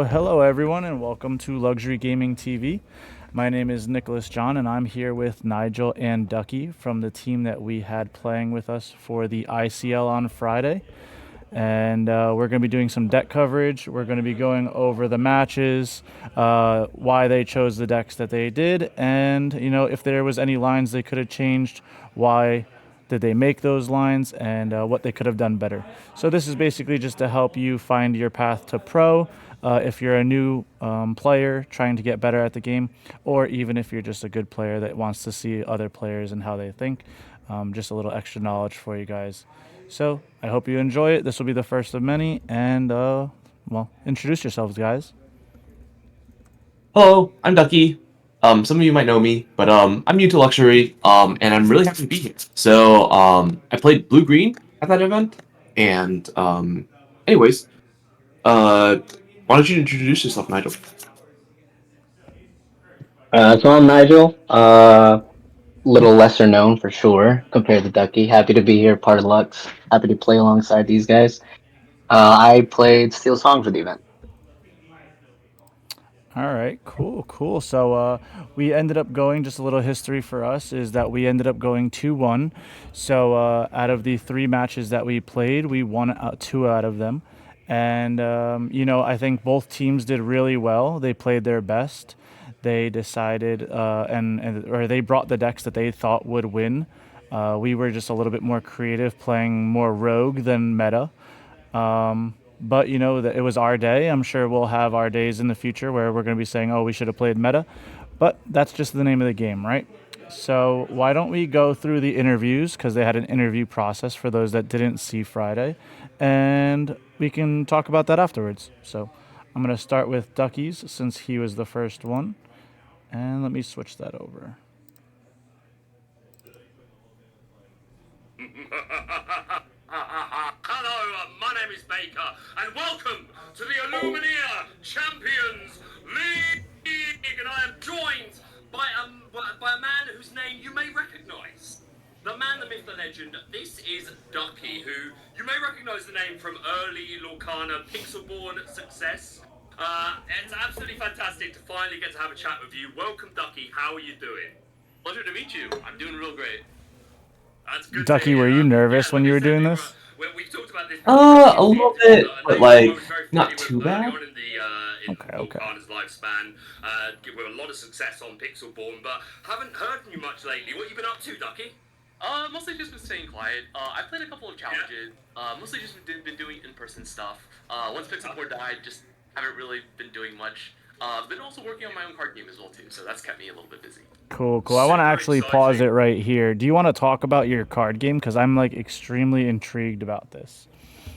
So, hello everyone, and welcome to Luxury Gaming TV. My name is Nicholas John, and I'm here with Nigel and Ducky from the team that we had playing with us for the ICL on Friday. And we're going to be doing some deck coverage. We're going to be going over the matches, why they chose the decks that they did, and if there was any lines they could have changed, why did they make those lines, and what they could have done better. So this is basically just to help you find your path to pro. If you're a new player trying to get better at the game, or even if you're just a good player that wants to see other players and how they think, just a little extra knowledge for you guys. So I hope you enjoy it. This will be the first of many, and introduce yourselves, guys. Hello, I'm Ducky. Some of you might know me, but I'm new to luxury, and I'm really happy to be here. So, I played blue green at that event, and anyways, uh, why don't you introduce yourself, Nigel? So I'm Nigel. Little lesser known for sure compared to Ducky. Happy to be here, part of Lux. Happy to play alongside these guys. I played Steel Song for the event. All right, cool, cool. So we ended up going, just a little history for us is that we ended up going 2-1. So out of the three matches that we played, we won two out of them. And, I think both teams did really well. They played their best. They decided, or they brought the decks that they thought would win. We were just a little bit more creative, playing more rogue than meta. But that it was our day. I'm sure we'll have our days in the future where we're going to be saying, "Oh, we should have played meta," but that's just the name of the game, right? So why don't we go through the interviews because they had an interview process for those that didn't see Friday, and we can talk about that afterwards. So I'm going to start with Ducky's since he was the first one, and let me switch that over. Hello, my name is Baker, and welcome to the Illumineer Champions League. And I am joined by a man whose name you may recognise. The man, the myth, the legend. This is Ducky, who you may recognise the name from early Lorcana Pixelborn success. It's absolutely fantastic to finally get to have a chat with you. Welcome, Ducky. How are you doing? Pleasure to meet you. I'm doing real great. That's good. Ducky, were you nervous when you were doing this? We've talked about this. A little bit, but like not too bad. On in the Volcana's lifespan, with a lot of success on Pixelborn, but haven't heard from you much lately. What you been up to, Ducky? Mostly just been staying quiet. I played a couple of challenges. Mostly just been doing in-person stuff. Once Pixelborn died, just haven't really been doing much. Been also working on my own card game as well too, so that's kept me a little bit busy. Cool, cool. I want to actually pause it right here. Do you want to talk about your card game? Because I'm like extremely intrigued about this.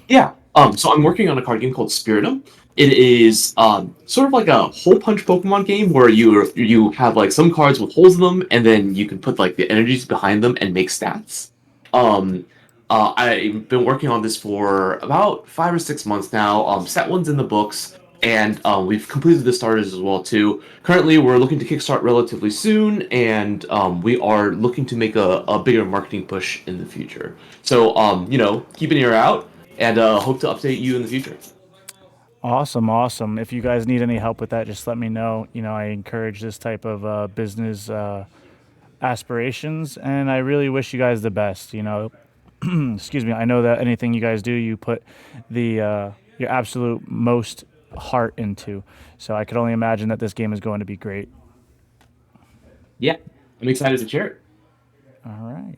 Yeah. So I'm working on a card game called Spiritum. It is sort of like a hole punch Pokemon game where you have like some cards with holes in them, and then you can put like the energies behind them and make stats. Um, I've been working on this for about 5 or 6 months now. Set one's in the books, and we've completed the starters as well too. Currently, we're looking to kickstart relatively soon, and we are looking to make a bigger marketing push in the future. So, keep an ear out, and hope to update you in the future. Awesome, awesome. If you guys need any help with that, just let me know. I encourage this type of business aspirations, and I really wish you guys the best. Excuse me. I know that anything you guys do, you put the your absolute most heart into. So I could only imagine that this game is going to be great. Yeah, I'm excited to share it. All right.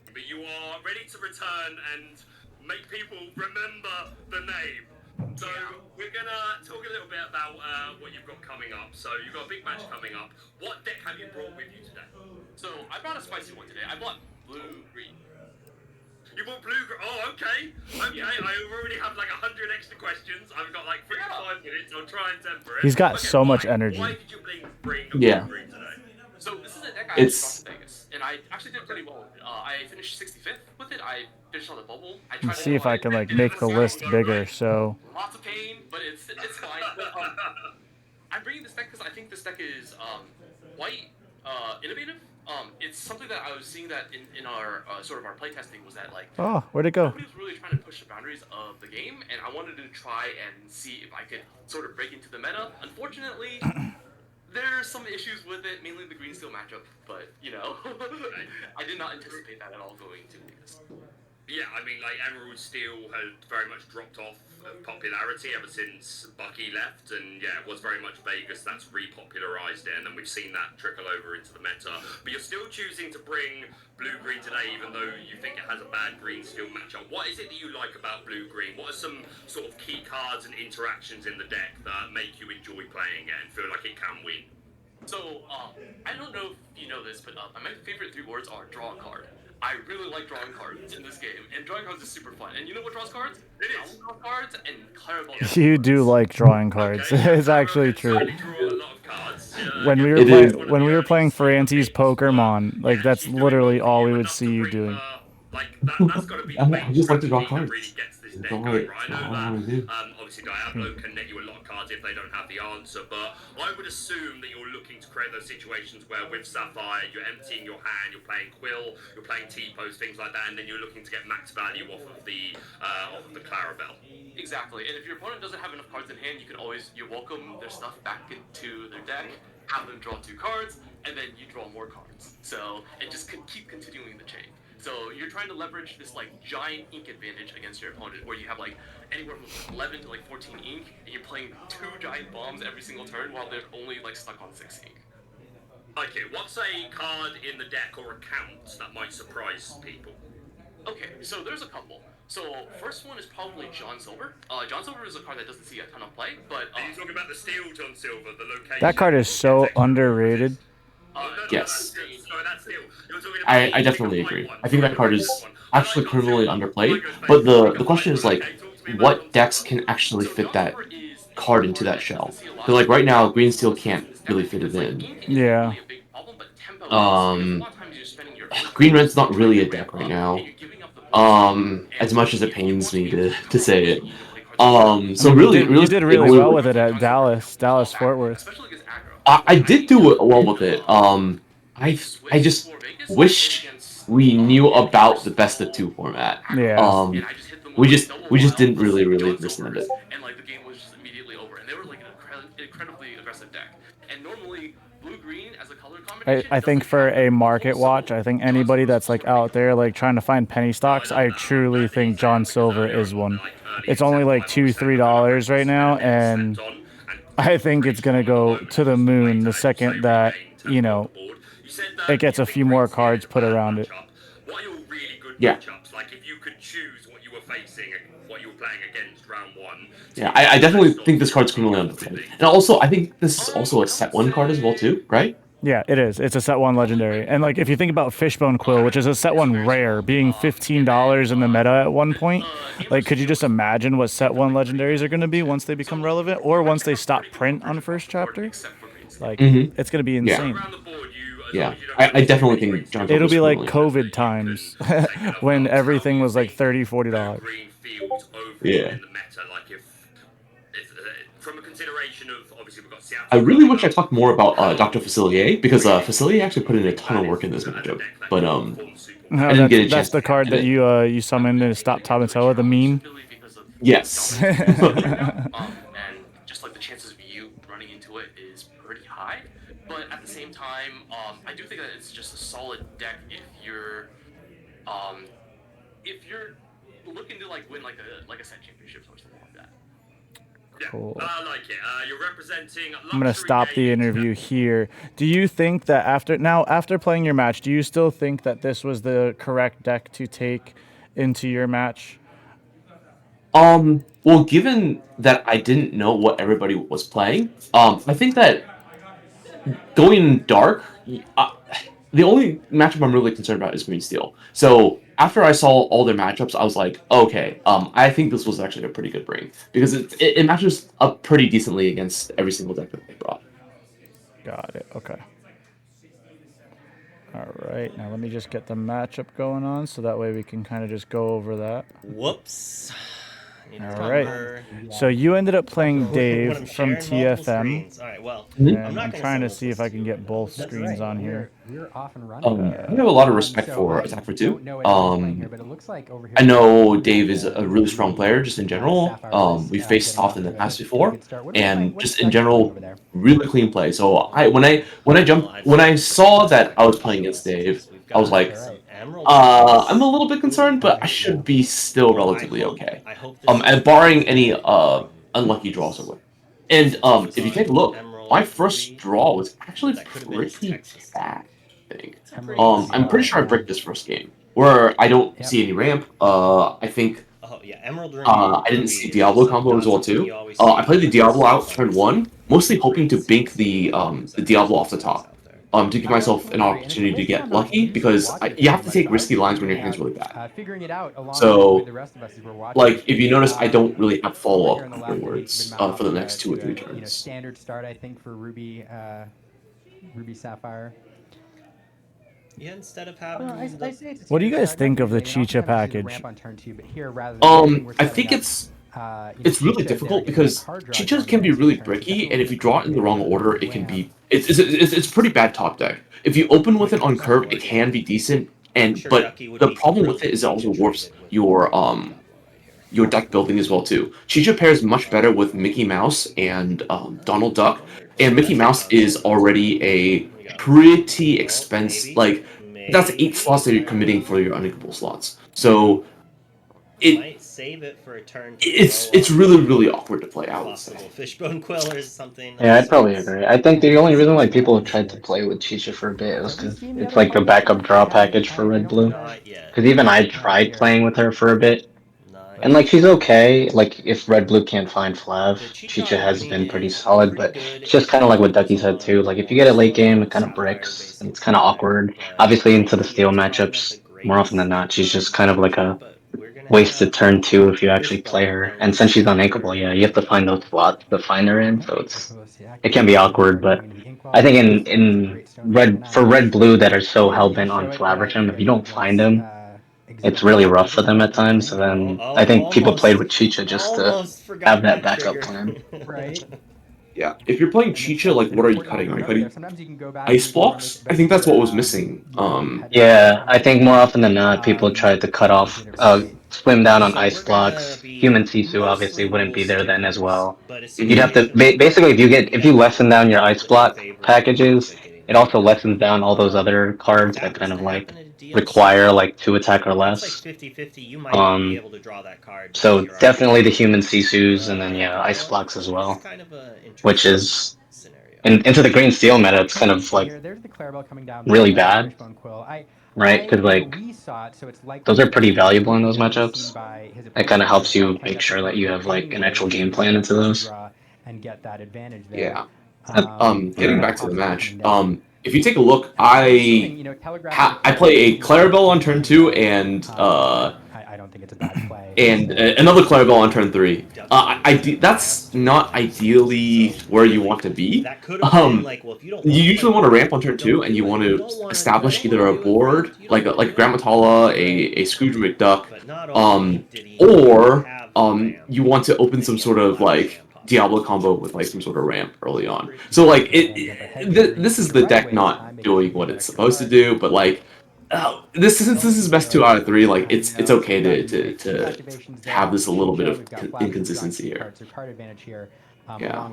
But you are ready to return and make people remember the name. So we're gonna talk a little bit about what you've got coming up. So you've got a big match coming up. What deck have you brought with you today? So I brought a spicy one today. I brought blue green. You bought blue. Oh, okay. Okay. I already have like 100 extra questions. I've got like 3 to 5 minutes. I'll try and temper it. He's got Okay, so much why? energy. Why did you bring Yeah. blue green today? So this is a deck I It's- brought to Vegas, and I actually did pretty well. I finished 65th with it. I finished on the bubble. I tried Let's see if I can like make the list bigger. So Lots of pain, but it's fine. But, I'm bringing this deck because I think this deck is quite innovative. It's something that I was seeing that in our sort of our playtesting was that like Oh, where'd it go? nobody was really trying to push the boundaries of the game, and I wanted to try and see if I could sort of break into the meta. Unfortunately, there's some issues with it, mainly the green steel matchup, but you know, I did not anticipate that at all going into Vegas. Yeah, I mean, like, Emerald Steel had very much dropped off of popularity ever since Bucky left, and yeah, it was very much Vegas that's repopularized it, and then we've seen that trickle over into the meta. But you're still choosing to bring blue-green today, even though you think it has a bad green-steel matchup. What is it that you like about blue-green? What are some sort of key cards and interactions in the deck that make you enjoy playing it and feel like it can win? So, I don't know if you know this, but my favorite 3 words are draw a card. I really like drawing cards in this game, and drawing cards is super fun. And you know what draws cards? It is. Draw cards and Clarabelle. You do like drawing cards. Okay, It's actually true. certainly draw a lot of cards. When we were It is. when we were playing Franti's Pokemon, like that's literally all we would see you doing. That's got to be the main I just like to draw strategy that cards. really gets this deck Don't going, worry, right? I that's all I know wanna do. that. Obviously, Diablo can net you a lot of cards if they don't have the answer, but I would assume that you're looking to create those situations where with Sapphire, you're emptying your hand, you're playing Quill, you're playing T-pose, things like that, and then you're looking to get max value off of the Clarabelle. Exactly. And if your opponent doesn't have enough cards in hand, you welcome their stuff back into their deck, have them draw 2 cards, and then you draw more cards. So it just can keep continuing the chain. So you're trying to leverage this like giant ink advantage against your opponent, where you have like anywhere from 11 to like 14 ink, and you're playing 2 giant bombs every single turn while they're only like stuck on 6 ink. Okay, what's a card in the deck or account that might surprise people? Okay, so there's a couple. So first one is probably John Silver. John Silver is a card that doesn't see a ton of play, but Are you talking about the Steel John Silver, the location? That card is so underrated. Yes. That's Steel. You're talking I about definitely the agree. white one. I think that card is Sorry, the actually white one. criminally I like underplayed. John But Silver. the question is like, Okay, talk to me about what John decks Silver. can actually So fit John that Silver is a card into that that shell? doesn't see a lot Because like of right play. now, green steel So can't it's really definitely fit it because, like, in. ink is Yeah. really a big problem, but tempo is, because a lot of times you're spending your Green red's not really a trying to deck ramp right up, now. and you're giving up the boost. As much as it pains me to say it. So I mean, really, you did really only- well with it at Dallas Fort Worth. Especially against aggro. I did do well with it. I just wish we knew about the best of 2 format. Yeah. And I just hit them We with, just like, we just double didn't wild, really John understand Silvers, it. and like the game was just immediately over. And they were like an incredibly aggressive deck. And normally blue-green as a color combination. I think doesn't for have a the market full watch, scope. I think John anybody Silver's that's like sort of out there like trying to find penny stocks, I truly think John Silver is one. It's only like $2-3 right now, and I think it's gonna go to the moon the second that it gets a few more cards put around it. What are your really good Yeah. matchups? Like if you could choose what you were facing and what you were playing against round 1. Yeah, I definitely think this card's criminally underplayed. And also, I think this is also a set 1 card as well too, right? Yeah, it is. It's a set 1 legendary. And like if you think about Fishbone Quill, which is a set 1 rare, being $15 in the meta at one point, like could you just imagine what set 1 legendaries are going to be once they become relevant or once they stop print on first chapter? Like it's going to be insane. Around the board, Yeah, I definitely think John It'll Silver's be like criminally COVID times when everything was like $30-$40. green fields over Yeah. in the meta. Like if from a consideration of obviously we've got Seattle. I really wish I talked more about Dr. Facilier, because Facilier actually put in a ton of work in this matchup. But No, I didn't get a that's chance the to card hit that it. you summoned to stop Tabatoa, the meme. Yes. And just like the chances of you running into it is pretty high. But at the same time, I do think that it's just a solid deck if you're looking to like win like a set championships or something like that. Yeah, Cool. I like it. You're representing. I'm gonna stop the interview here. Do you think that after playing your match, do you still think that this was the correct deck to take into your match? Well, given that I didn't know what everybody was playing, I think that going dark, the only matchup I'm really concerned about is Green Steel. So after I saw all their matchups, I was like, okay, I think this was actually a pretty good bring because it matches up pretty decently against every single deck that they brought. Got it. Okay. All right. Now let me just get the matchup going on so that way we can kind of just go over that. Whoops. All right. So you ended up playing When I'm Dave from sharing multiple TFM. screens. All right. Well, Mhm. I'm And not I'm gonna trying to simulcast see if I can get screen, both that's screens on here. We're off and running. I have a lot of respect for Attack for Two. But it looks like over here I know Dave is a really strong player just in general. We faced off in the past before, and just in general, really clean play. So when I saw that I was playing against Dave, I was like, I'm a little bit concerned, but I should be still relatively okay. And barring any unlucky draws or win. And if you take a look, my first draw was actually pretty bad, I think. I'm pretty sure I bricked this first game where I don't see any ramp. I think Oh yeah, Emerald Ruby. I didn't see Diablo combo as well too. I played the Diablo out turn 1, mostly hoping to bink the Diablo off the top. To give myself an opportunity to get lucky because you have to take risky lines when your hand's really bad. Figuring it out along So, with the rest of us as we're watching. like, if you notice, I don't really have follow Here in up the last week, afterwards we've been for the mounting next 2 or 3 to a, turns. standard start, I think, for Ruby Sapphire. Yeah, instead of having What do you guys think of the Chicha package? I think it's really difficult because Chichas can be really bricky, and if you draw it in the wrong order, it can be it's pretty bad top deck. If you open with it on curve, it can be decent, but the problem with it is it also warps your deck building as well too. Chicha pairs much better with Mickey Mouse and Donald Duck, and Mickey Mouse is already a pretty expensive, like that's 8 slots that you're committing for your unequal slots. So might save it for a turn. It's really awkward to play out. Possible fishbone quill or something. Yeah, I'd probably agree. I think the only reason why people have tried to play with Chicha for a bit was because it's like the backup draw package for Red Blue. Not yet. Because even I tried playing with her for a bit, Not and like she's okay. Like if Red Blue can't find Flav, The Chicha has been pretty is solid. pretty But good it's just kind of like what Ducky said too. Like if you get it late game, it kind of bricks, and it's kind of awkward. Obviously into the steel matchups, more often than not, she's just kind of like a wasted turn 2 if you actually play her. And since she's unankable, yeah, you have to find those slots to find her in. So it can be awkward. But I think in Red Blue that are so hell bent on Flaverton, if you don't find them, it's really rough for them at times. So then I think people played with Chicha just to have that backup plan. Right. Yeah, if you're playing Chicha, like what are you cutting? Are you cutting ice blocks? I think that's what was missing. Yeah, I think more often than not, people tried to cut off, slim down on ice blocks. Human Sisu obviously wouldn't be there then as well. You'd have to basically if you lessen down your ice block packages, it also lessens down all those other cards that kind of like require like 2 attack or less. 50-50, you might be able to draw that card. So definitely the human Sisus and then yeah, ice blocks as well, which is into the green steel meta. It's kind of like really bad, right? Because like those are pretty valuable in those matchups. It kind of helps you make sure that you have like an actual game plan into those. Yeah. Getting back to the match. If you take a look, I play a Clarabelle on turn 2 and I don't think it's a bad play. and another Clarabelle on turn 3. That's not ideally where you want to be. You usually want to ramp on turn 2, and you want to establish either a board like a Grammatala, a Scrooge McDuck, or you want to open some sort of like Diablo combo with like some sort of ramp early on. So like this is the deck not doing what it's supposed to do, but like since this is best 2 out of 3, like it's okay to have this a little bit of inconsistency here. Yeah.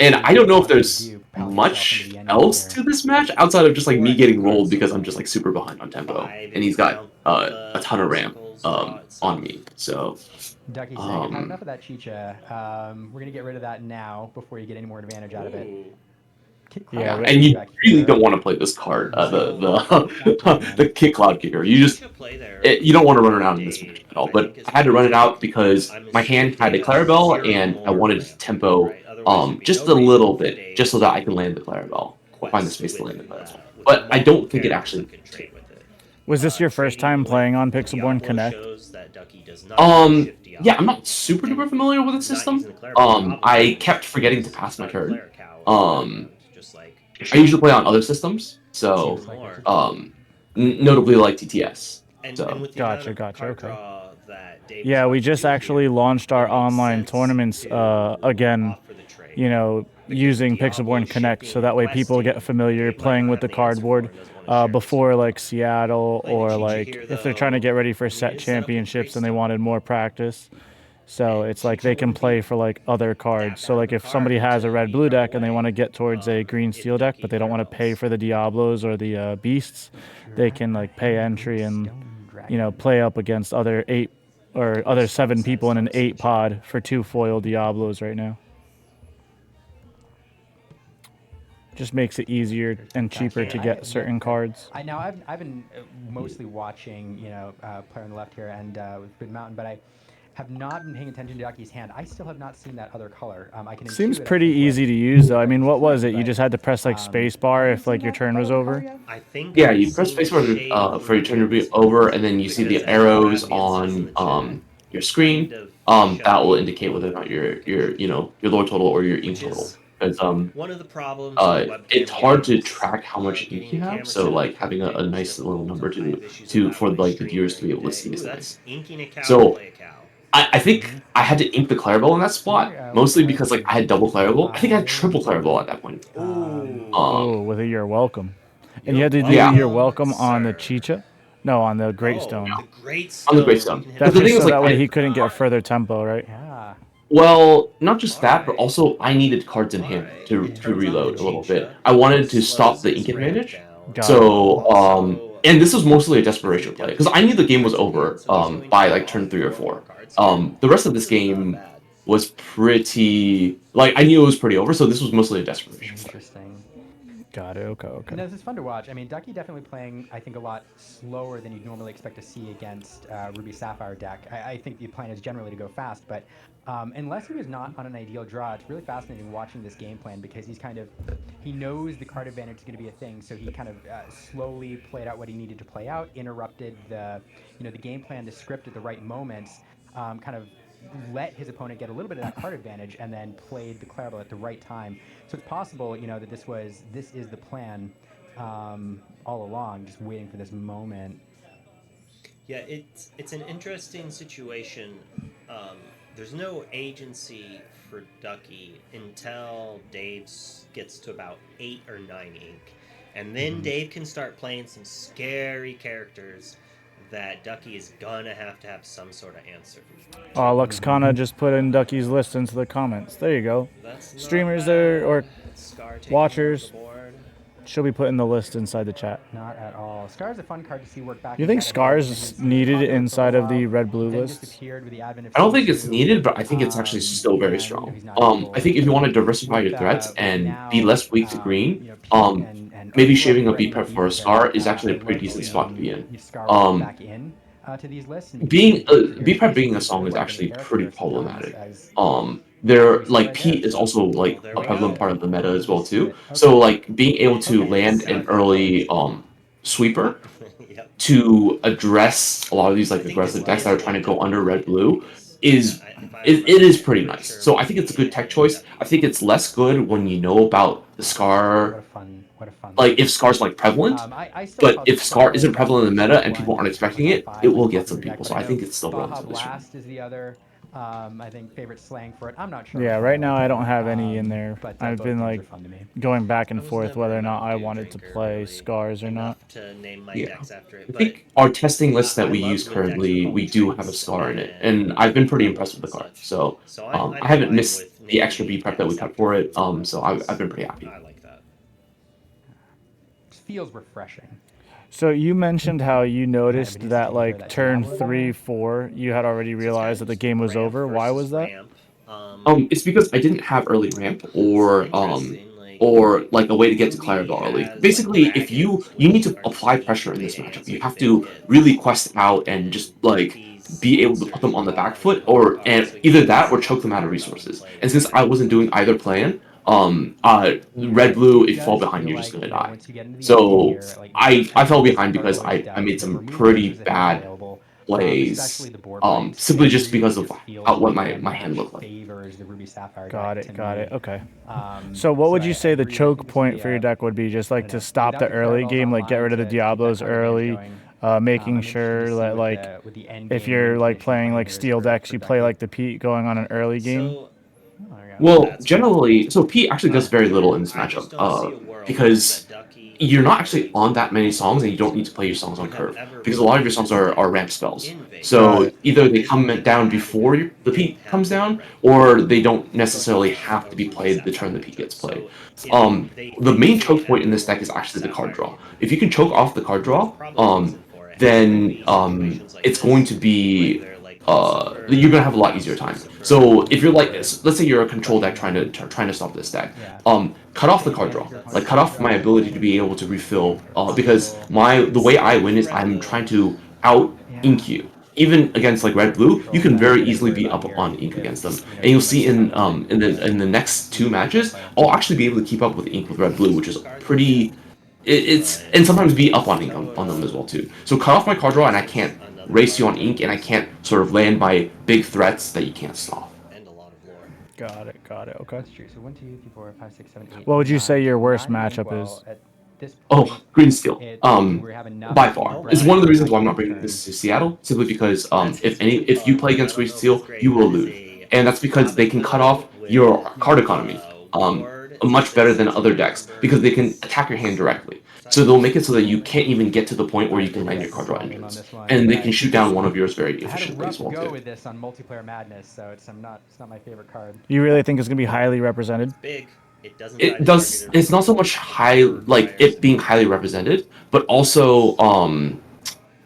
And I don't know if there's much else to this match outside of just like me getting rolled because I'm just like super behind on tempo, and he's got a ton of ramp on me. So Ducky saying, I've had enough of that Chicha. We're gonna get rid of that now before you get any more advantage out of it. Yeah, and you really don't want to play this card, the Kick Cloud Kicker. You don't want to run it out in this match at all. But I had to run it out because my hand had a Clarabelle, and I wanted to tempo just a little bit, just so that I can land the Clarabelle, find the space to land the Clarabelle. But I don't think it actually. Was this your first time playing on Pixelborn Connect? Yeah, I'm not super duper familiar with the system. I kept forgetting to pass my turn. I usually play on other systems, so notably like TTS. So Gotcha. Okay. that Dave Yeah, was we about to just do actually here, launched our it makes online sense tournaments to again. offer the trade. You know, Because using Diablo Pixelborn Connect, so shipping that and way people get questing, familiar Dave might playing not with have the the answer for cardboard and doesn't want to share it with before someone like else. Seattle, Playing or the Chicha like here, if they're trying to get though, ready for I mean, set it is set up in championships and they Greystone. wanted more practice. So And it's like Chicha they can wouldn't play be for like other that cards. So bad like of a if somebody card has a to red be blue thrown deck and they want to away get towards a green if steel deck, Ducky but they don't want to pay fails. for the Diablos or the beasts, they can like pay entry and play up against other other 7 people in an 8 pod for 2 foil Diablos right now. Just makes it easier and cheaper to get certain cards. I've been mostly watching, player on the left here and with Big Mountain, but I have not been paying attention to Ducky's hand. I still have not seen that other color. I can Seems intuit, I pretty think, what easy to use though. I what mean, he's what was it? playing, You just had to press like have spacebar you if seen like your that turn was other color over. yet? I think Yeah, I've you press seen the spacebar shade for your turn to be ruins over, and then you see because the I know arrows Abby had said in the on chat your screen. kind of That will showing indicate whether or not your lore total or your ink which total. is Because one of the problems with it's webcam hard to games. track how much ink Getting you the have. camera So set up like having a correctly was nice little difficult. number I have issues with to that for when I like the stream viewers to be during able the to day. see is Ooh, nice. that's inking a cow to So play a cow. I think I had to ink the Clarabelle in that spot, mostly because like I had double Clarabelle. I think I had triple Clarabelle at that point. Ooh. Oh, with a you're welcome. And you You're had to do Yeah. the you're welcome on the sir. Chicha? No, on the Oh, Greatstone. the Great On the Stone. Greystone. You can hit But That's the a thing just is, so like, that way he couldn't get further tempo, right? Yeah. well, not just that, but Alright. also I needed cards in hand Alright. to It turns on the reload a little bit. Chicha, I wanted to slows stop the his ink ramp advantage. down. Got So, Also, and this was mostly a desperation with play Ducky because I knew the game was cards in over hand, so he's going by to like draw turn 3 or 4 more 4. cards here. The rest of this This is not game bad. was pretty like I knew it was pretty over, so this was mostly a desperation play. Interesting. Got it. Okay. No, this is fun to watch. I mean, Ducky definitely playing, I think, a lot slower than you'd normally expect to see against Ruby Sapphire deck. I think the plan is generally to go fast, but unless he was not on an ideal draw, it's really fascinating watching this game plan because he knows the card advantage is going to be a thing, so he kind of slowly played out what he needed to play out, interrupted the game plan, the script at the right moments, kind of let his opponent get a little bit of that card advantage, and then played the Clarabelle at the right time. So it's possible, that this is the plan all along, just waiting for this moment. Yeah, it's an interesting situation. There's no agency for Ducky until Dave gets to about 8 or 9 ink. And then Dave can start playing some scary characters that Ducky is gonna have to have some sort of answer. Luxcana just put in Ducky's list into the comments. There you go. That's not Streamers bad. there or Scar taking watchers. over the board. She'll be putting the list inside the chat. Not at all. Scar is a fun card to see work back. You think Scar's needed inside of the red-blue lists? I don't think it's needed, but I think it's actually still very strong. I think if you want to diversify your threats and be less weak to green, maybe shaving a beat prep for a Scar is actually a pretty decent spot to be in. To these lists, Being beat prep being a song is actually pretty problematic. There like Pete is also like a prevalent part of the meta as well too. So like being able to land an early sweeper Yep. to address a lot of these like aggressive decks that are trying to go under red blue is it is pretty nice. So I think it's a good tech choice. I think it's less good when you know about the Scar. What a fun. Like if Scar's like prevalent, but if Scar isn't prevalent in the meta and people aren't expecting it, it will get some people. So I think it's still relatively strong. Blast is the other. I think favorite slang for it. I'm not sure. Yeah, right now I don't have any in there. But I've both been games are like fun to me. going back and I was forth never whether or a not I beer wanted to drinker, play really, Scars or not. enough to name my Yeah. decks after it. I But think our testing list that I we love use when decks are currently, called we do have a traits, Scar in it, and I've been pretty impressed with the card. So I'm I haven't fine missed with the extra naming B prep that we decks cut after for it. traits. So I've been pretty happy. I like that. It feels refreshing. So you mentioned how you noticed but that he's like that turn Diablo 3, 4, you had already So it's realized kind that of the game was ramp over. Why was versus that? ramp. It's because I didn't have early ramp or like a way to get to Clarabelle early. Basically, if you need to apply pressure in this matchup, you have to really quest out and just like be able to put them on the back foot, or and either that or choke them out of resources. And since I wasn't doing either plan, red blue, if you fall behind, you're just gonna die. So I fell behind because I made some pretty bad plays, simply just because of what my hand looked like. Got it. Okay. So what would you say the choke point for your deck would be? Just like to stop the early game, like get rid of the Diablos early, making I'm interested to sure see that with like with the end if game you're like manipulation playing plan like there is steel decks, for you play Ducky. like the Pete going on an early game. So Oh, there you go. Well, That's generally, so Pete actually does very little in this I just matchup, don't see a world because that Ducky you're is not actually going on to that many be songs, and you able don't need to play your to songs on have curve, ever because a lot of your played songs this are deck ramp spells. in Vegas. So Got it. either they Is come that down had before the been Pete comes having down, Red or Blue they don't or necessarily a have to be Ruby played the Sapphire turn the Pete matchup. gets played. So if The they main create choke point in another this deck is Ruby actually the card Sapphire draw. in If you can choke off the card there's draw, probably a reason for it. And there will then be situations like it's this going to where be they're like Lucifer, you're gonna have a lot easier time. Lucifer, So if you're like, Lucifer, let's say you're a control deck Question, trying to stop this deck, Yeah. cut off the Same card answer draw, to your like question, cut off my Pedro. ability to be able to refill, because Steel. the way I win is Red I'm Blue. trying to out Yeah. ink you. Even against like red blue, you Control can deck very that I easily worry be about up here on ink if, against them, you know, and you'll someone see like Scarlet in the next two matches, player. I'll actually be able to keep up with ink with red blue, which is pretty. It's and sometimes be up on ink on them as well too. So cut off my card draw, and I can't race you on ink, and I can't sort of land my big threats that you can't stop. and a lot of lore. Got it. Okay. That's true. So 1, 2, 3, 4, 5, 6, 7, 8. What would you say 9. your worst 9 matchup well, is? at this point, Oh, green steel. we have enough By to far, break it's one of the reasons why I'm ideal not bringing turn. this to Seattle, simply because That's if you play against I don't green know if steel, it's great. you will That is lose, a and that's because they can cut off with, your card economy ward much better than other sensitivity decks, because they can attack your hand directly. So they'll make it so that you can't even get to the point where you can land your card draw engines, and they can shoot down one of yours very I had a efficiently as rough well go too. with this on Multiplayer Madness, so it's not my favorite card. You really think it's gonna be highly represented? big. It doesn't It does. It's not so much high, like it being highly represented, but also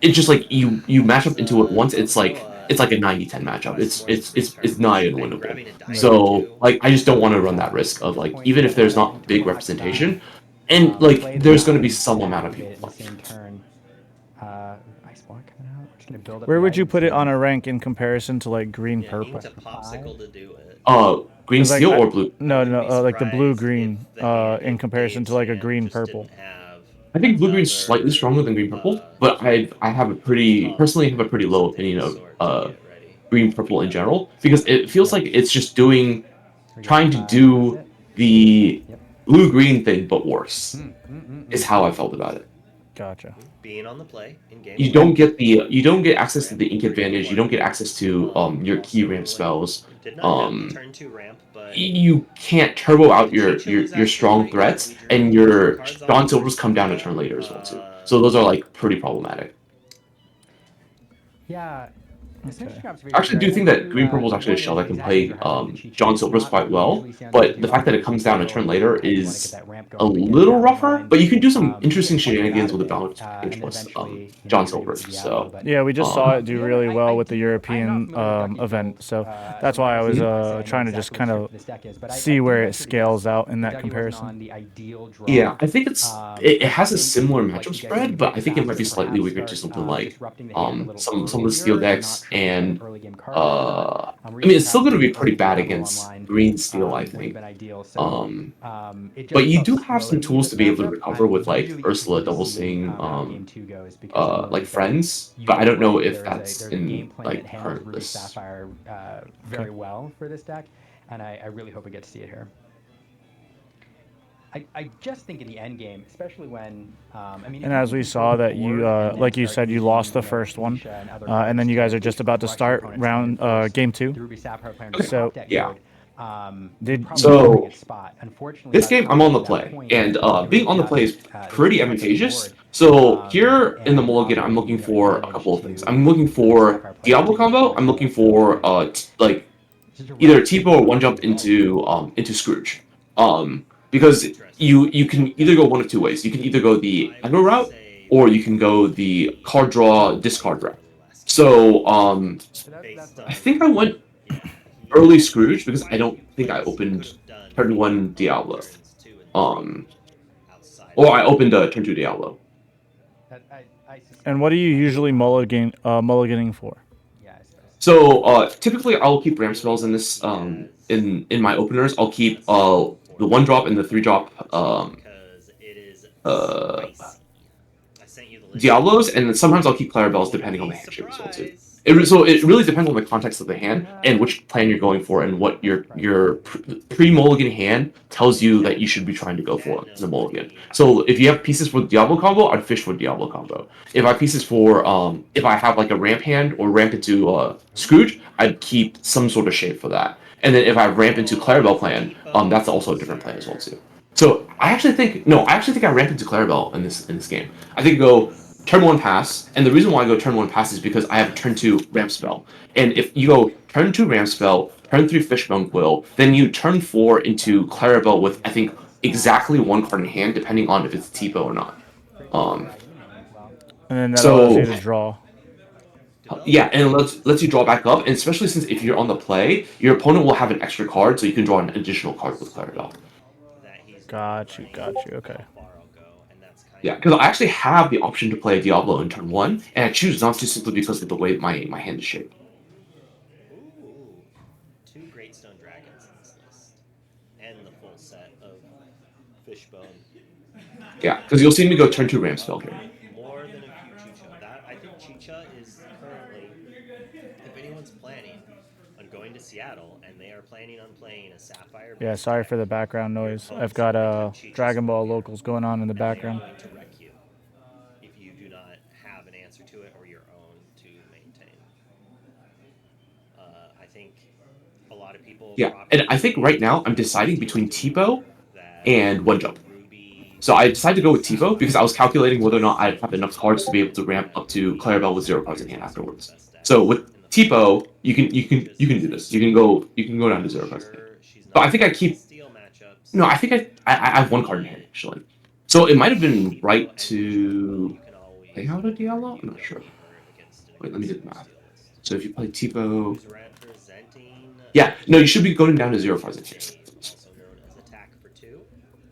it's just like you match up into it once. It's like a 90-10 matchup. It's not even winnable. So like I just don't want to run that risk of like, even if there's not big representation, and like there's going to be some amount of people. In the same turn. Ice block coming out. We're just gonna build up. Where the would you items put it here. on a rank in comparison to like green Yeah, purple? needs a popsicle to do it. Green 'Cause, like, steel I- or blue? No, I wouldn't be like the blue surprised green if the hand- in if comparison to Dave's like a hand green just purple. didn't have I think blue green's another, slightly stronger than green purple, but I have a pretty personally have a pretty low something opinion of of sort to get ready. green purple in general, because it feels like it's just We got trying to 5, do that's it. the Yep. blue green thing but worse. Mm. Is how I felt about it. Gotcha. Being on the play in game. You don't get access to the ink advantage. You don't get access to your key ramp spells. Did not have the turn 2 ramp, but You can't turbo out your strong threats, and your Dawn Silvers come down a turn later as well too. So those are like pretty problematic. Yeah. It's an interesting observation. I actually do Right? think that green purple is actually a shell that can play John Silver's quite well, but the fact that it comes down a turn later is a little rougher. But you can do some interesting shenanigans with a balance package plus John Silver's. So Yeah, we just saw it do really well with the European event, so that's why I was trying to just kind of see where it scales out in that comparison. yeah, I think it has a similar matchup spread, but I think it might be slightly weaker to something like some of the steel decks, and I mean it's still going to be pretty bad against green steel, I think. But you do have some tools to be able to recover with like Ursula double seeing like friends, but I don't know if that's in like current lists. Sapphire very well for this deck, and I really hope we get to see it here. I just think in the end game, especially when And as we saw that you, like you said, you lost the first one, and then you guys are just about to start game 2. So yeah. So This game I'm on the play, and being on the play is pretty advantageous. So here in the mulligan, I'm looking for a couple of things. I'm looking for Diablo combo. I'm looking for like either Tipo or one jump into Scrooge. Because you can either go one of two ways. You can either go the aggro route, or you can go the card draw discard route. So I think I went early Scrooge because I don't think I opened turn 1 Diablo. Or I opened turn 2 Diablo. And what are you usually mulliganing for? So typically I'll keep ramp spells in this in my openers. I'll keep the 1-drop and the 3-drop Diablos, and then sometimes I'll keep Clarabelles depending on the handshake as well too. So it really depends on the context of the hand and which plan you're going for, and what your pre-mulligan hand tells you that you should be trying to go for as a mulligan. So if you have pieces for Diablo combo, I'd fish for Diablo combo. If I have pieces for if I have like a ramp hand or ramp into Scrooge, I'd keep some sort of shape for that. And then if I ramp into Clarabelle plan, that's also a different plan as well too. So I actually think I ramp into Clarabelle in this game. I think go turn 1 pass, and the reason why I go turn 1 pass is because I have a turn 2 ramp spell. And if you go turn 2 ramp spell, turn 3 Fishbone Quill, then you turn 4 into Clarabelle with, I think, exactly 1 card in hand, depending on if it's Tipo or not. And then that allows you to So draw. yeah, and it lets you draw back up, and especially since if you're on the play, your opponent will have an extra card, so you can draw an additional card with Clarabelle. Got you. Okay. Yeah, because I actually have the option to play a Diablo in turn 1, and I choose not to simply because of the way my hand is shaped. Ooh, 2 Greatstone Dragons in this list, and the full set of Fishbone. Yeah, because you'll see me go turn 2 Ram spell here. More than a few Chicha. I think Chicha is currently, if anyone's planning on going to Seattle and they are planning on playing a Sapphire. Yeah, sorry for the background noise. I've got Dragon Ball locals going on in the background. Going to wreck you if you do not have an answer to it or your own to maintain. I think a lot of people. Yeah, and I think right now I'm deciding between Tipo and One Jump. So I decided to go with Tipo because I was calculating whether or not I'd have enough cards to be able to ramp up to Clarabelle with 0 cards in hand afterwards. So with Tipo, you can do this. You can go down to 0 cards in hand. But I think I keep. No, I think I have 1 card in hand actually. So it might have been right to play out a Diablo. I'm not sure. Wait, let me do the math. So if you play Tipo, yeah, no, you should be going down to 0 cards in hand. Also known as Attack for 2.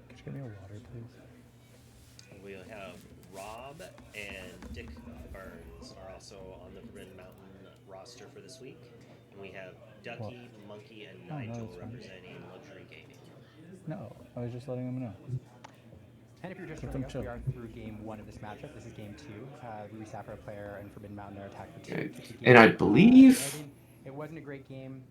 Could you get me a water, please? We'll have Rob and Dick Burns are also on the Forbidden Mountain roster for this week. And we have Ducky, Monkey, and Nigel representing Luxury Gaming. No, I was just letting them know. And if you're just joining us, we are through game 1 of this matchup. This is game 2. Ruby Sapphire player and Forbidden Mountain are attack for 2. Okay. And I believe it wasn't a great game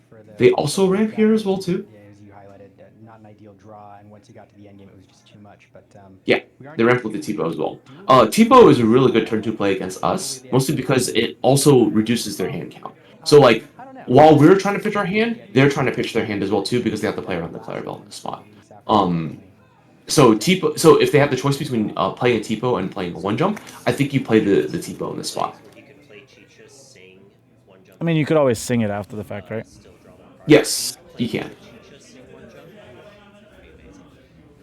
for the. They also ramp here as well too. Yeah, as you highlighted, not an ideal draw, and once you got to the end game, it was just too much. But yeah, they ramp with the Tipo as well. Tipo is a really good turn 2 play against us, mostly because it also reduces their hand count. So like, while we're trying to pitch our hand, they're trying to pitch their hand as well too because they have to play around the Clarabelle in the spot. So Tipo. So if they have the choice between playing a Tipo and playing a 1 jump, I think you play the Tipo in this spot. I mean, you could always sing it after the fact, right? Yes, you can.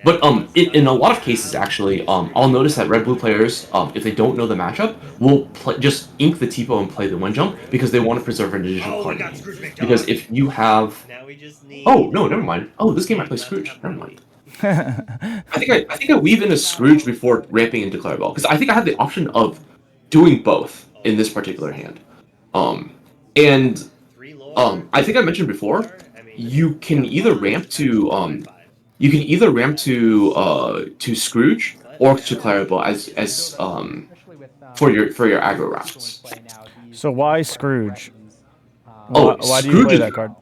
But in a lot of cases, actually, I'll notice that red-blue players, if they don't know the matchup, will just ink the Tipo and play the 1 jump because they want to preserve an additional card. Because if you have, oh no, never mind. Oh, this game I play Scrooge. Never mind. I think I weave in a Scrooge before ramping into Clarabelle because I think I have the option of doing both in this particular hand. And I think I mentioned before, you can either ramp to to Scrooge or to Clarabelle as for your aggro routes. So why Scrooge? Why do you play that card?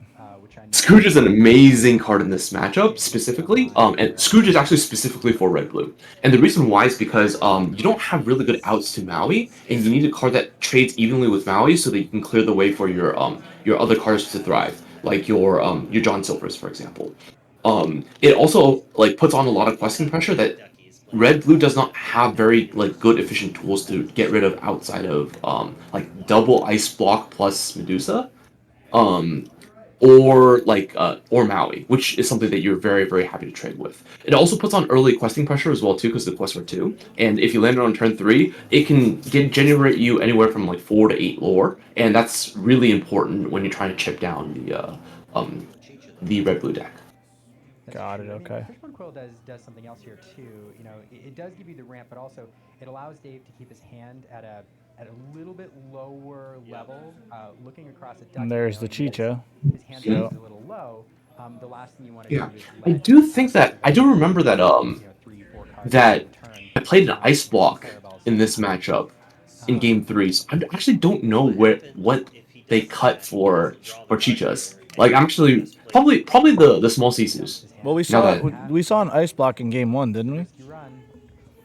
Scrooge is an amazing card in this matchup, specifically. And Scrooge is actually specifically for red-blue. And the reason why is because you don't have really good outs to Maui, and you need a card that trades evenly with Maui so that you can clear the way for your other cards to thrive, like your John Silvers, for example. It also like puts on a lot of questing pressure that red-blue does not have very like good efficient tools to get rid of outside of like double ice block plus Medusa. Or Maui, which is something that you're very, very happy to trade with. It also puts on early questing pressure as well too, because the quests are 2. And if you land it on turn 3, it can generate you anywhere from like 4 to 8 lore, and that's really important when you're trying to chip down the red-blue deck. Got it. Okay. Fishbone Quill does something else here too. You know, it does give you the ramp, but also it allows Dave to keep his hand at a little bit lower level, looking across a duck. And there's the Chicha. His hand is a little low. The last thing you want to do is I do remember that that I played an ice block in this matchup, in Game 3. So I actually don't know what they cut for Chichas. Like I'm actually probably the small Sisus. Well, Now we saw an ice block in game 1, didn't we?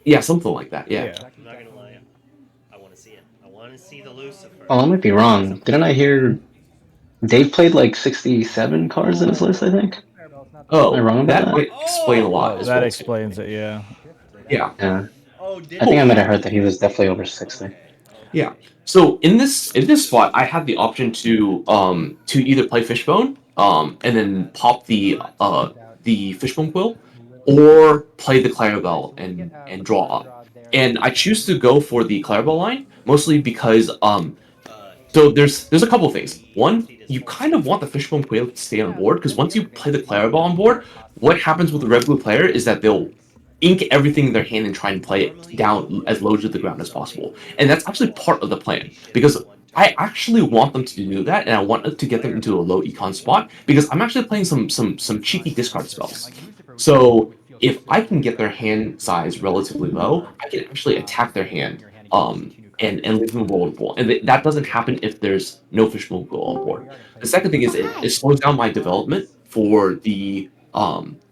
Yeah, something like that. Yeah. I'm not gonna lie. I want to see it. I want to see the Lucifer. Oh, I might be wrong. Didn't I hear Dave played like 67 cards in his list? I think. Am I wrong about That that? might explain a lot Oh, as that well. explains it. Yeah. Yeah. Yeah. Oh, did I think I might have heard that he was definitely over 60. Yeah. So in this spot, I had the option to either play Fishbone and then pop the Fishbone Quill, or play the Clarabelle and draw up. And I choose to go for the Clarabelle line mostly because so there's a couple things. One, you kind of want the Fishbone Quill to stay on board because once you play the Clarabelle on board, what happens with the red blue player is that they'll ink everything in their hand and try and play it down as low to the ground as possible. And that's actually part of the plan because I actually want them to do that, and I want to get them into a low econ spot because I'm actually playing some cheeky discard spells. So if I can get their hand size relatively low, I can actually attack their hand and leave them vulnerable. And that doesn't happen if there's no Fishbone Quill on board. The second thing is it slows down my development for the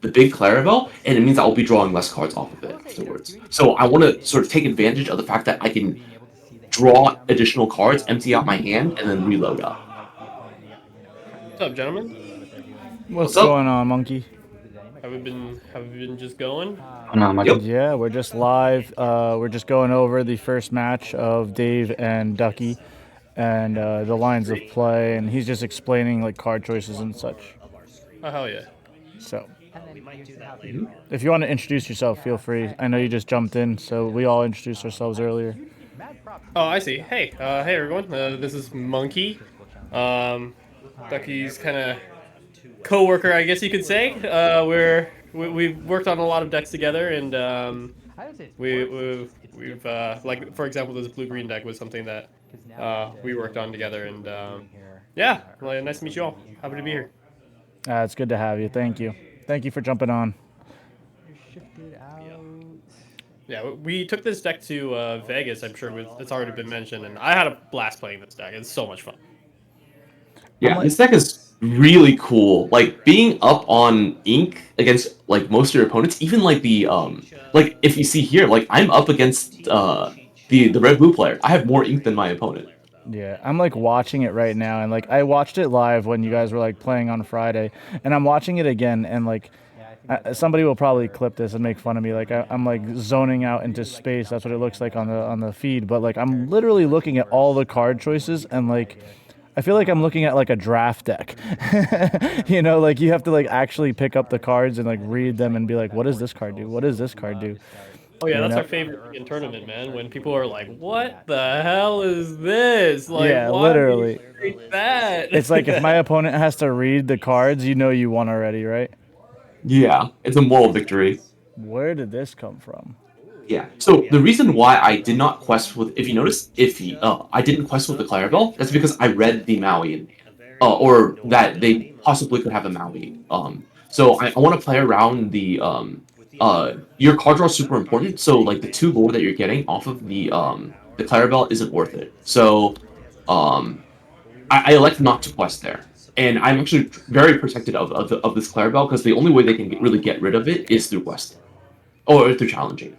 big Clarabelle, and it means I'll be drawing less cards off of it afterwards. So I want to sort of take advantage of the fact that I can draw additional cards, empty out my hand, and then reload up. What's up, gentlemen? What's up? going on, Monkey? Have we been just going? Oh, no, my Yep. Yeah, we're just live. We're just going over the first match of Dave and Ducky, and the lines of play, and he's just explaining like card choices and such. Oh hell yeah! So, We might do that later. if you want to introduce yourself, feel free. I know you just jumped in, so we all introduced ourselves earlier. Oh, I see. Hey, hey everyone. This is Monkey. Ducky's kind of co-worker, I guess you could say. We've worked on a lot of decks together, and we've like for example, this blue-green deck was something that we worked on together, and yeah, well, nice to meet you all. Happy to be here. It's good to have you. Thank you. Thank you for jumping on. Yeah, we took this deck to Vegas. I'm sure it's already been mentioned, and I had a blast playing this deck. It's so much fun. Yeah, this deck is really cool. Like being up on ink against like most of your opponents, even like the like if you see here, like I'm up against the red blue player. I have more ink than my opponent. Yeah, I'm like watching it right now, and like I watched it live when you guys were like playing on Friday, and I'm watching it again, and like somebody will probably clip this and make fun of me. Like I'm like zoning out into space. That's what it looks like on the feed. But like I'm literally looking at all the card choices, and like I feel like I'm looking at like a draft deck. You know, like you have to like actually pick up the cards and like read them and be like, what does this card do? What does this card do? Oh yeah, You that's know? our favorite thing in tournament, man. When people are like, "What the hell is this?" Like, Yeah, why literally. do you think that? It's like if my opponent has to read the cards, you know you won already, right? Yeah, it's a moral victory. Where did this come from? Yeah. So the reason why I did not quest with, if you notice, I didn't quest with the Clarabelle, that's because I read the Maui, or that they possibly could have a Maui. So I want to play around the your card draw is super important. So like the 2 lore that you're getting off of the Clarabelle isn't worth it. So I elect not to quest there. And I'm actually very protected of this Clarabelle because the only way they can really get rid of it is through questing. Or through challenging.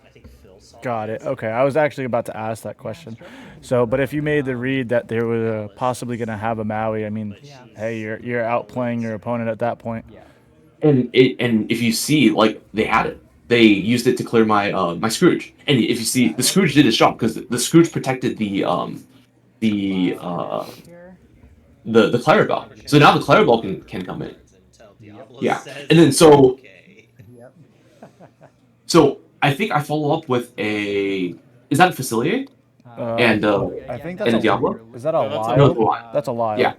Got it. Okay, I was actually about to ask that question. So, but if you made the read that they were possibly going to have a Maui, I mean, hey, you're outplaying your opponent at that point. And if you see, like, they had it. They used it to clear my my Scrooge. And if you see, the Scrooge did its job because the Scrooge protected the Clarabelle. So now the Clarabelle can come in. Yeah. And then so I think I follow up with a, is that a Facilier? And I think that's and a Diablo? Is that a No, that's a- lie? No, it's a lie. That's a lie. Yeah.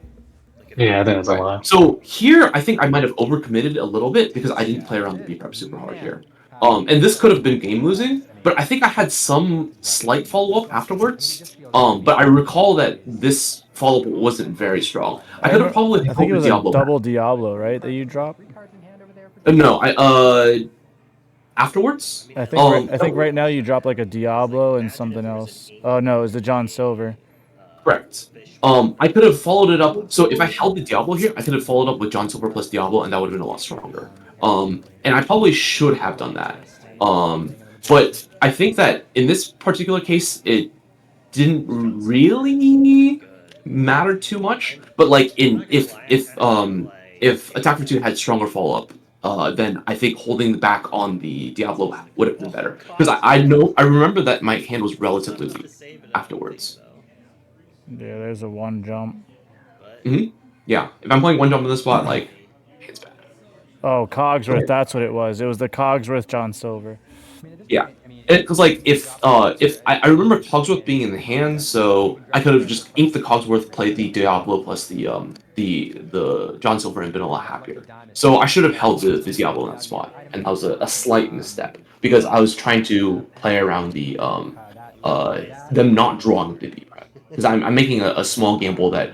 Yeah, I think it's a lot. So here, I think I might have overcommitted a little bit because I didn't play around the B prep super hard here. And this could have been game losing, but I think I had some slight follow up afterwards. But I recall that this follow up wasn't very strong. I could have probably I think it was Diablo. a double Diablo, right? That you dropped. No, afterwards. I think right now you drop like a Diablo and something else. Oh no, it's the John Silver. Correct. I could have followed it up. So if I held the Diablo here, I could have followed up with John Silver plus Diablo, and that would have been a lot stronger. And I probably should have done that. But I think that in this particular case, it didn't really matter too much. But like if Attack for Two had stronger follow up, then I think holding back on the Diablo would have been better. Because I remember that my hand was relatively weak afterwards. Yeah, there's a one jump. Yeah, if I'm playing one jump in this spot, like it's bad. Oh, Cogsworth, that's what it was. It was the Cogsworth John Silver. Yeah, because like if I remember Cogsworth being in the hand, so I could have just inked the Cogsworth, played the Diablo plus the John Silver, and been a lot happier. So I should have held the Diablo in that spot, and that was a slight misstep because I was trying to play around the them not drawing the B prep because I'm making a small gamble that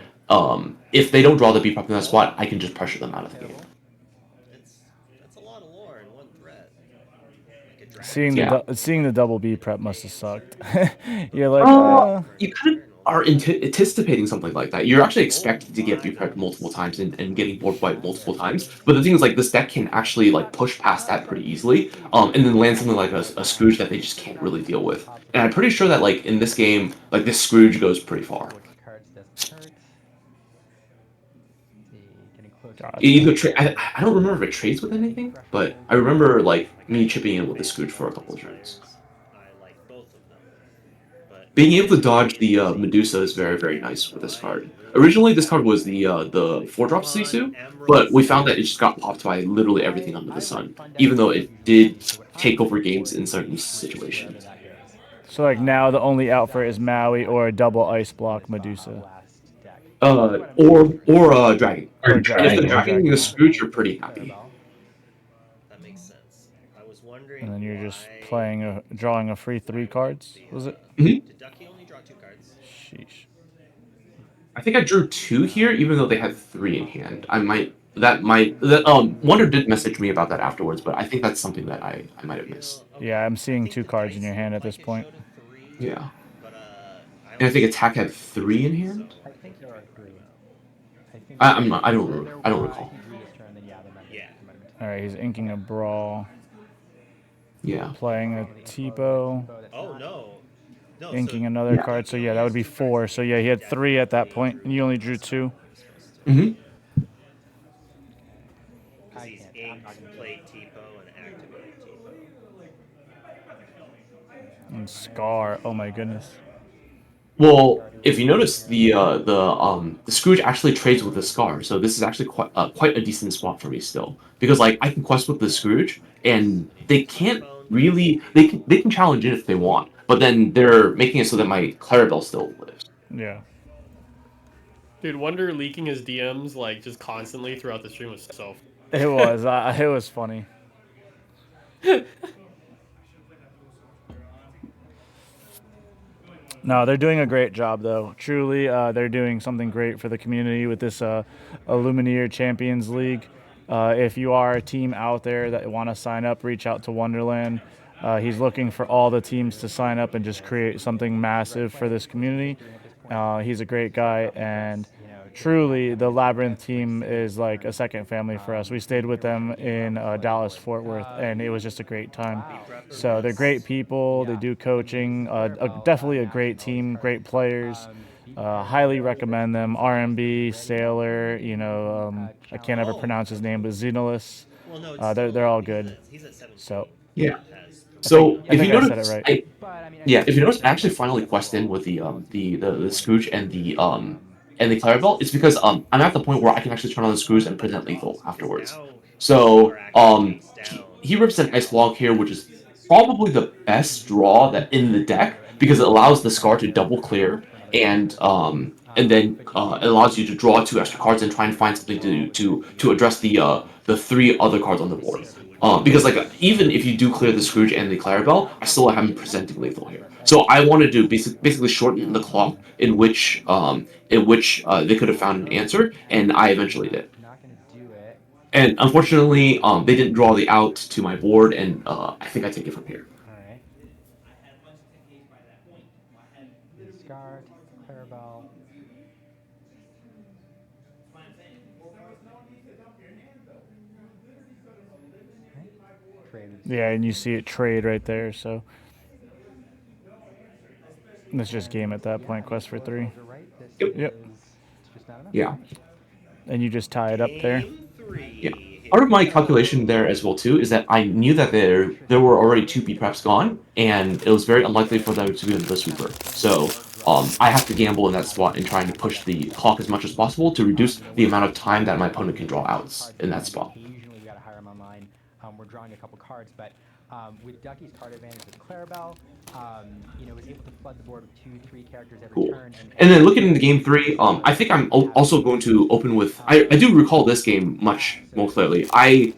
if they don't draw the B prep in that spot, I can just pressure them out of the game. That's a lot of lore in one thread. Like Seeing the double B prep must have sucked. You're like, you kind of are anticipating something like that. You're actually expected to get B prepped multiple times and getting board wiped multiple times. But the thing is, like, this deck can actually like push past that pretty easily, and then land something like a Scrooge that they just can't really deal with. And I'm pretty sure that like in this game, like this Scrooge goes pretty far. I don't remember if it trades with anything, but I remember like me chipping in with the Scrooge for a couple of turns. I like both of them. But Being able to dodge the Medusa is very, very nice with this card. Originally, this card was the 4-drop Sisu, but we found that it just got popped by literally everything under the sun, even though it did take over games in certain situations. so like now the only out for it is Maui or a double ice block Medusa. Or Dragon. Or If the Dragon. Dragon and the Scrooge, you're pretty happy. that makes sense. I was wondering. And then you're just drawing a free 3 cards. Was it? Did Ducky only draw 2 cards? Sheesh. I think I drew 2 here, even though they had 3 in hand. Wonder did message me about that afterwards, but I think that's something that I might have missed. Yeah, I'm seeing 2 cards in your hand at this point. Yeah. And I think Attack had 3 in hand. I think there are 3. I don't recall. Yeah. All right, he's inking a Brawl, Yeah. playing a Tipo, Oh no. No. inking another card. So yeah, that would be 4. So yeah, he had 3 at that point, and you only drew 2. Mm-hmm. He's inked, played Tipo, and activated Tipo. And Scar. Oh my goodness. Well, if you notice, the Scrooge actually trades with the Scar, so this is actually quite a decent spot for me still, because like I can quest with the Scrooge, and they can't really they can challenge it if they want, but then they're making it so that my Clarabelle still lives. Yeah. Dude, Wonder leaking his DMs like just constantly throughout the stream was so. It was. It was funny. No, they're doing a great job, though. Truly, they're doing something great for the community with this Illumineer Champions League. If you are a team out there that want to sign up, reach out to Wonderland. He's looking for all the teams to sign up and just create something massive for this community. He's a great guy, and truly, the Labyrinth team is like a second family for us. We stayed with them in Dallas, Fort Worth, and it was just a great time. So they're great people. They do coaching. Definitely a great team, great players. Highly recommend them. RMB, Sailor, I can't ever pronounce his name, but Xenolis. Well, no, They're all good. He's at 17. So Yeah. So I if think you I said notice, it right. if you notice, I actually finally quest in with the Scrooge and the Clarabelle. It's because I'm at the point where I can actually turn on the Scrooge and present lethal afterwards. So he rips an Ice Block here, which is probably the best draw that in the deck because it allows the Scar to double clear and then it allows you to draw 2 extra cards and try and find something to address the 3 other cards on the board. Because like even if you do clear the Scrooge and the Clarabelle, I still have him presenting lethal here. So I wanted to basically shorten the clock in which they could have found an answer, and I eventually did. And unfortunately, they didn't draw the out to my board, and I think I take it from here. All right. Discard, Clarabelle. Yeah, and you see it trade right there, so it's just game at that point. Quest for 3. Yep. Yeah. And you just tie it up there. Game 3. Yeah. Part of my calculation there as well too is that I knew that there were already 2 B preps gone, and it was very unlikely for them to be the sweeper. So I have to gamble in that spot and trying to push the clock as much as possible to reduce the amount of time that my opponent can draw outs in that spot. Occasionally, we got a higher on line. We're drawing a couple cards, but with Ducky's card advantage with Clarabelle, was able to flood the board with 2-3 characters every turn. And then looking into game 3, I think I'm also going to open with. I do recall this game much more clearly. I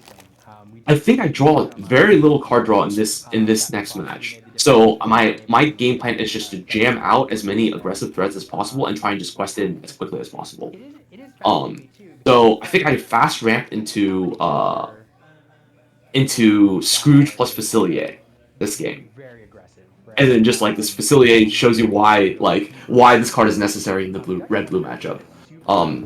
think I draw very little card draw in this next match. So my game plan is just to jam out as many aggressive threats as possible and try and just quest in as quickly as possible. So I think I fast ramp into Scrooge plus Facilier this game. And then just like this Facilier shows you why this card is necessary in the red-blue matchup.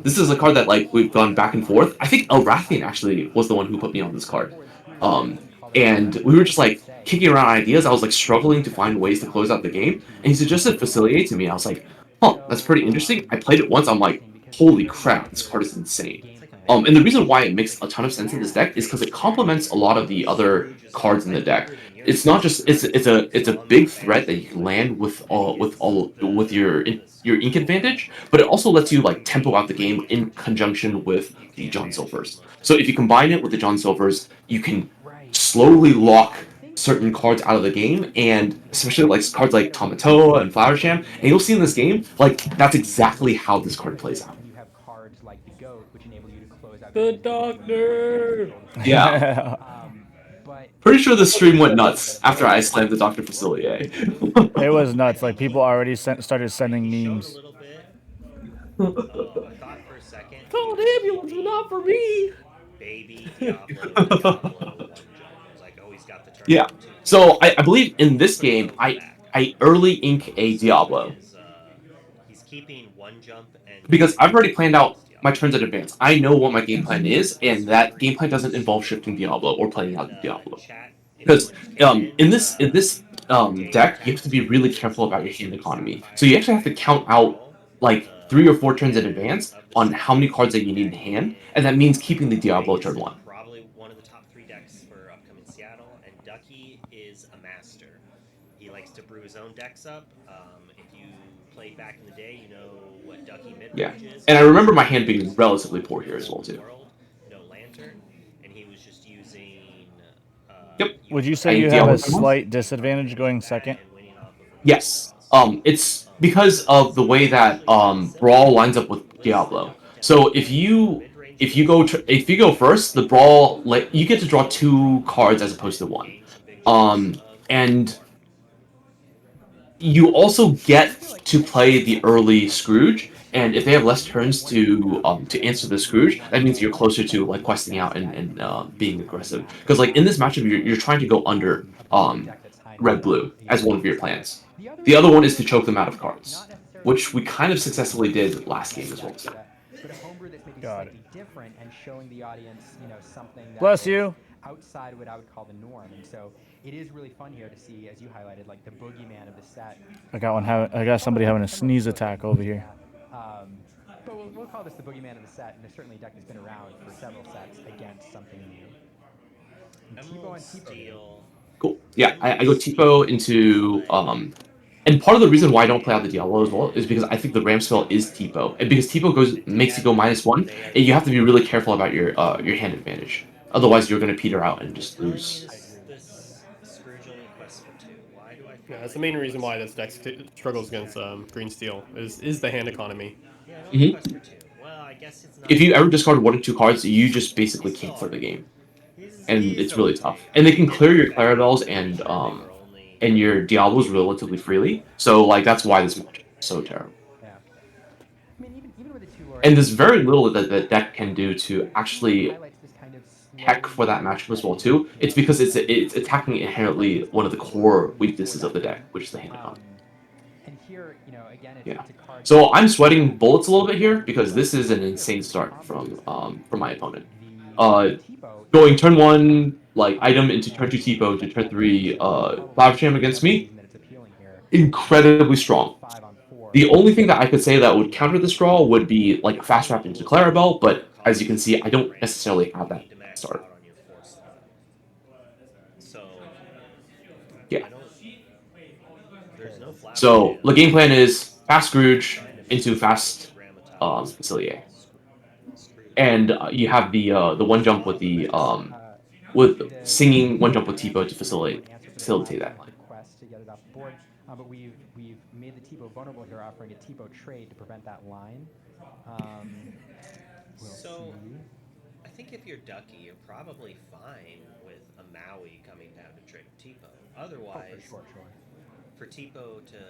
This is a card that like we've gone back and forth. I think Elrathian actually was the one who put me on this card. And we were just like kicking around ideas. I was like struggling to find ways to close out the game. And he suggested Facilier to me. I was like, oh, that's pretty interesting. I played it once. I'm like, holy crap, this card is insane. And the reason why it makes a ton of sense in this deck is because it complements a lot of the other cards in the deck. It's not just it's a big threat that you can land with your ink advantage, but it also lets you like tempo out the game in conjunction with the John Silvers. So if you combine it with the John Silvers, you can slowly lock certain cards out of the game, and especially like cards like Tamatoa and Flower Sham, and you'll see in this game, like that's exactly how this card plays out. The Doctor! Yeah. Pretty sure the stream went nuts after I slammed the Dr. Facilier. It was nuts. Like people already started sending memes. Thought for a second. Called ambulance, but not for me. Baby Diablo, like, oh, he's got the turn. Yeah. So I believe in this game I early ink a Diablo. He's keeping one jump and because I've already planned out my turns in advance. I know what my game plan is, and that game plan doesn't involve shifting Diablo or playing out Diablo. Because in this deck, you have to be really careful about your hand economy. So you actually have to count out like 3 or 4 turns in advance on how many cards that you need in hand, and that means keeping the Diablo turn 1. Probably one of the top 3 decks for upcoming Seattle, and Ducky is a master. He likes to brew his own decks up. If you played back in the day, you know what Ducky mid-range is. And I remember my hand being relatively poor here as well too. No lantern, and he was just using. Yep. Would you say you have a slight disadvantage going second? Yes. It's because of the way that Brawl lines up with Diablo. So if you go first, the Brawl you get to draw 2 cards as opposed to 1. And you also get to play the early Scrooge, and if they have less turns to answer the Scrooge, that means you're closer to like questing out and being aggressive. Because like in this matchup, you're trying to go under red-blue as one of your plans. The other one is to choke them out of cards, which we kind of successfully did last game as well. So. Got it. Different and showing the audience, something that Bless you. Outside what I would call the norm, and so it is really fun here to see, as you highlighted, like the boogeyman of the set. I got somebody having a sneeze attack over here. But we'll call this the boogeyman of the set, and there's certainly a deck that's been around for several sets against something new. Tipo and Tipo. Cool. Yeah, I go Tipo into and part of the reason why I don't play out the Diablo as well is because I think the Ram spell is Tipo, and because Tipo makes you go -1, and you have to be really careful about your hand advantage. Otherwise, you're going to peter out and just lose. Yeah, that's the main reason why this deck struggles against green steel is the hand economy. If you ever discard 1 or 2 cards, you just basically can't play the game, and it's really tough. And they can clear your Clarabelles and your Diablos relatively freely, so like that's why this match is so terrible. Yeah. I mean, even with the 2 lords, and there's very little that the deck can do to actually tech for that matchup as well too. It's because it's attacking inherently one of the core weaknesses of the deck, which is the hand hunt. And here, again, Yeah. it's a card. So I'm sweating bullets a little bit here because this is an insane start from my opponent. Going turn 1 like item into turn 2 Tipo to turn 3 Flower Jam against me, incredibly strong. The only thing that I could say that would counter this draw would be like a fast wrap into Clarabelle, but as you can see, I don't necessarily have that start. So Yeah. There's no Flower So Jam. the game plan is fast Scrooge into fast Facilier. And you have the one jump with the with singing one jump with Tipo to facilitate that. Quest to get it off the board, but we've made the Tipo vulnerable here, offering a Tipo trade to prevent that line. We'll So see. I think if you're Ducky, you're probably fine with a Maui coming down to trade Tipo. Otherwise, Sure. for Tipo to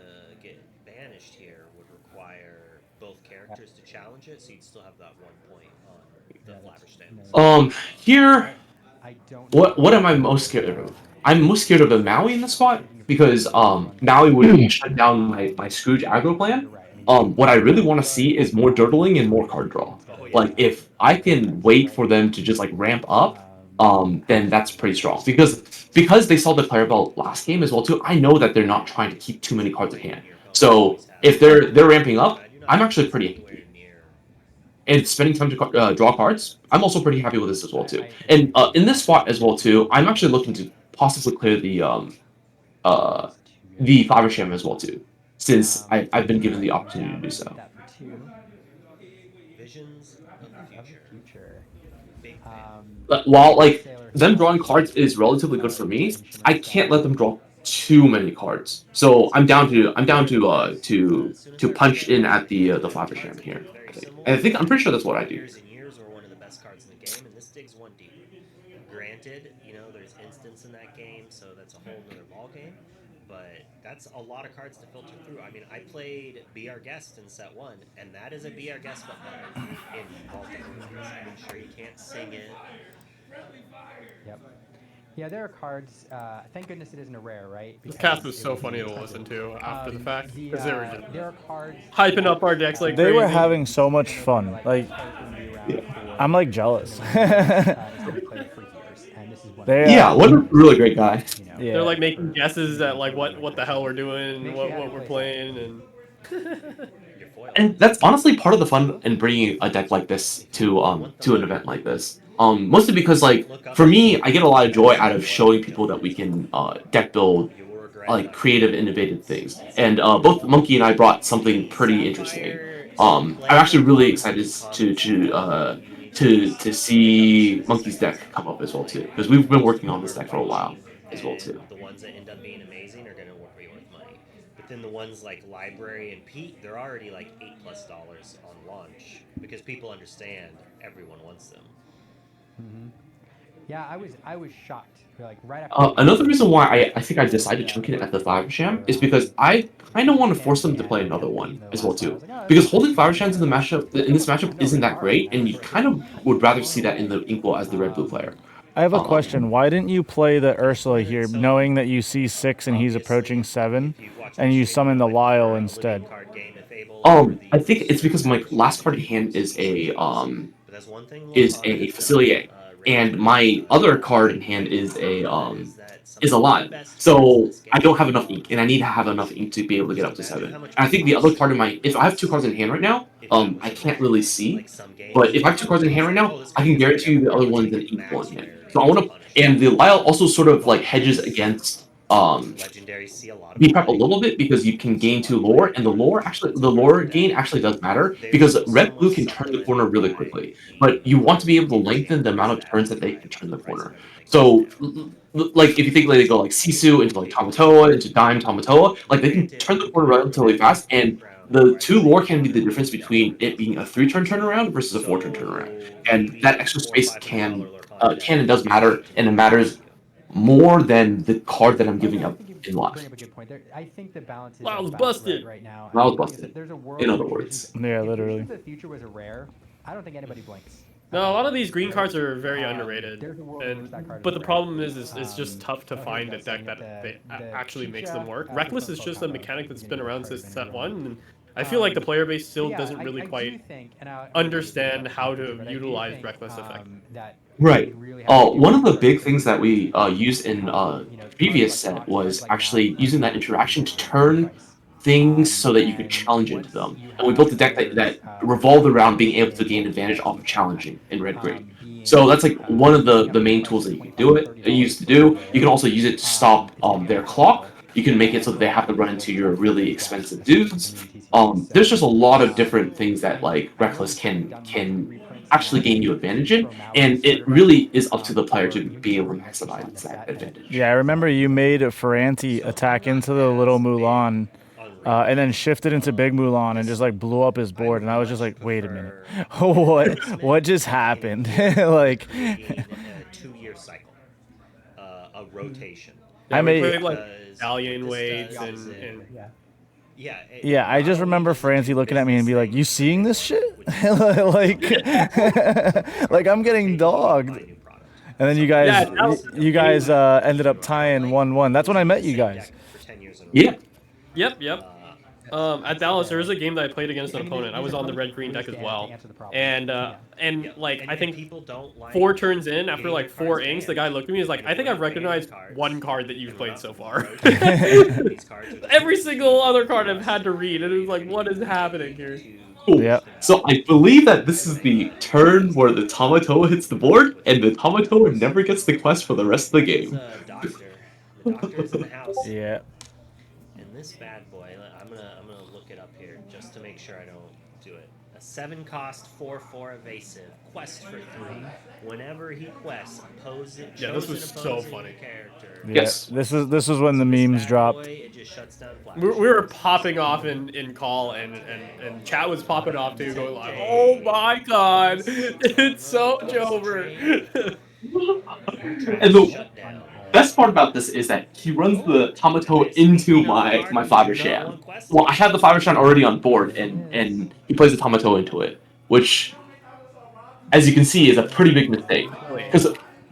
get banished here would require both characters to challenge it, so you'd still have that 1 point on the Flabberstand. Here, what am I most scared of? I'm most scared of a Maui in the spot because Maui would shut down my Scrooge aggro plan. What I really want to see is more dirtling and more card draw. Like if I can wait for them to just like ramp up, then that's pretty strong. Because they saw the Clarabelle last game as well too. I know that they're not trying to keep too many cards at hand. So if they're ramping up, I'm actually pretty happy. And spending time to draw cards, I'm also pretty happy with this as well too. And in this spot as well too, I'm actually looking to possibly clear the Fabersham as well too, since I've been given the opportunity to do so. Visions of the future. But while like them drawing cards is relatively good for me, I can't let them draw too many cards. So I'm down to punch in at the Fabersham here. I'm pretty sure that's what I do. Years and years were one of the best cards in the game, and this digs one deeper. Granted, there's instants in that game, so that's a whole nother ball game. But that's a lot of cards to filter through. I mean, I played Be Our Guest in set 1, and that is a Be Our Guest button in multiple ways. I'm sure you can't sing it. Yep. Yeah, there are cards. Thank goodness it isn't a rare, right? This cast was so funny to listen to after the fact because they were just there are cards hyping up our decks like They crazy. were having so much fun. Like, I'm like jealous. Yeah, what a really great guy. Yeah. They're like making guesses at like what the hell we're doing, what we're playing, and And that's honestly part of the fun in bringing a deck like this to an event like this. Mostly because like for me, I get a lot of joy out of showing people that we can deck build like creative, innovative things. And both Monkey and I brought something pretty interesting. I'm actually really excited to see Monkey's deck come up as well too, because we've been working on this deck for a while as well too. The ones that end up being amazing are going to be worth money. But then the ones like Library and Pete, they're already like $8+ on launch because people understand everyone wants them. Mm-hmm. Yeah, I was shocked. Like right after. Another reason why I think I decided to chunk it at the Fabersham is because I kind of want to force them to play another one as well too. Because holding Fabershams in this matchup isn't that great, and you kind of would rather see that in the Inkwell as the red-blue player. I have a question. Why didn't you play the Ursula here, knowing that you see 6 and he's approaching 7, and you summon the Lyle instead? I think it's because my last card in hand is a Facilier, and my other card in hand is a lot. So I don't have enough ink, and I need to have enough ink to be able to get up to 7. And I think the other card in if I have 2 cards in hand right now, I can't really see. But if I have 2 cards in hand right now, I can guarantee you the other one's an ink one hand. So I want to, and the Lyle also sort of like hedges against beef prep a little bit because you can gain 2 lore, and the lore gain actually does matter because red blue can turn the corner really quickly, but you want to be able to lengthen the amount of turns that they can turn the corner. So like if you think like they go like Sisu into like Tamatoa into Dime Tamatoa, like they can turn the corner relatively fast, and the 2 lore can be the difference between it being a 3-turn turnaround versus a 4-turn turnaround, and that extra space can and does matter, and it matters more than the card that I'm giving up in life. I think the balance is Lyle's busted right now. Lyle's busted. There's a world in other words. Yeah, literally. If the future was a rare, I don't think anybody blinks. No, a lot of these green cards are very underrated, There's a world in which and that card but the is rare. problem is it's just tough to Here find we a go, so deck we that get actually the makes them Chicha, work. the Reckless is Funko just a combo mechanic that's beginning been of the around card since is set vanilla. one, and I feel like the player base still Yeah, doesn't really I quite do think, and I understand how to but I do utilize think Reckless effect. that Right. you'd really have to do One of the start big putting things that together we cards used in cards previous like set Fox, cards was like actually Malice using that that are interaction to very low turn price. things so that you could And challenge into once them. you And we built have a deck that, players revolved around being able to in gain multiple advantage decks off of with that, challenging in red green. being So that's like one of putting the up main tools prices that you can do $25, it $30 used to for a do. You can rare, also use it to stop it's gonna be their unaffordable. clock. You can make it so that For they a have lot to of run people into to your get through really those decks, expensive especially dudes. for new TCGs. There's just a lot of So different things that like I know Reckless we've certainly can done multiple can reprints actually now gain you with advantage in, Pro Malice and it starter deck, really is up to the player to or be able to even extra slot in maximize the that set that advantage. Yeah, I remember you made Ferranti So attack I'm not into the little as big Mulan, on and then Reckless. shifted into Big Mulan and just This like blew up his I board. would And I was just much like, wait a minute, prefer what placement just and happened? adhering Like, to a 2-year cycle, a rotation. I Yeah, we may, played like Because Stallion what this weights does is and yeah, yeah, I not just only remember does it Francie do looking at me and business be like, "You things for seeing this Bitcoin, shit? which is Like, cards like I'm are getting rotating, you need to dogged." buy a new product. And then you So guys, yeah, so this is the you way guys that ended up you tying accumulate. 1-1. That's when I Losing met the you same guys. deck for 10 years in a row. Yeah. Yep. At Dallas, there was a game that I played against an opponent. I was on the red green deck as well, and Yeah, like I and think people don't like 4 turns in, after getting like their 4 cards inks, the banned. guy looked at me and was like, And I if think we're I've not banning recognized cards, one card that you've and we're played not so fucking far. rotating, these cards are just Every gonna single other continue card I've had to to read, and it was like, what is happening here? Cool. Yep. So I believe that this is the turn where the Tamatoa hits the board, and the Tamatoa never gets the quest for the rest of the What is game. a doctor? The doctor's in the house. Yeah. And this bad boy, I'm gonna look it up here just to make sure I don't do it. A 7-cost 4/4 evasive quest for 3. Whenever he quests, Yeah, this was so funny. character. Yeah. Yes. This is when the This memes bad dropped. boy, it just shuts down flash. We were popping off in call, and chat was popping off too, going like, "Oh my god, it's so much over." And the best part about this is that he runs the Tamatoa into my Fiber Sham. Well, I have the Fiber Sham already on board, and he plays the Tamatoa into it, which, as you can see, is a pretty big mistake. Because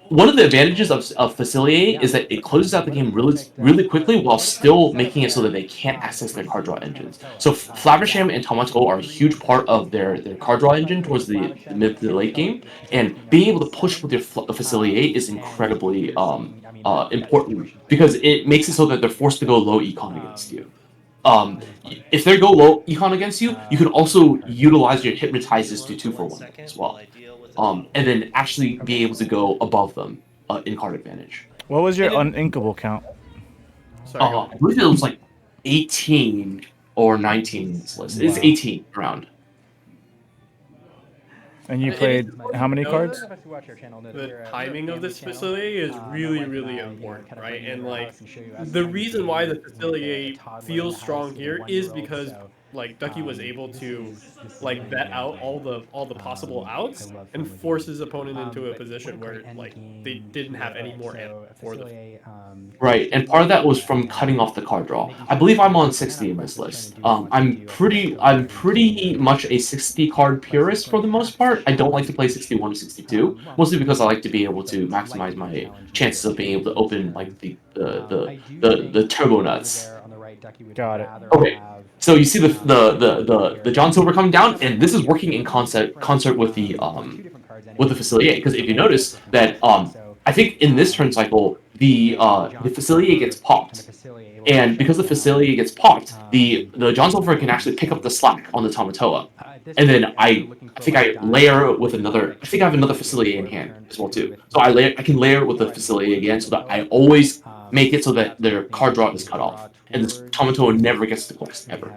one of the advantages of Facilitate is that it closes out the game really quickly while still making it so that they can't access their card draw engines. So Flabbersham and Tamatoa are a huge part of their card draw engine towards the mid to the late game, and being able to push with your Facilitate is incredibly important because it makes it so that they're forced to go low econ against you. If they go low econ against you, you can also utilize your hypnotizes to 2-for-1 as well. And then actually be able to go above them in card advantage. What was your uninkable count? Sorry, go I believe it was like 18 or 19 in this list. It's 18 around. And you It played is how many important cards? the timing of this facility is really important, right? And like the reason why the facility feels strong here is because like Ducky was able to like vet out all the possible outs and force his opponent into a position where like they didn't have any more ammo for the Right, and part of that was from cutting off the card draw. I believe I'm on 60 in this list. I'm pretty much a 60 card purist for the most part. I don't like to play 61 or 62, mostly because I like to be able to maximize my chances of being able to open like the turbo nuts. Got it. Okay, so you see the John Silver coming down, and this is working in concert with the facility. Because if you notice that I think in this turn cycle the facility gets popped, and because the facility gets popped, the John Silver can actually pick up the slack on the Tamatoa, and then I think I layer it with another. I think I have another facility in hand as well too. So I can layer it with the facility again, so that I always make it so that their card draw is cut off, and this Tamatoa never gets the quest ever.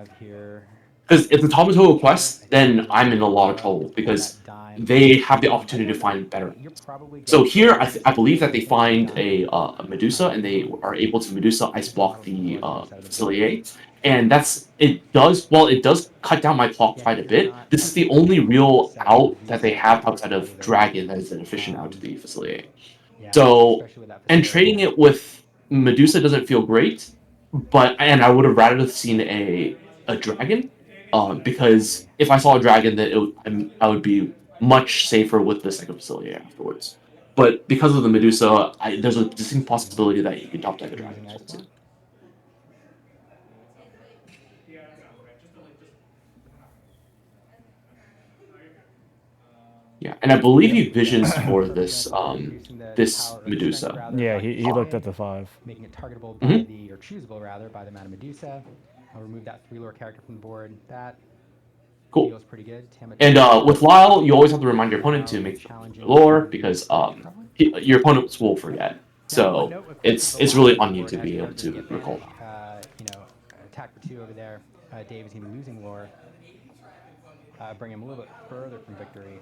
Because if the Tamatoa quests, then I'm in a lot of trouble because they have the opportunity to find better. So here, I believe that they find a Medusa, and they are able to Medusa ice block the Facilier, and it does cut down my clock quite a bit. This is the only real out that they have outside of Dragon that is an efficient out to the Facilier. So, and trading it with Medusa doesn't feel great, and I would have rather seen a Dragon, because if I saw a Dragon, then I would be much safer with the second facility afterwards. But because of the Medusa, there's a distinct possibility that you could top deck a dragon as well too. Yeah, and I believe he visions for this this Medusa. Yeah, he looked at the 5. Making it targetable by the, or choosable rather, by the Mana Medusa. I'll remove that 3 lore character from the board. That Cool. feels pretty good. And with Lyle, you always have to remind your opponent to make lore because your opponents will forget. So it's really on you to be able to recall. Attack for 2 over there. Dave is even losing lore. Bring him a little bit further from victory.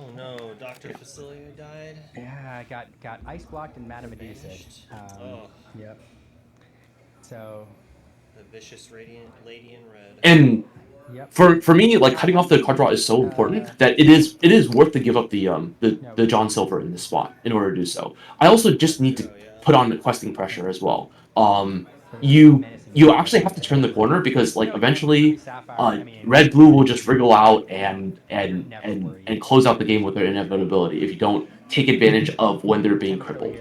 Oh no, Dr. Facilio died? Yeah, got ice blocked and Mana Medusa. Yep. So the vicious radiant lady in red. And for me, like cutting off the card draw is so important that it is worth to give up the John Silver in this spot in order to do so. I also just need to put on the questing pressure as well. You actually have to turn the corner because like eventually red blue will just wriggle out and close out the game with their inevitability if you don't take advantage of when they're being crippled.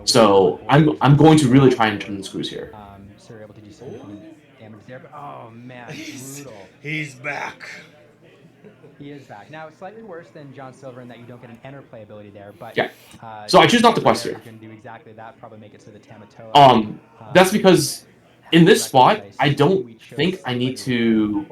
So I'm going to really try and turn the screws here. So you're able to do some damage there, but oh man, brutal. He's back. He is back. Now, it's slightly worse than John Silver in that you don't get an enter play ability there, but yeah. So I choose not to quest here. Going to do exactly that. Probably make it so the Tamatoa. That's because in this spot, I don't think I need to,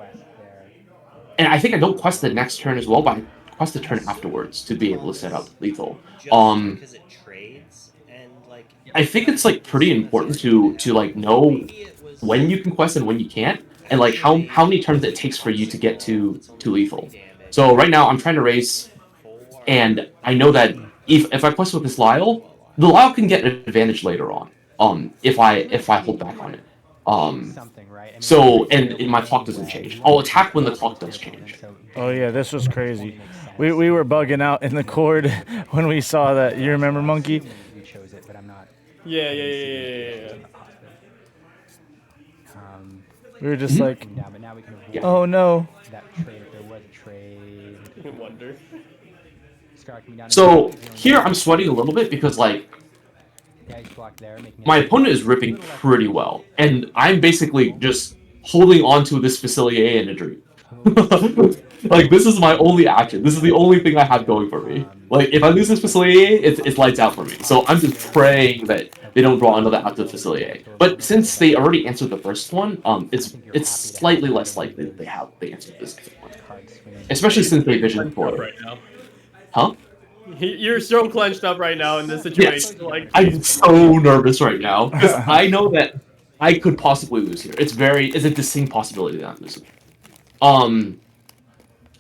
and I think I don't quest the next turn as well, but I quest the turn afterwards to be able to set up lethal. Because it trades and like. I think it's like pretty important to like know when you can quest and when you can't, and like how many turns it takes for you to get to lethal. So right now I'm trying to race, and I know that if I quest with this Lyle, the Lyle can get an advantage later on. If I hold back on it. So and my clock doesn't change. I'll attack when the clock does change. Oh yeah, this was crazy. We were bugging out in the cord when we saw that. You remember, Monkey? You chose it, but I'm not. Yeah. We were just like, but now we can avoid oh no. That trade, if there was a trade. I wonder. So here I'm sweating a little bit because like my opponent is ripping pretty well, and I'm basically just holding on to this Facilier in a dream. Like this is my only action. This is the only thing I have going for me. Like if I lose this Facilier, it's lights out for me. So I'm just praying that they don't draw another active Facilier. But since they already answered the first one, it's slightly less likely that they answered this second one. Especially since they visioned for it. Right now. Huh? You're so clenched up right now in this situation. Yes. Like, I'm so nervous right now because I know that I could possibly lose here. It's a distinct possibility that I'm losing. And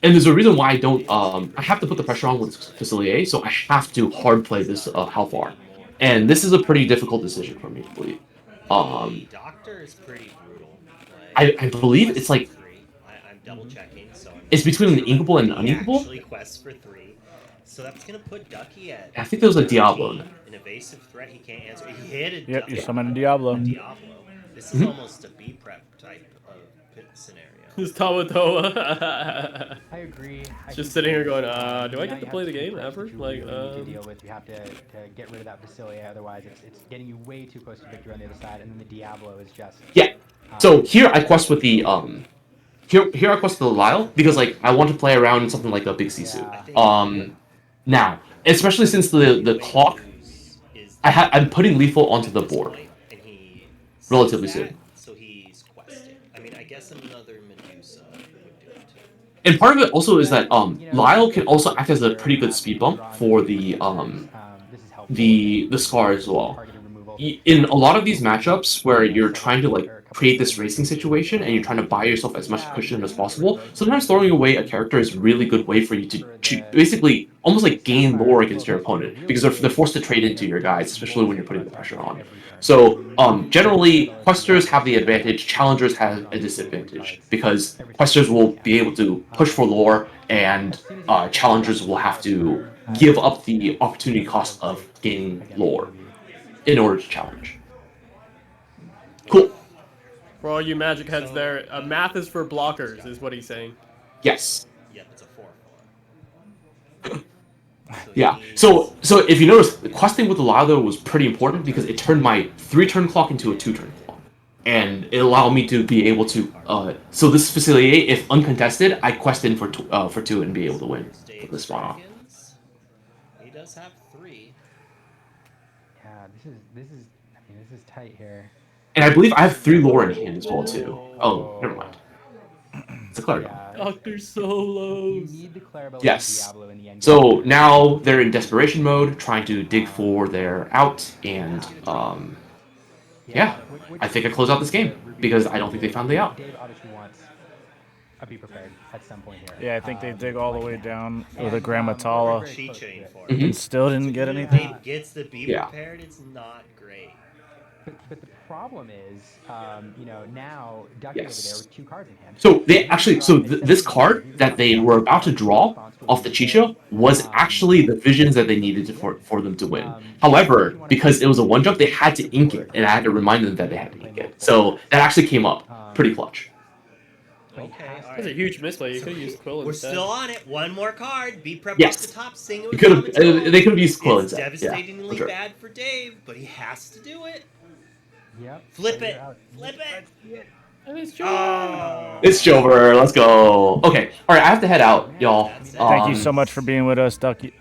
there's a reason why I don't. I have to put the pressure on with Facilier, so I have to hard play this how far, and this is a pretty difficult decision for me to believe. Doctor is pretty brutal. I believe it's like. I'm double checking, so. It's between an inkable and an uninkable. Actually, quests for 3. So that's gonna put Ducky at. I think there was a Diablo. An evasive threat he can't answer. He hit a. Yep, you summon a Diablo. This is almost a B prep type of scenario. This Tamatoa. I agree. Just sitting here going, do I get to play the game ever? Like, to deal with, you have to get rid of that Facilier, otherwise it's getting you way too close to victory on the other side, and then the Diablo is just. Yeah. So here I quest with the Here I quest the Lyle because like I want to play around in something like a big Sisu. Now, especially since the clock, I'm putting lethal onto the board relatively soon. So he's questing. I mean, I guess another Medusa would do it too. And part of it also is that Lyle can also act as a pretty good speed bump for the Scar as well. In a lot of these matchups where you're trying to like create this racing situation and you're trying to buy yourself as much cushion as possible, sometimes throwing away a character is a really good way for you to basically almost like gain lore against your opponent because they're forced to trade into your guys, especially when you're putting the pressure on. So generally, questers have the advantage, challengers have a disadvantage because questers will be able to push for lore and challengers will have to give up the opportunity cost of gaining lore in order to challenge. Cool. For all you Magic heads there, math is for blockers, is what he's saying. Yes. Yep, it's a 4/4. Yeah. So if you notice, questing with the Lado was pretty important because it turned my 3-turn clock into a 2-turn clock, and it allowed me to be able to. So this facility, if uncontested, I quest in for 2 and be able to win for this spot off. He does have 3. Yeah, this is I mean, this is tight here. And I believe I have 3 lore in hand as well too. Oh, never mind. It's a Clarabelle. Yeah, Dr. you Solos. need the Clarabelle Yes. Diablo in the end. So now they're in desperation mode, trying to dig for their out, and yeah, I think I close out this game because I don't think they found the out. Dave obviously wants a be prepared at some point here. Yeah, I think they dig all the way down with a And, Grammatala we're very close to Cheat-chain it. for Mhm. it. and still didn't get Even if anything. Dave gets the be Yeah. prepared, it's not great. But the problem is, now Ducky over there Yes. with 2 cards in hand. So they actually, this card that they were about to draw off the Chicho was actually the visions that they needed for them to win. However, because it was a 1-drop, they had to ink it, and I had to remind them that they had to ink it. So that actually came up pretty clutch. Okay, That's a huge misplay. You could have used Quill We're instead. still on it. One more card. Be prep Yes. off the top. Sing it You with could have, Ramatolo. they could have used Quill It's instead. Yeah, devastatingly for sure. bad for Dave, but he has to do it. Yep. Flip so it. you're out. Flip it. And it's Oh. It's Jover. Let's go. Okay. All right. I have to head out, y'all. That's it. Thank you so much for being with us, Ducky.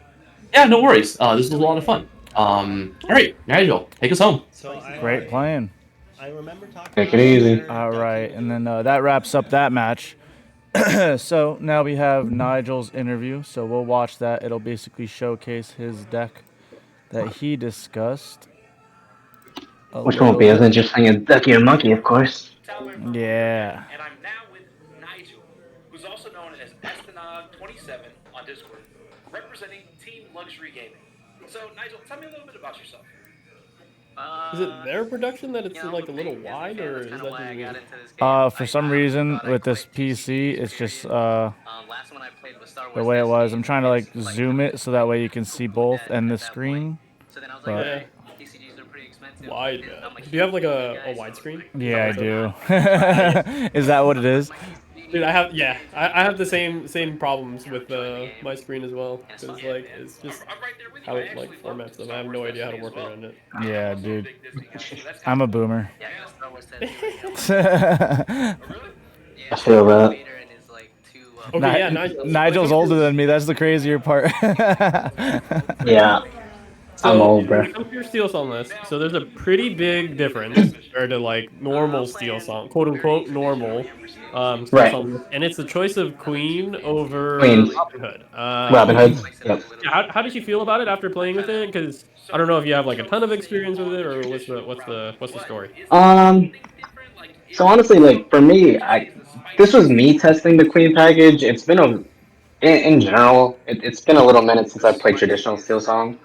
Yeah, no worries. This was a lot of fun. All right, Nigel, take us home. So Great playing. I remember talking. Take about it easy. where All Ducky right, will and do. then that wraps up that match. So now we have Nigel's interview. So we'll watch that. It'll basically showcase his deck that he discussed. Which won't be as interesting as Ducky and Monkey, of course. Yeah. And I'm now with Nigel, who's also known as Estenog27 on Discord, representing Team Luxury Gaming. So, Nigel, tell me a little bit about yourself. Is it their production that it's like a little wide, or is that just me? For some reason with this PC, it's just the way it was. I'm trying to like zoom it so that way you can see both and the screen. But Yeah. Wide. Do you have like a widescreen? yeah, I do. Is that what it is? Dude, I have the same problems with my screen as well. Cause like it's just I'm right there with you. how I it like actually love formats them. I Star have Wars no idea how to Destiny work as well. around it. Yeah, I'm also a dude. big Disney guy, so that's I'm a kinda boomer. cool. Oh, really? I feel that. Okay, yeah, Nigel. Nigel's older than me. That's the crazier part. Yeah. I'm So old, when bro. it comes to your steel song list, so there's a pretty big difference compared to like normal steel song, quote unquote normal steel Right. song list, and it's the choice of Queen over Queen. Robin Hood. Robin Hood. Yep. How did you feel about it after playing with it? Because I don't know if you have like a ton of experience with it, or what's the story? So honestly, like for me, this was me testing the Queen package. It's been in general, it's been a little minute since I played traditional Steel Song.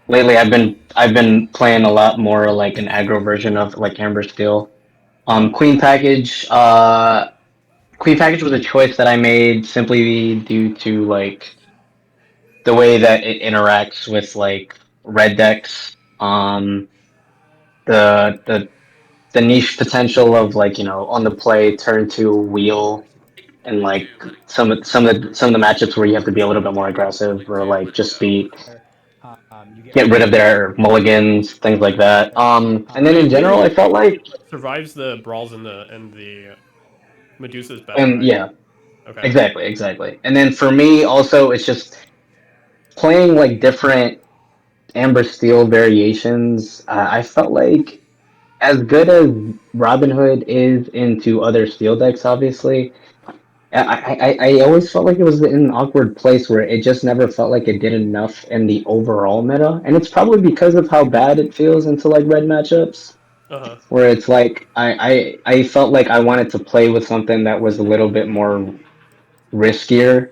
Lately I've been playing a lot more like an aggro version of like Amber Steel. Queen package. Queen package was a choice that I made simply due to like the way that it interacts with like red decks. The the the niche potential of like on the play turn to wheel and like some of the matchups where you have to be a little bit more aggressive or like just get rid of their mulligans, things like that. And then in general, I felt like Survives the brawls and the Medusa's better. and Right? yeah, Okay. exactly. And then for me also, it's just playing like different Amber Steel variations. I felt like as good as Robin Hood is into other steel decks, obviously, I always felt like it was in an awkward place where it just never felt like it did enough in the overall meta, and it's probably because of how bad it feels into like red matchups, where it's like I felt like I wanted to play with something that was a little bit more riskier,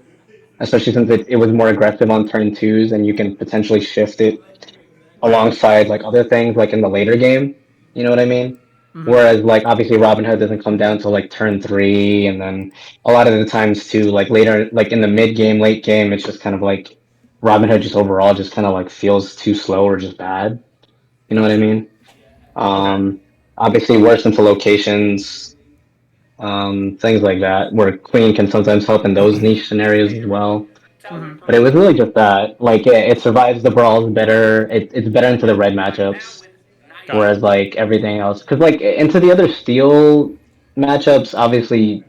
especially since it was more aggressive on turn twos, and you can potentially shift it alongside like other things like in the later game. You know what I mean? Whereas like obviously Robin Hood doesn't come down till like turn 3, and then a lot of the times too like later like in the mid game, late game, it's just kind of like Robin Hood just overall just kind of like feels too slow or just bad. You know what I mean? Obviously worse into locations, things like that, where Queen can sometimes help in those niche scenarios as well. But it was really just that. Like it survives the brawls better. It's better into the red matchups. Got Whereas it. like everything else, because like into the other steel matchups, obviously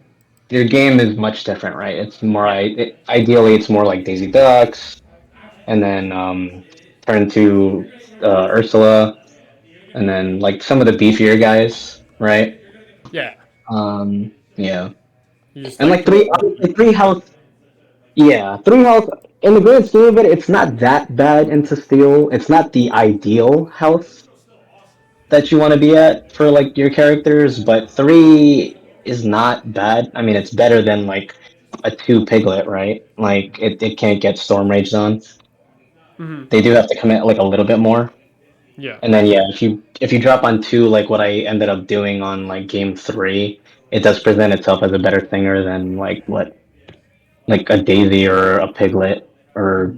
your game is much different, right? It's more ideally it's more like Daisy Ducks, and then turn to Ursula, and then like some of the beefier guys, right? Yeah. Yeah, You just and like like throw. obviously 3 health. Yeah, 3 health in the grand scheme of it, it's not that bad into steel. It's not the ideal health that you want to be at for like your characters, but 3 is not bad. I mean, it's better than like a 2 piglet, right? Like it can't get storm raged on. Mm-hmm. They do have to commit like a little bit more. Yeah. And then yeah, if you drop on 2 like what I ended up doing on like game 3, it does present itself as a better thinger than like what like a daisy or a piglet or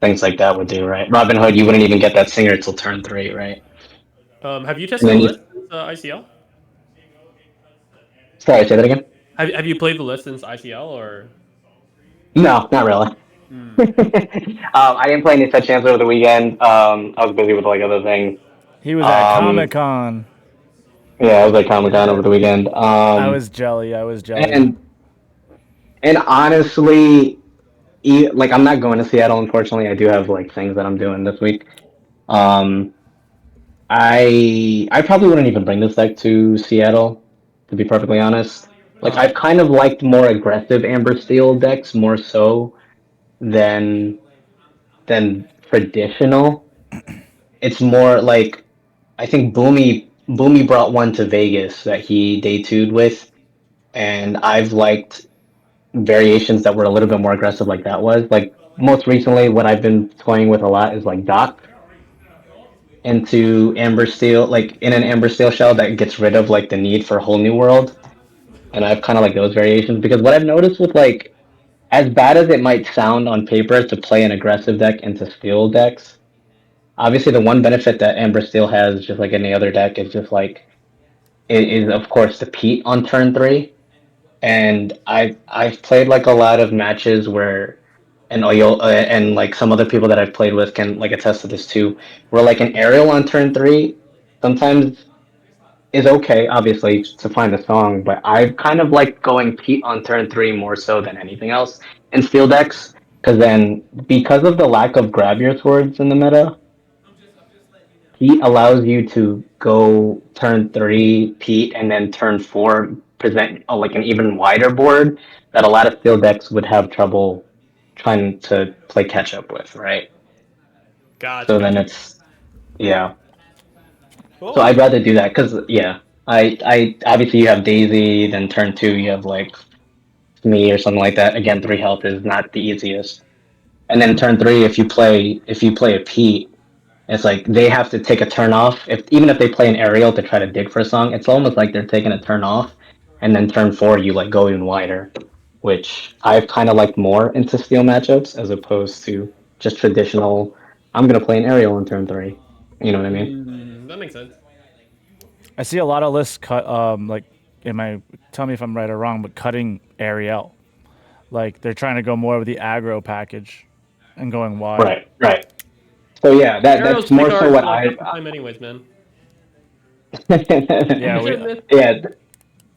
things like that would do, right? Robin Hood, you wouldn't even get that singer till turn 3, right? Have you And tested the then list since ICL? sorry, say that again. Have you played the list since ICL or? No, not really. I didn't play any set champs over the weekend. I was busy with like other things. He was at Comic Um, Con. yeah, I was like Comic Con over the weekend. I was jelly. I was jelly. And honestly, like I'm not going to Seattle. Unfortunately, I do have like things that I'm doing this week. Um, I probably wouldn't even bring this deck to Seattle, to be perfectly honest. Like Uh-huh. I've kind of liked more aggressive Amber Steel decks more so than traditional. It's more like I think Boomy brought one to Vegas that he day two'd with, and I've liked variations that were a little bit more aggressive like that was. Like most recently what I've been toying with a lot is like Doc into Amber Steel, like in an Amber Steel shell that gets rid of like the need for Whole New World. And I've kind of like those variations because what I've noticed with like as bad as it might sound on paper to play an aggressive deck into steel decks, obviously the one benefit that Amber Steel has, just like any other deck, is just like it is of course the Pete on turn 3. And I've played like a lot of matches where and Oyo and like some other people that I've played with can like attest to this too, where like an aerial on turn 3 sometimes is okay, obviously, to find a song, but I kind of like going Pete on turn 3 more so than anything else in steel decks, because of the lack of grab your swords in the meta, Pete allows you to go turn 3 Pete and then turn 4 present like an even wider board that a lot of steel decks would have trouble trying to play catch up with, right? Gotcha. So then Gotcha. it's yeah. So Cool. I'd rather do that because yeah, I obviously you have Daisy, then turn 2 you have like me or something like that. Again, 3 health is not the easiest. And then turn 3, if you play a Pete, it's like they have to take a turn off. Even if they play an aerial to try to dig for a song, it's almost like they're taking a turn off, and then turn 4 you like go even wider, which I've kind of liked more into steel matchups as opposed to just traditional. I'm gonna play an aerial on turn 3. You know what I mean? That makes sense. I see a lot of lists cut. Like, tell me if I'm right or wrong, but cutting Ariel. Like they're trying to go more of the aggro package, and going wide. Right, right. So yeah, Arrows that's pretty more so hard what half the time, anyways, man. Yeah, we. yeah,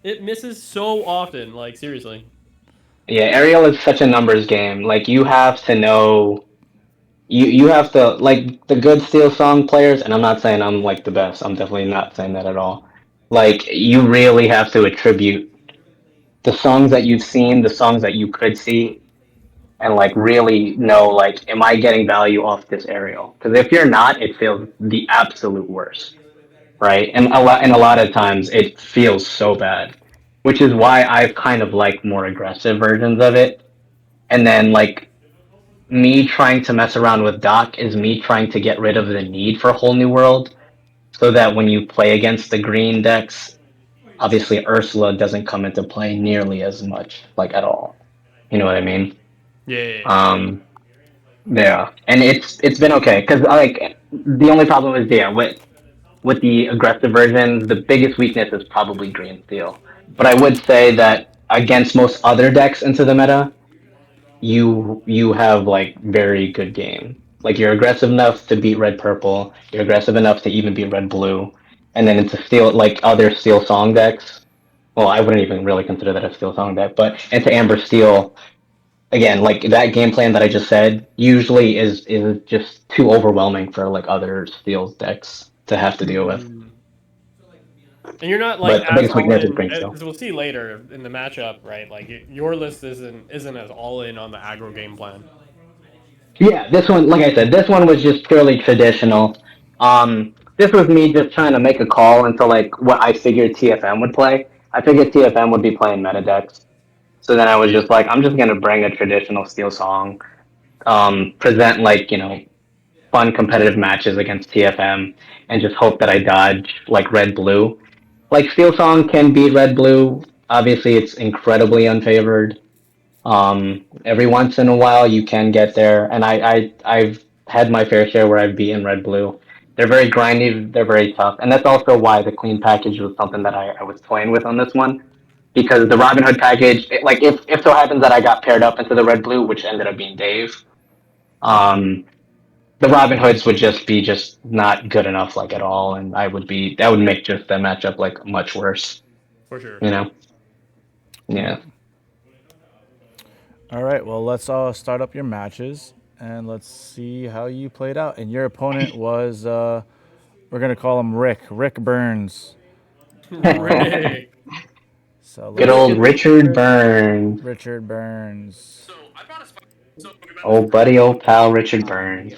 It misses so often. Like seriously. yeah. Aerial is such a numbers game. Like you have to know. You have to like the good steel song players, and I'm not saying I'm like the best. I'm definitely not saying that at all. Like you really have to attribute the songs that you've seen, the songs that you could see, and like really know like, am I getting value off this aerial? Because if you're not, it feels the absolute worst, right? And a lot of times it feels so bad, which is why I've kind of liked more aggressive versions of it. And then like me trying to mess around with Doc is me trying to get rid of the need for Whole New World, so that when you play against the green decks, obviously Ursula doesn't come into play nearly as much, like at all. You know what I mean? Yeah. Um, yeah, and it's been okay because like the only problem is with the aggressive versions, the biggest weakness is probably green steel. But I would say that against most other decks into the meta, you have like very good game. Like you're aggressive enough to beat red purple. You're aggressive enough to even beat red blue, and then into steel like other steel song decks. Well, I wouldn't even really consider that a steel song deck, but into amber steel again. Like that game plan that I just said usually is just too overwhelming for like other steel decks to have to deal with. And you're not like But the as biggest all weakness is in, green steel. as we'll see later in the matchup, right? Like your list isn't as all in on the aggro game plan. Yeah, this one, like I said, this one was just purely traditional. This was me just trying to make a call into like what I figured TFM would play. I figured TFM would be playing meta decks, so then I was just like, I'm just gonna bring a traditional steel song, present like fun competitive matches against TFM, and just hope that I dodge like red blue. Like steel song can beat red blue. Obviously, it's incredibly unfavored. Every once in a while you can get there, and I've had my fair share where I've beaten red blue. They're very grindy, they're very tough, and that's also why the clean package was something that I was toying with on this one, because the Robin Hood package, like if so happens that I got paired up into the red blue, which ended up being Dave, um, the Robin Hoods would just be just not good enough like at all, and that would make just the matchup like much worse. For sure. Yeah. All right, well, let's start up your matches and let's see how you played out. And your opponent was, we're going to call him Rick Burns. Rick. So Good old Richard Burns. Richard Burns. So I brought a song about Old buddy, old pal, Richard Burns.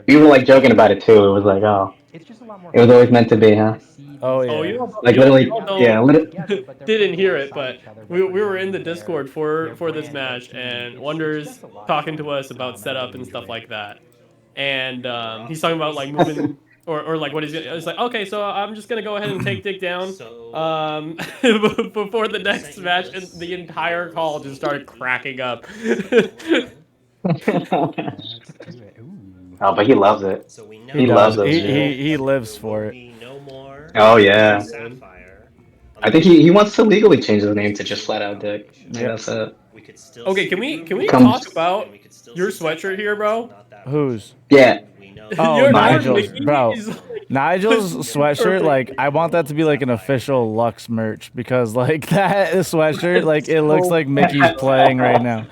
We were like joking about it too. It was like, oh, It's just a lot more. it was always meant to be, huh? Oh, yeah. Oh, you all, Like you all- literally, you all yeah, didn't hear it, but we were in the Discord for this match, and Wonder's talking to us about setup and stuff like that, and he's talking about like moving or like what he's it's like. Okay, so I'm just gonna go ahead and take Dick down before the next match, and the entire call just started cracking up. Oh, but he loves it. So we know He loves those videos. He lives for will it. be no more Oh yeah. Sapphire. I think he wants to legally change his name to just flat out Dick. Yeah, that's it. We could still Okay, can we Comes- talk about your sweatshirt here, bro? Whose? Yeah. Oh, Your Nigel's, Mickey bro. is, like, Nigel's sweatshirt, like, I want that to be like an official Lux merch because, like, that sweatshirt, like, it looks like Mickey's playing right now.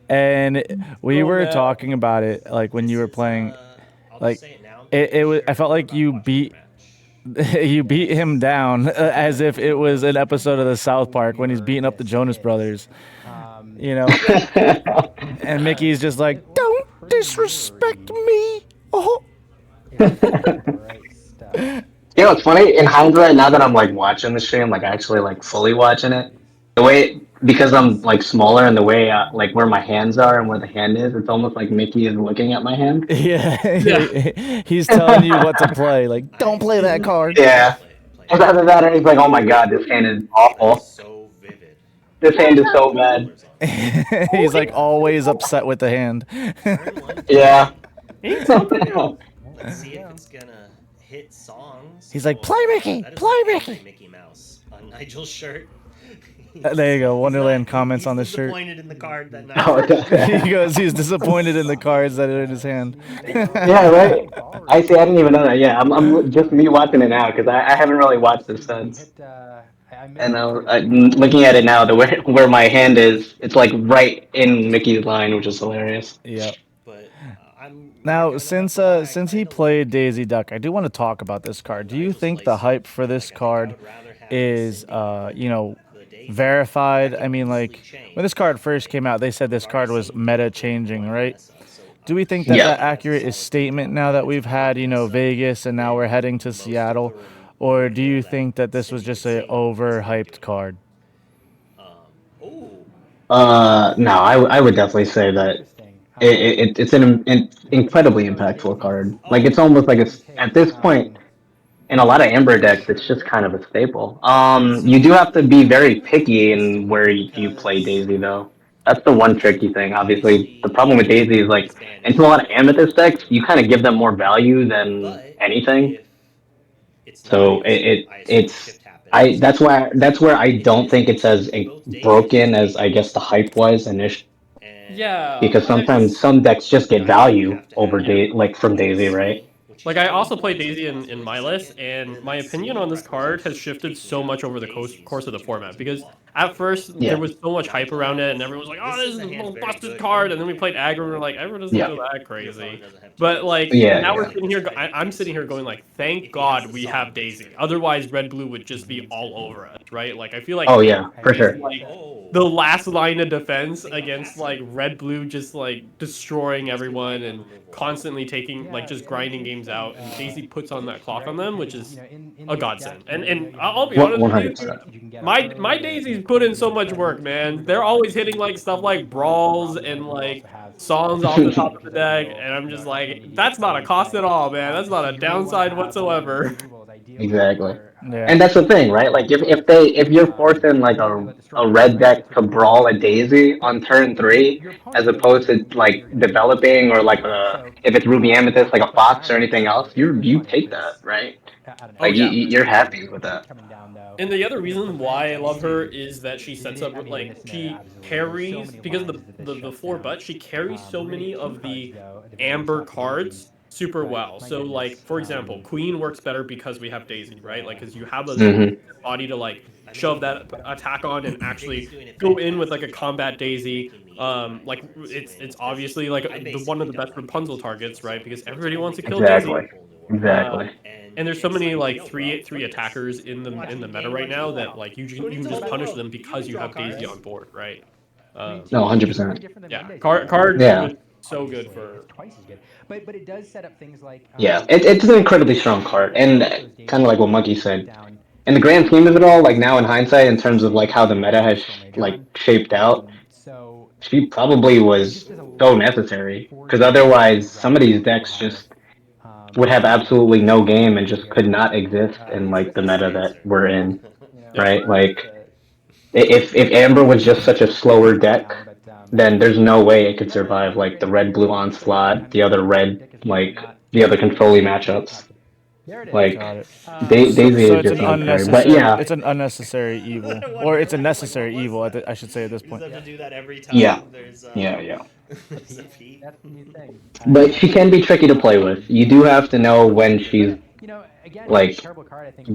And we were talking about it, like, when you were playing, like, it was. I felt like you beat him down as if it was an episode of the South Park when he's beating up the Jonas Brothers, and Mickey's just like, "Don't disrespect me." Oh. You know, it's funny in hindsight. Now that I'm like watching the stream, like actually like fully watching it, the way because I'm like smaller and the way like where my hands are and where the hand is, it's almost like Mickey is looking at my hand. Yeah. He's telling you what to play. Like, don't play that card. Yeah. And after that, and he's like, "Oh my god, this hand is awful. So vivid. This hand is so bad." He's like always upset with the hand. Yeah. Let's see if it's gonna hit songs. He's like, "Play Mickey, That is play an Mickey." Mickey Mouse on Nigel's shirt. There you go. Wonderland comments on the shirt. Disappointed in the card that Oh, night. He goes, he's disappointed in the cards that are in his hand. Yeah, right. I see. I didn't even know that. Yeah, I'm just me watching it now because I haven't really watched this since. And looking at it now, the way where my hand is, it's like right in Mickey's line, which is hilarious. Yep. But I'm Now, since he played Daisy Duck, I do want to talk about this card. Do you think the hype for this card is, verified? I mean, like, when this card first came out, they said this card was meta changing, right? Do we think that Yeah. that accurate is statement now that we've had, Vegas and now we're heading to Seattle? Or do you think that this was just a overhyped card? No, I would definitely say that it's an incredibly impactful card. Like it's almost like it's at this point in a lot of Amber decks, it's just kind of a staple. You do have to be very picky in where you play Daisy though. That's the one tricky thing. Obviously, the problem with Daisy is like into a lot of Amethyst decks, you kind of give them more value than anything. So it's that's where I don't think it's as broken as I guess the hype was initially. Yeah, because sometimes some decks just get value over like from Daisy, right? like I also play Daisy in my list, and my opinion on this card has shifted so much over the course of the format. Because at first there Yeah. was so much hype around it, and everyone was like, "Oh, this is the most busted card," and then we played aggro, and we're like, "Everyone doesn't Yeah. feel that crazy." But like Yeah, now yeah. we're sitting here, I'm sitting here going like, "Thank God we have Daisy." Otherwise, Red Blue would just be all over us, right? Like I feel like Oh yeah, for Daisy is sure. like the last line of defense against like Red Blue just like destroying everyone and constantly taking like just grinding games out, and Daisy puts on that clock on them, which is a godsend. And I'll be honest with you, 100%. my Daisy's put in so much work, man. They're always hitting like stuff like brawls and like songs off the top of the deck, and I'm just like, that's not a cost at all, man. That's not a downside whatsoever. Exactly. Yeah. And that's the thing, right? Like if you're forcing like a red deck to brawl a Daisy on turn 3, as opposed to like developing or like if it's Ruby Amethyst like a Fox or anything else, you take that, right? Oh Like yeah. you're happy with that. And the other reason why I love her is that she sets up like she carries, because of the four butts, she carries so many of the amber cards super well. So like for example, Queen works better because we have Daisy, right? Like because you have a Hmm. body to like shove that attack on and actually go in with like a combat Daisy. Like it's obviously like the one of the best Rapunzel targets, right? Because everybody wants to kill Daisy. Exactly. Uh, Exactly. and there's so many like three attackers in the meta right now that like you can just punish them because you have Daisy on board, right? No, 100%. Yeah, card Yeah. just so good for. Twice as good. But it does set up things like Yeah, it's an incredibly strong card, and kind of like what Monkey said. In the grand scheme of it all, like now in hindsight, in terms of like how the meta has like shaped out, she probably was so necessary because otherwise some of these decks just would have absolutely no game and just could not exist in like the meta that we're in, Yeah. right? Like if Amber was just such a slower deck, then there's no way it could survive like the red blue onslaught, the other red like the other controlling matchups. Like Got it. Daisy So is it's just an necessary, but yeah, it's an unnecessary evil, or it's a necessary evil. I should say at this point. yeah, yeah. But she can be tricky to play with. You do have to know when she's like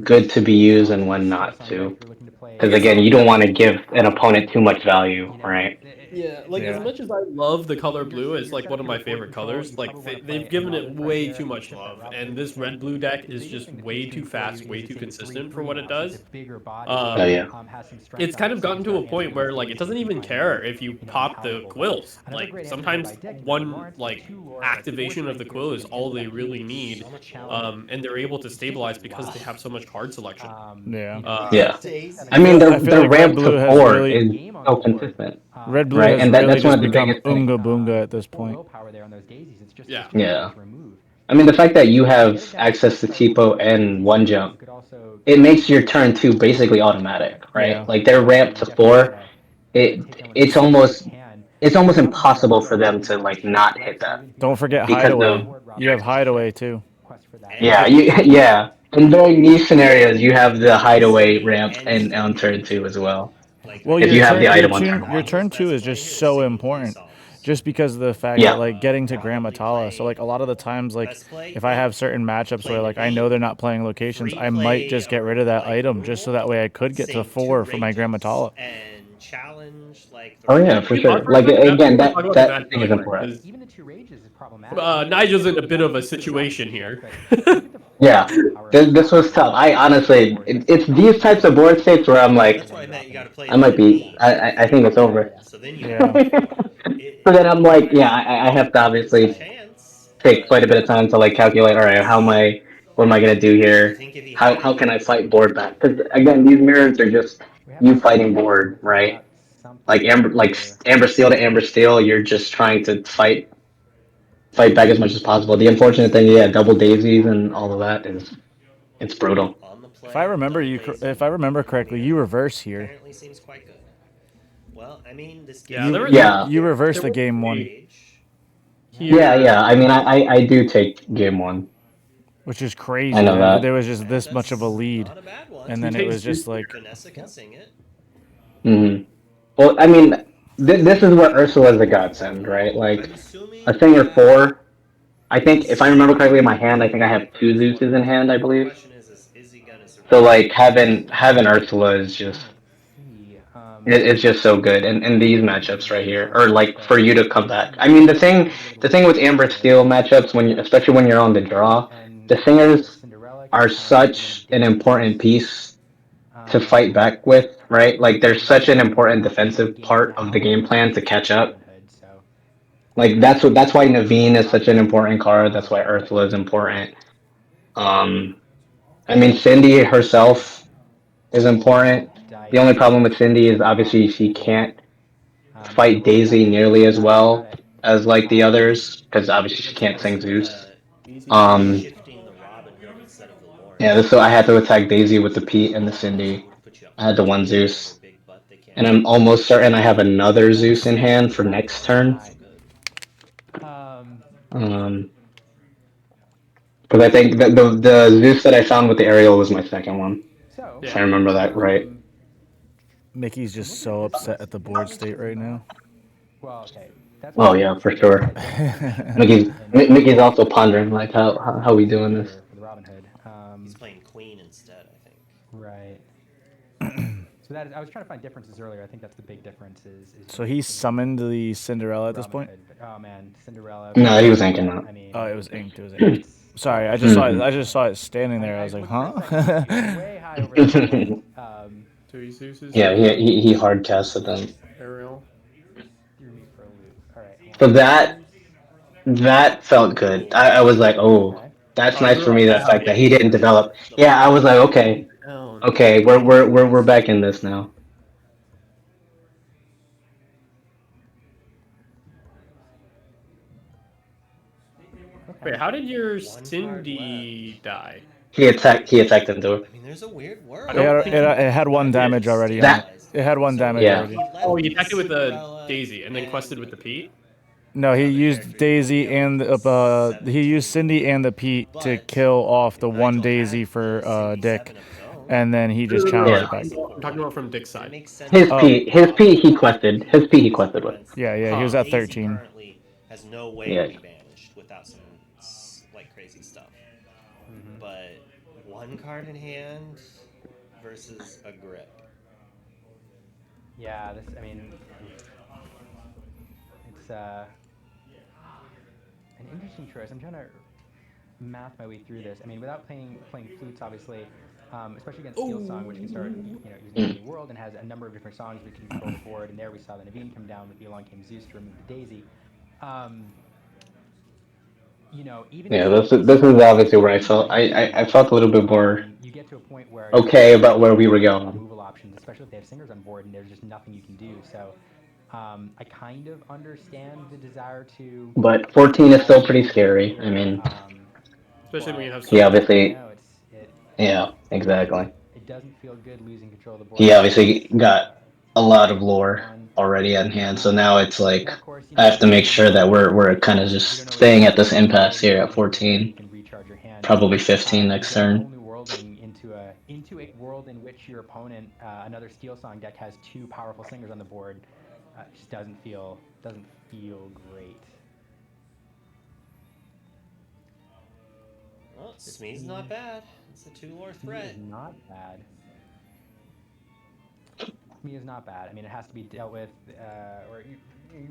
good to be used and when not to. Because It's again, you don't want to give an opponent too much value, right? Yeah, like as Yeah. much as I love the color blue, it's like one of my favorite colors. Like they've given it way too much love, and this red blue deck is just way too fast, way too consistent for what it does. Oh yeah. It's kind of gotten to a point where like it doesn't even care if you pop the quills. Like sometimes one like activation of the quill is all they really need, and they're able to stabilize because they have so much card selection. Yeah. Yeah. I I mean, feel their like Red ramp Blue to has 4 really is so consistent. Red Blue Right, has and really that's one just of the become biggest things. Unga Boonga at this point. Yeah. Yeah. I mean, the fact that you have access to Tipo and one jump, it makes your turn 2 basically automatic, right? Yeah. Like their ramp to 4, it's almost impossible for them to like not hit that Don't forget because Hideaway. of You have Hideaway too. yeah. In very niche scenarios, you have the hideaway ramp and on turn 2 as well. Well, If you have the item on turn your 1. turn 2 is just so important, just because of the fact Yeah. that like getting to Grand Matala. So like a lot of the times, like if I have certain matchups where like I know they're not playing locations, I might just get rid of that item just so that way I could get to 4 for my Grand Matala. Oh yeah, for sure. Like again, that thing is important. Nigel's in a bit of a situation here. Yeah, this was tough. I honestly, it's these types of board states where I'm like, I might be, I think it's over. Yeah. So then I'm like, yeah, I have to obviously take quite a bit of time to like calculate. All right, what am I gonna do here? How can I fight board back? Because again, these mirrors are just you fighting board, right? Like Amber Steel to Amber Steel, you're just trying to fight back as much as possible. The unfortunate thing, yeah, double daisies and all of that is it's brutal. If I remember correctly, you reverse here. You reverse the game 1, Yeah. I mean, I do take game 1. which is crazy. I know Man. that. There was just this much of a lead, and then it was just like Hmm. Well, I mean, this is where Ursula is a godsend, right? Like I'm assuming a Singer that 4. I think if I remember correctly in my hand, I think I have 2 Zeuses in hand, I the believe. question is he gonna So survive? like having Ursula is just See, it's just so good in these matchups right here, or like for you to come back. I mean, the thing with Amber Steel matchups especially when you're on the draw, and the Singers Cinderella are can counter even such an Daisy important Dukes. piece to fight back with, right? Like they're such an important defensive part of the game plan to catch up. So Like that's why Naveen is such an important card. That's why Ursula is important. Um, I mean Cindy herself is important. The only problem with Cindy is obviously she can't fight Daisy nearly as well as like the others because obviously she It's can't sing also Zeus. shifting the Robin Hood instead of the Yeah, Lawrence. so I had to attack Daisy with the Pete and the Cindy. Put you up I had the front, one and whatever Zeus, big butt they can't and do. I'm almost certain I have another Zeus in hand for next turn. So good. Um, because I think that the Zeus that I found with the aerial was my second one, so if I remember that right. Mickey's just so upset at the board state right now. well, okay, that's Oh yeah, for sure. Mickey's also pondering like how we doing this. for the Robin Hood. He's playing Queen instead, I think. Right. So that is, I was trying to find differences earlier. I think that's the big difference is So he summoned the Cinderella at this point. Hood. But, oh man, Cinderella. No, he was inking out. I mean, Oh, it was inked. It was inked. Sorry, I just saw it. I just saw it standing there. I was like, huh? way high over the head. Two Zeus's. Yeah, he hard casted them. Ariel. Threw me for a loop. All right. So that felt good. I was like, oh, that's Oh, you nice were for me. like, The yeah, fact that he baby. didn't develop. Yeah, I was like, okay, Down. okay, we're back in this now. Wait, how did your Cindy die? He attacked into her. I mean, there's a weird world. I It don't had, think it had one damage already on it. That- It had one damage Yeah. already. Oh, he attacked it with the Daisy and then quested with the Pete? No, he used Daisy and he used Cindy and the Pete to kill off the one Daisy for Dick, and then he just challenged it back. I'm talking about from Dick's side. His Oh. Pete he quested. His Pete he quested with. Yeah, he was at Daisy 13. currently has no way Yeah. to be banished without some like crazy stuff. But one card in hand versus a grip. Yeah, this. I mean, it's an interesting choice. I'm trying to math my way through this. I mean, without playing flutes, obviously, especially against Steel Song, which can start, using the world and has a number of different songs we can control the board. And there we saw the Naveen come down with the Along Came Zeus to remove the Daisy. Even Yeah, this is obviously where I felt I felt a little bit more you get to a point where okay about where we were going. removal options, especially if they have singers on board and there's just nothing you can do. So I kind of understand the desire to. But 14 is still pretty scary. I mean, Especially when you have he obviously. No, Yeah, exactly. it doesn't feel good losing control of the board. He obviously got a lot of lore already on hand, so now it's like I have to make sure that we're kind of just staying at this impasse here at 14, probably 15 next turn. Only worlding into a world in which your opponent, another Steel Song deck, has two powerful singers on the board, just doesn't feel great. Well, Smee's not bad. It's a 2-lore threat. Smee is not bad. Smee is not bad. I mean, it has to be dealt with, or you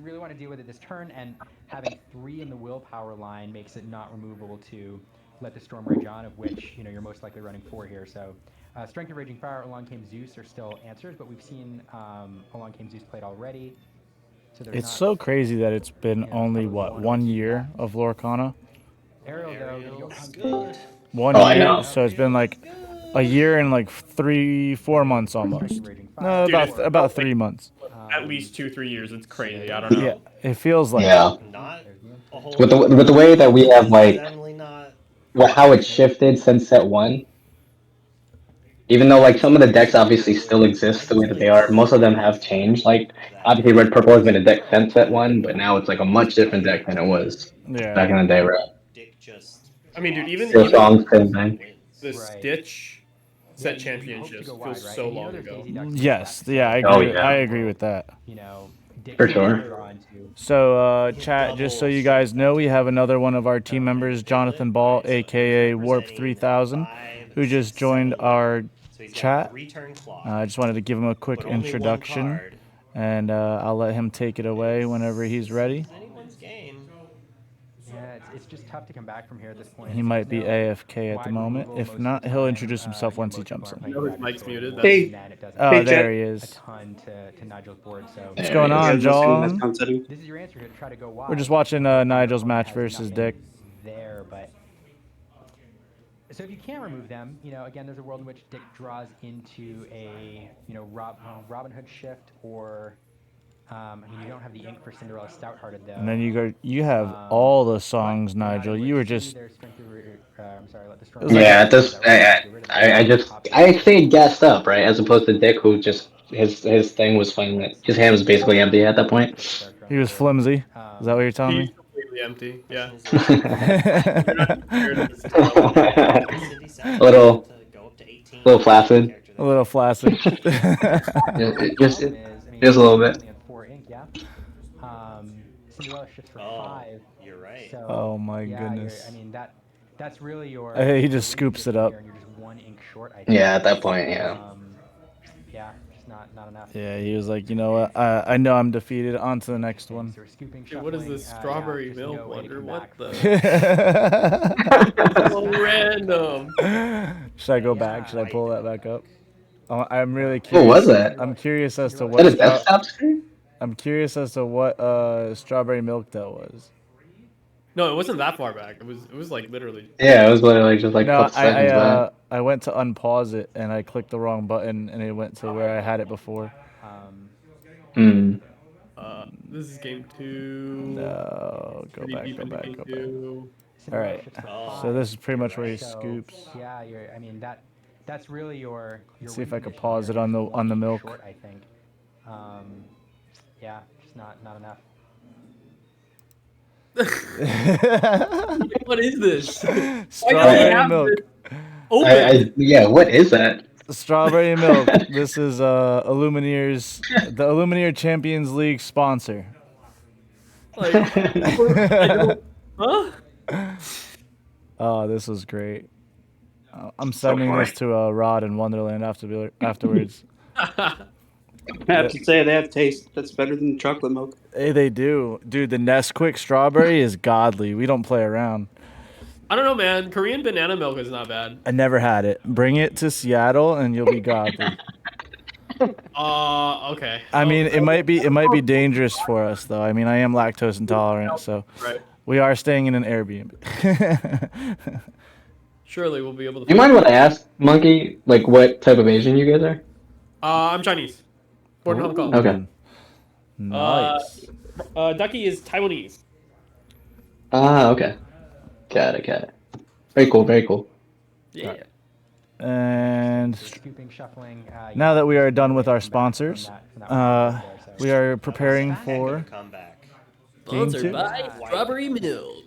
really want to deal with it this turn, and having 3 in the willpower line makes it not removable to let the Storm Rage on, of which you're most likely running 4 here. So, Strength of Raging Fire, Along Came Zeus are still answers, but we've seen Along Came Zeus played already. So It's so crazy that it's been only 1 year of Lorcana. Ariel's good. 1 I year. know. So it's been like a year and like 3-4 months almost. No, about 3 months. At least 2-3 years. It's crazy. I don't know. Yeah, it feels like. Yeah. Not a whole With the way that we have like how it's shifted since set 1. Even though like some of the decks obviously still exist the way that they are, most of them have changed. Like obviously Red Purple has been a deck since set 1, but now it's like a much different deck than it was back in the day, right? I mean, dude, even Still songs, same thing. the Stitch set champions just feels so long ago. Yes, yeah, I agree. Oh, yeah. I agree with that. Dick For can sure. draw into. So, Yeah, chat, just so double you guys know, we have another one of our team and members, Piglet, Jonathan Ball, right? So he's aka Warp representing 3000, 5, who just 6, joined 7 our mana. So he's got chat. a 3-turn clock, I just wanted to give him a quick but only one introduction, card. and I'll let him take it away whenever he's ready. It's anyone's game. Yeah, it's just tough to come back from here at this point. He If might there's be no AFK at the wide moment. removal If most of not, the he'll time, introduce himself you know, once he most people jumps are in. playing You know his Dragon mic's Sword, muted, and that's- even Hey. then it doesn't Oh, Hey, there Jet. he a is. ton to Nigel's board. So There What's going he is. on, You guys listening to that John? sound setting? this is your answer here to try to go wide. We're just watching Nigel's match versus Dick. There, but so if you can't remove them, you know, again, there's a world in which Dick draws into a, you know, Robin Hood shift, or I mean, you don't have the ink for Cinderella Stouthearted though. And then you have all the songs, Nigel. You were just I'm sorry, let the storm. It was like Yeah, a- this I say gassed up, right? As opposed to Dick, who just his thing was fine. His hand was basically empty at that point. he was flimsy. Is that what you're telling He's me? completely empty. Yeah. Question is, You're not compared to Cinderella. Cindy Sack Little- to go up to 18. little flaccid. Character A that little flaccid. Just Problem is, I mean, just a little bit. only on 4 ink, yeah. Cinderella shifts for Oh, 5. you're right. So, Oh my yeah, goodness. I mean that's really your. He your just winning scoops it position up. here, and you're just 1 ink short. I think. Yeah, at that point, yeah. Yeah, just not enough. Yeah, he was like, you know what? I know I'm defeated. On to the next one. So we're scooping, Dude, what is shuffling, this yeah, strawberry just milk no way to wonder? come What back the? from So random. Should I go Yeah, back? Should I pull that back up? I'm really What curious. was that? I'm curious as to Is what. that a desktop screen? I'm curious as to what strawberry milk that was. No, it wasn't that far back. It was like literally. Yeah, it was literally just like a No, couple seconds back. I went to unpause it and I clicked the wrong button and it went to where I had it before. Hmm. This is game 2. No, go Pretty back, deep go into back, game go back. 2. All right. So this is pretty much where he So, scoops. Yeah, I mean that's really your. See if I winning could position pause here. it on the- You're just on the 1 ink milk. Short, I think. Yeah, just not enough. What is this? Strawberry milk. Open. Yeah, what is that? Strawberry milk. This is the Illumineer Champions League sponsor. Like, I don't- huh? Oh, this was great. I'm sending this to Rod in Wonderland afterwards. I have to say they have taste. That's better than chocolate milk. Hey, they do. Dude, the Nesquik strawberry is godly. We don't play around. I don't know, man. Korean banana milk is not bad. I never had it. Bring it to Seattle and you'll be godly. Okay. I mean, it might be dangerous for us though. I mean, I am lactose intolerant, so Right. we are staying in an Airbnb. Surely we'll be able to. Do you mind what I ask, Monkey? Like, what type of Asian you guys are? I'm Chinese. Born in Hong Kong. Okay. Nice. Ducky is Taiwanese. Ah, okay. Got it. Very cool, very cool. Yeah. And Scooping, shuffling. now that we are done with our sponsors, we are preparing Heck of a for comeback. game 2. by Strawberry Milk.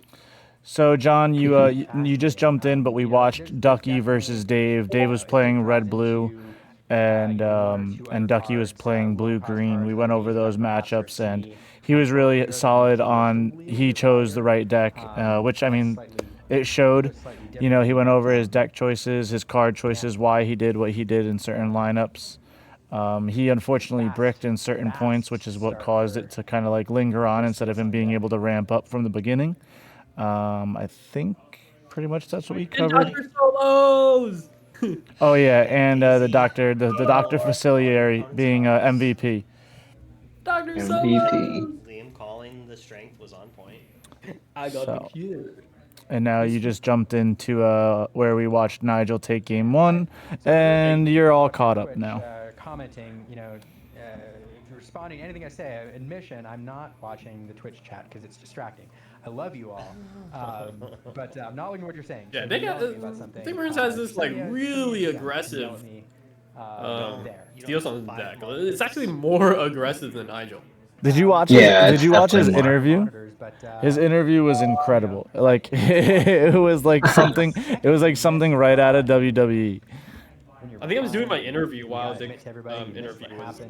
So John, you just jumped in, but we watched Ducky versus Dave. Dave was playing red blue, and Ducky was playing blue green. We went over those matchups, and he was really solid on. He chose the right deck, which I mean, it showed. You know, he went over his deck choices, his card choices, why he did what he did in certain lineups. He unfortunately bricked in certain points, which is what caused it to kind of like linger on instead of him being able to ramp up from the beginning. I think pretty much that's what we covered. Dr. Solos. Oh yeah, and the doctor Faciliary being MVP. Dr. MVP. Solos. Liam calling the strength was on point. I got So. the cue. And now you just jumped into where we watched Nigel take game 1, and you're all caught up now. Commenting, you know, responding to anything I say. Admission, I'm not watching the Twitch chat because it's distracting. I love you all, but I'm not looking at what you're saying. Yeah, So they if you got. yell at me about something, Think Marines has this like really yeah, aggressive yell at me, there. steals on the deck. It's actually more aggressive than Nigel. Did you watch? Yeah, Did you watch his definitely more. interview? His interview was incredible. Like it was like something. It was like something right out of WWE. I think I was doing my interview while the interview was.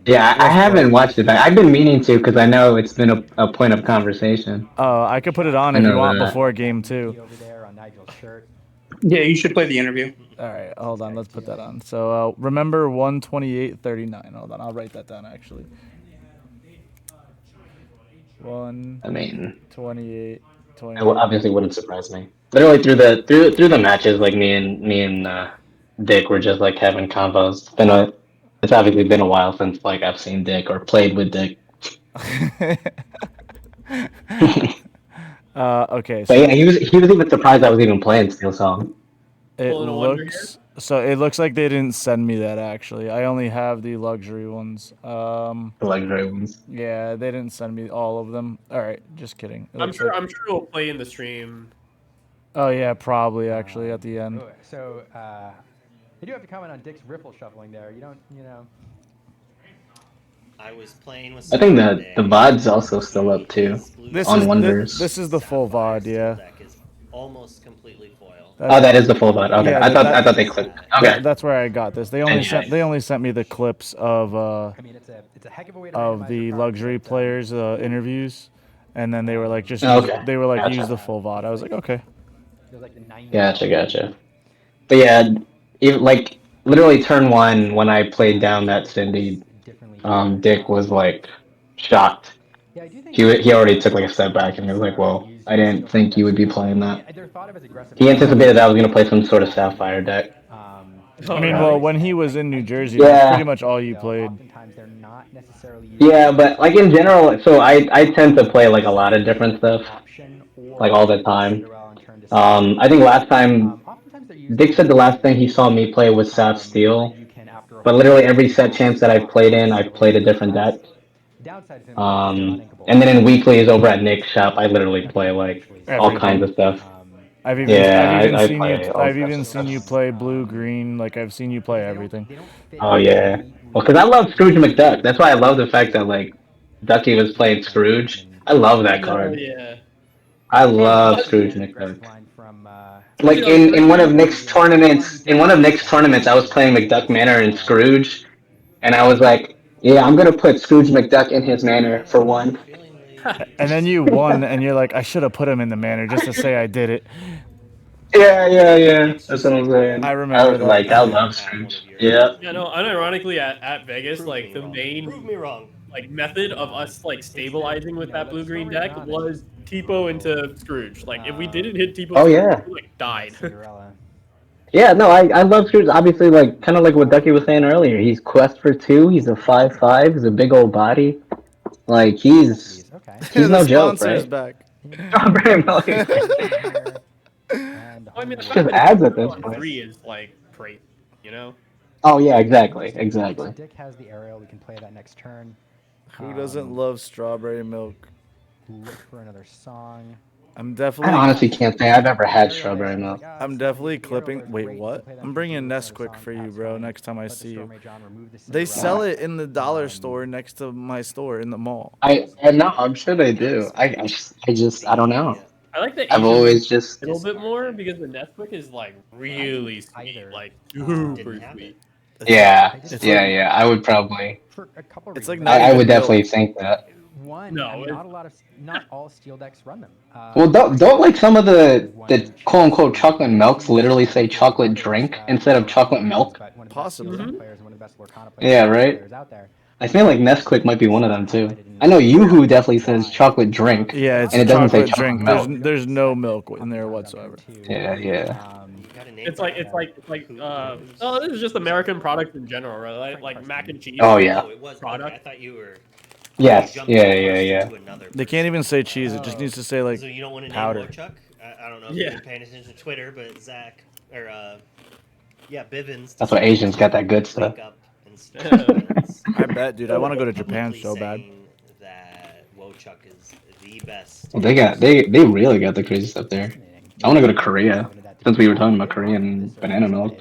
Yeah, I haven't watched it back. I've been meaning to because I know it's been a point of conversation. I could put it on I if you know want that. before game 2. Yeah, you should play the interview. All right, hold on. Let's put that on. So remember 128.39. Hold on, I'll write that down actually. I mean, 128. it obviously wouldn't surprise me. Literally through the matches, like me and Dick were just like having combos. It's obviously been a while since like I've seen Dick or played with Dick. Okay, But so yeah, he was even surprised I was even playing Steel Song. it Pulling a wonder looks like they didn't send me that actually. I only have the luxury ones. The luxury ones. Yeah, they didn't send me all of them. All right, just kidding. It I'm looks sure. like- I'm sure we'll play in the stream. Oh yeah, probably actually at the end. So you do have to comment on Dick's riffle shuffling there. You don't, I was playing with. I think that the VOD's also still up too. This on is Wonders. this is the full VOD, yeah. Deck is almost completely foil. Oh, that is the full VOD. Okay, Yeah, I thought they clicked. Okay. That's where I got this. They only sent me the clips of it's a heck of a way to of the luxury players' interviews, and then they were like use Gotcha. the full VOD. I was like, okay. Gotcha. But yeah, even like literally turn 1 when I played down that Cindy, Dick was like shocked. He already took like a step back and he was like, "Whoa, I didn't think you would be playing that." He anticipated I was gonna play some sort of Sapphire deck. I mean, well, when he was in New Jersey, Yeah. that's pretty much all you played. Yeah, but like in general, so I tend to play like a lot of different stuff, like all the time. I think last time Dick said the last thing he saw me play was Sap Steel, but literally every set chance that I've played in, I've played a different deck. And then in weeklies over at Nick's shop, I literally play like all kinds of stuff. I've even seen you play blue green. Like I've seen you play everything. Oh yeah. Well, because I love Scrooge McDuck. That's why I love the fact that like Ducky was playing Scrooge. I love that card. Yeah. I love Scrooge McDuck. Like in one of Nick's tournaments, I was playing McDuck Manor and Scrooge, and I was like, yeah, I'm gonna put Scrooge McDuck in his manor for one. And then you won, and you're like, I should have put him in the manor just to say I did it. Yeah. That's what I'm saying. I remember that. Like, I love Scrooge. Yeah. Yeah, no. Unironically, at Vegas, like the Prove main me wrong. like method of us like stabilizing with that blue green deck was Tipo into Scrooge. Like if we didn't hit Tipo, Oh, yeah. we like died. Yeah, no, I love Scrooge. Obviously, like, kind of like what Ducky was saying earlier. He's quest for 2. He's a 5/5. He's a big old body. Like, he's The no joke, sponsor's right? back. Strawberry milk. I mean, the Just fact that adds it's at this on point. 3 is like crazy, you know? Oh, yeah, exactly. Dick has the aerial. We can play that next turn. Who doesn't love strawberry milk? Look for another song. I'm I definitely. honestly can't say I've ever had strawberry milk. I'm definitely clipping. Wait, what? I'm bringing Nesquik for you, bro. Next time I see you. They sell it in the dollar store next to my store in the mall. And no, I'm sure they do. I don't know. I like the I've Asian always just a little bit more because the Nesquik is like really sweet, like super sweet. yeah. like- I would probably. For a couple It's like reasons. not I even would milk. definitely think that. One, No, I mean, it's- not all steel decks run them. Well, don't like some of the quote unquote chocolate milks literally say chocolate drink instead of chocolate milk? Possibly. Yeah, right. I feel like Nesquik might be one of them too. I know Yoo-Hoo definitely says chocolate drink. Yeah, it's And it doesn't say chocolate chocolate drink. milk. There's no milk in there whatsoever. Yeah. It's like oh, this is just American products in general, right? Like mac and cheese. Oh, yeah. Oh, it was. Product. I thought you were. Yes. jumped Yeah. to another They can't even say cheese. It just needs to say like So you don't want to powder. name Chuck? I don't know if Yeah. you've been paying attention to Twitter, but Zach or Bivens. That's why Asians got that good stuff. Wake up and stuff. I bet, dude. I want to go to Japan publicly so bad. saying That Wochuk is the best. Well, they really got the crazy stuff there. I want to go to Korea since we were talking about Korean banana milk.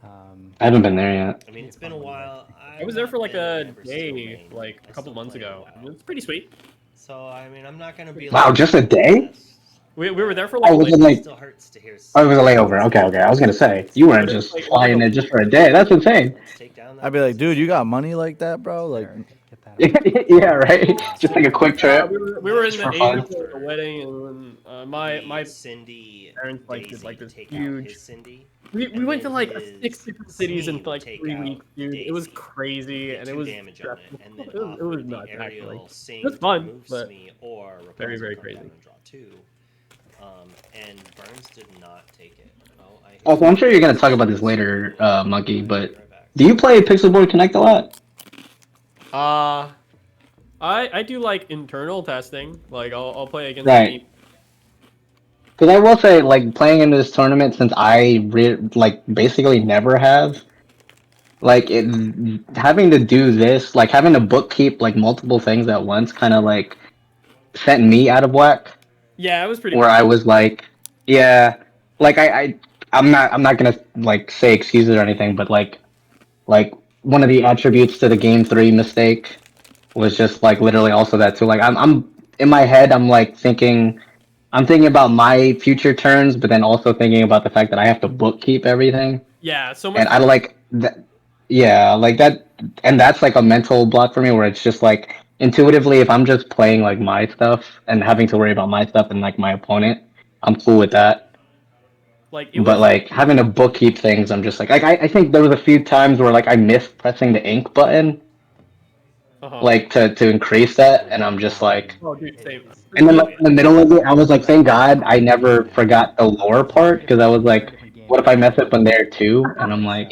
I haven't been there yet. I mean, it's been a while. I was there for like a day, like a couple months ago. It's pretty sweet. So I mean, I'm not gonna be. Wow, like, just a day? We were there for like Oh, a was late. it like? Still hurts to hear. Oh, it was a layover. Okay, okay. I was gonna say you weren't just It was like flying a there just for a day. That's insane. Let's take down that I'd be like, dude, you business. got money like that, bro? Like, Get that Yeah, right. Just like a quick trip we were in just the for Asia fun. for the wedding, and my Cindy parents like did Daisy like this take out huge. his Cindy. We went to then like his 6 different cities in Smee like would take 3 weeks, out the dude. It was Daisy. crazy, Get and it 2 was damage on it, stressful. and then It was offer the nuts, actually. aerial It sing was to fun, remove but Smee, or very, Rapunzel very come crazy. down and draw 2. And Burns did not take it. Oh, I hear Also, I'm sure you're gonna talk about this later, Monkey. But do you play Pixelboard Connect a lot? I do like internal testing. Like I'll play against the Right. team. Because I will say, like, playing in this tournament, since I like basically never have, like, having to do this, like having to bookkeep like multiple things at once, kind of like sent me out of whack. Yeah, it was pretty Where bad. I was like, yeah, like I'm not gonna like say excuses or anything, but like one of the attributes to the game 3 mistake was just like literally also that too. Like I'm in my head, I'm thinking about my future turns, but then also thinking about the fact that I have to bookkeep everything, Yeah, so much and I pressure. like that. Yeah, like that, and that's like a mental block for me, where it's just like intuitively, if I'm just playing like my stuff and having to worry about my stuff and like my opponent, I'm cool with that. Like it But was. like having to bookkeep things, I'm just like I think there was a few times where like I missed pressing the ink button, like to increase that, and I'm just like. Oh, dude, same. And then The, like, in the middle of it, I was like, thank God I never forgot the lower part, because I was like, what if I mess up on there too? And I'm like,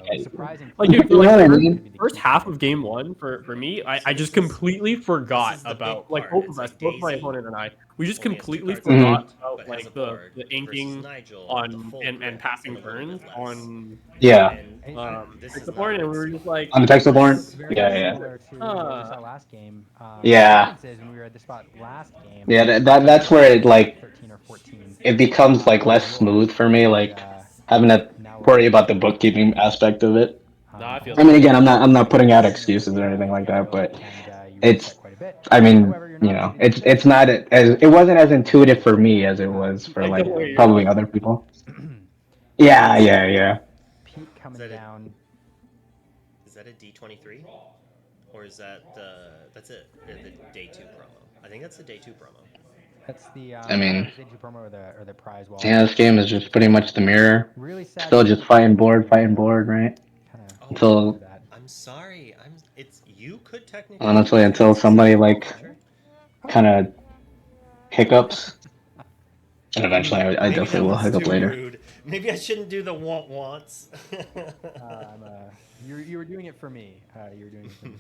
Like, dude, for you like know the what I first, mean? first half of game 1 for me, I just completely forgot about like both of us, both my opponent and I. We just completely forgot about like the inking on and passing turns on Yeah. Pixelborn, and we were just like, On the Pixelborn? Very Yeah, yeah. similar to what we saw last game. Yeah. The difference is when we were at the spot last game. Yeah, that's where it like 13 or 14. it becomes like less smooth for me, like having to worry about the bookkeeping aspect of it. no, I feel I mean, that. again, I'm not putting out excuses or anything like that, but it's, I mean, it's not as it wasn't as intuitive for me as it was for Like, like don't worry, you're probably fine. other people. Yeah, yeah, yeah. Pete coming down. Is that a D23, or is that that's it? The day 2 promo. I think that's the day 2 promo. That's the I mean, promo or the prize wall. yeah, this game is just pretty much the mirror. Really sad. Still just fighting board, right? Until I'm sorry. It's you could technically. honestly, until somebody like kind of hiccups, and eventually I definitely will hiccup later. Rude. Maybe I shouldn't do the wants. You were doing it for me. You were doing it for me.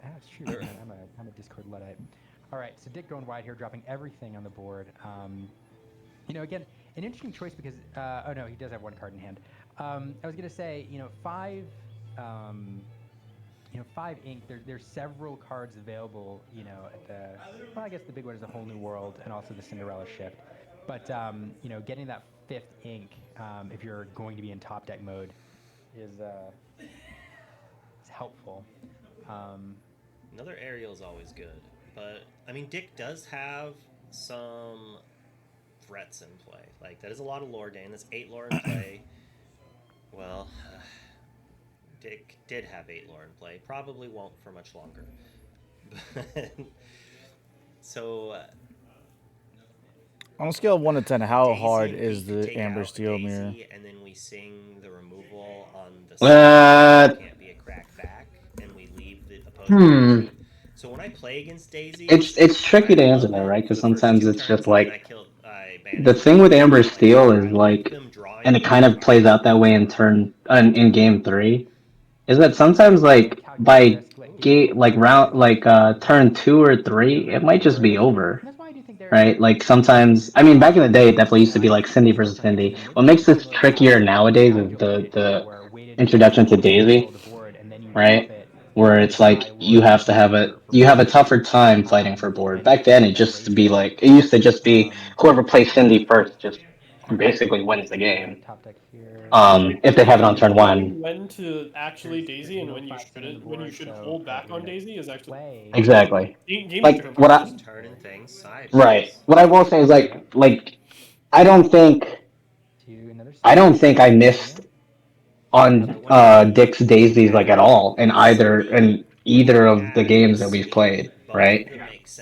That's true. Man. I'm a Discord Luddite. All right, so Dick going wide here, dropping everything on the board. Again, an interesting choice because oh no, he does have one card in hand. I was gonna say, 5 ink. There's several cards available. At I guess the big one is a Whole New World and also the Cinderella Shift. But getting that 5th ink, if you're going to be in top deck mode, is helpful. Another aerial is always good, but I mean, Dick does have some threats in play. Like that is a lot of lore gain. That's 8 lore in play. Well, Dick did have 8 lore in play. Probably won't for much longer. So. On a scale of 1 to 10, how Daisy, hard we is could the take Amber out Steel Daisy, mirror? and then we sing the removal on the can't be a crack back, and we leave the opposing. So when I play against Daisy, It's tricky to answer that, right? Because sometimes it's just like the thing with Amber Steel is like, and it kind of plays out that way in game 3, is that sometimes like by gate like round like turn 2 or 3, it might just be over. Right, like sometimes, I mean, back in the day, it definitely used to be like Cindy versus Cindy. What makes this trickier nowadays is the introduction to Daisy, right? Where it's like you have a tougher time fighting for board. Back then, it used to be whoever plays Cindy first just basically wins the game. Top deck here. If they have it on turn one. When to actually Daisy and when you Middle shouldn't, the when you board, should so, hold back we're on gonna Daisy is actually play. Exactly. game Like different. what I Just turning things sideways. right. What I will say is like I don't think To another I missed on Dick's Daisies like at all in either of the games that we've played, right?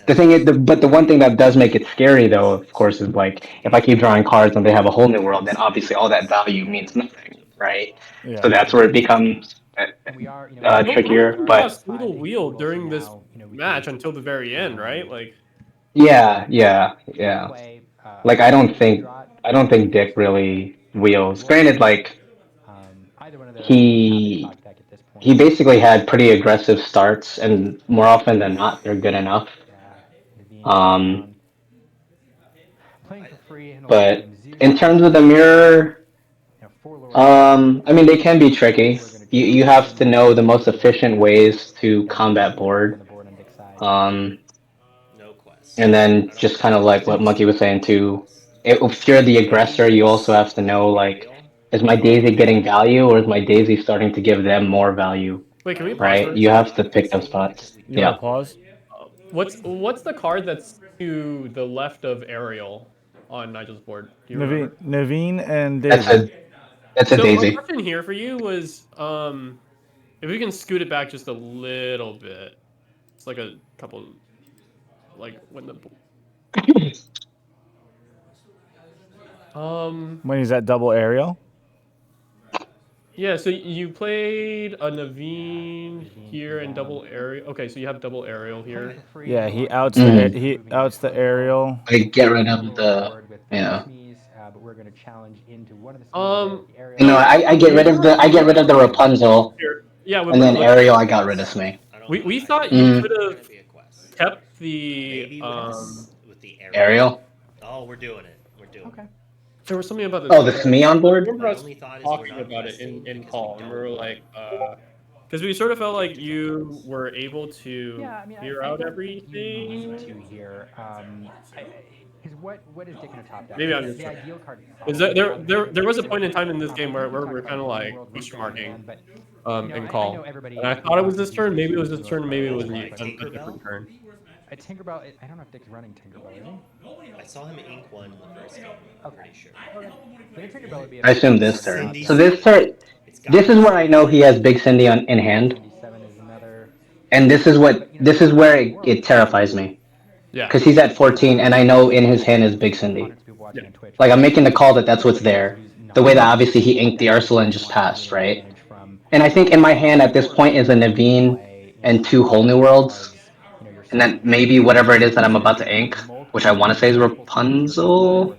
The thing is, but the one thing that does make it scary, though, of course, is like if I keep drawing cards and they have a whole new world, then obviously all that value means nothing, right? Yeah. So that's where it becomes And we are, trickier. We But saw a single wheel during this match until the very end, right? Like, yeah. Like I don't think Dick really wheels. Granted, like either one of those he he basically had pretty aggressive starts, and more often than not, they're good enough. Playing for free in a lot of But games. Zeus, in terms of the mirror, I mean, they can be tricky. You have to know the most efficient ways to combat board. No quest. And then just kind of like what Monkey was saying too, if you're the aggressor, you also have to know like, is my Daisy getting value or is my Daisy starting to give them more value? wait, can we pause Right? for a You second? have to pick those spots. You want Yeah. to pause? What's the card that's to the left of Ariel on Nigel's board? Do you remember? Naveen and That's Daisy. a So my Daisy. question here for you was, if we can scoot it back just a little bit, it's like a couple, like when the, When he's at double aerial. yeah. So you played a Naveen here and double aerial. Okay, so you have double aerial here. Yeah, he outs the aerial. I get rid of the But we're going to challenge into one of the No, I get rid of the Rapunzel, Here. Yeah, and then Ariel I got rid of me. We thought you could have kept the with the Ariel. Oh, we're doing it. We're doing it. There was something about this. Oh, the Smee on board? I remember us talking about it in call, and we were like, because we sort of felt like you were able to clear out everything. Here, what is Dick in a top deck? Maybe I'm the just ideal card. Is that there was a point in time in this game where we're kind of like question marking in call, and I thought it was this turn. Maybe it was this turn. Maybe it was a different turn. Tinkerbell, I don't know if Dick's running Tinkerbell, is he? I saw him ink one in the first game. I'm pretty sure. Tinkerbell would be I assume this turn. So this is where I know he has Big Cindy in hand. And this is where it terrifies me. Yeah. Because he's at 14, and I know in his hand is Big Cindy. Yeah. Like I'm making the call that's what's there. The way that obviously he inked the Ursula and just passed, right? And I think in my hand at this point is a Naveen and 2 whole new worlds. And then maybe whatever it is that I'm about to ink, which I want to say is Rapunzel.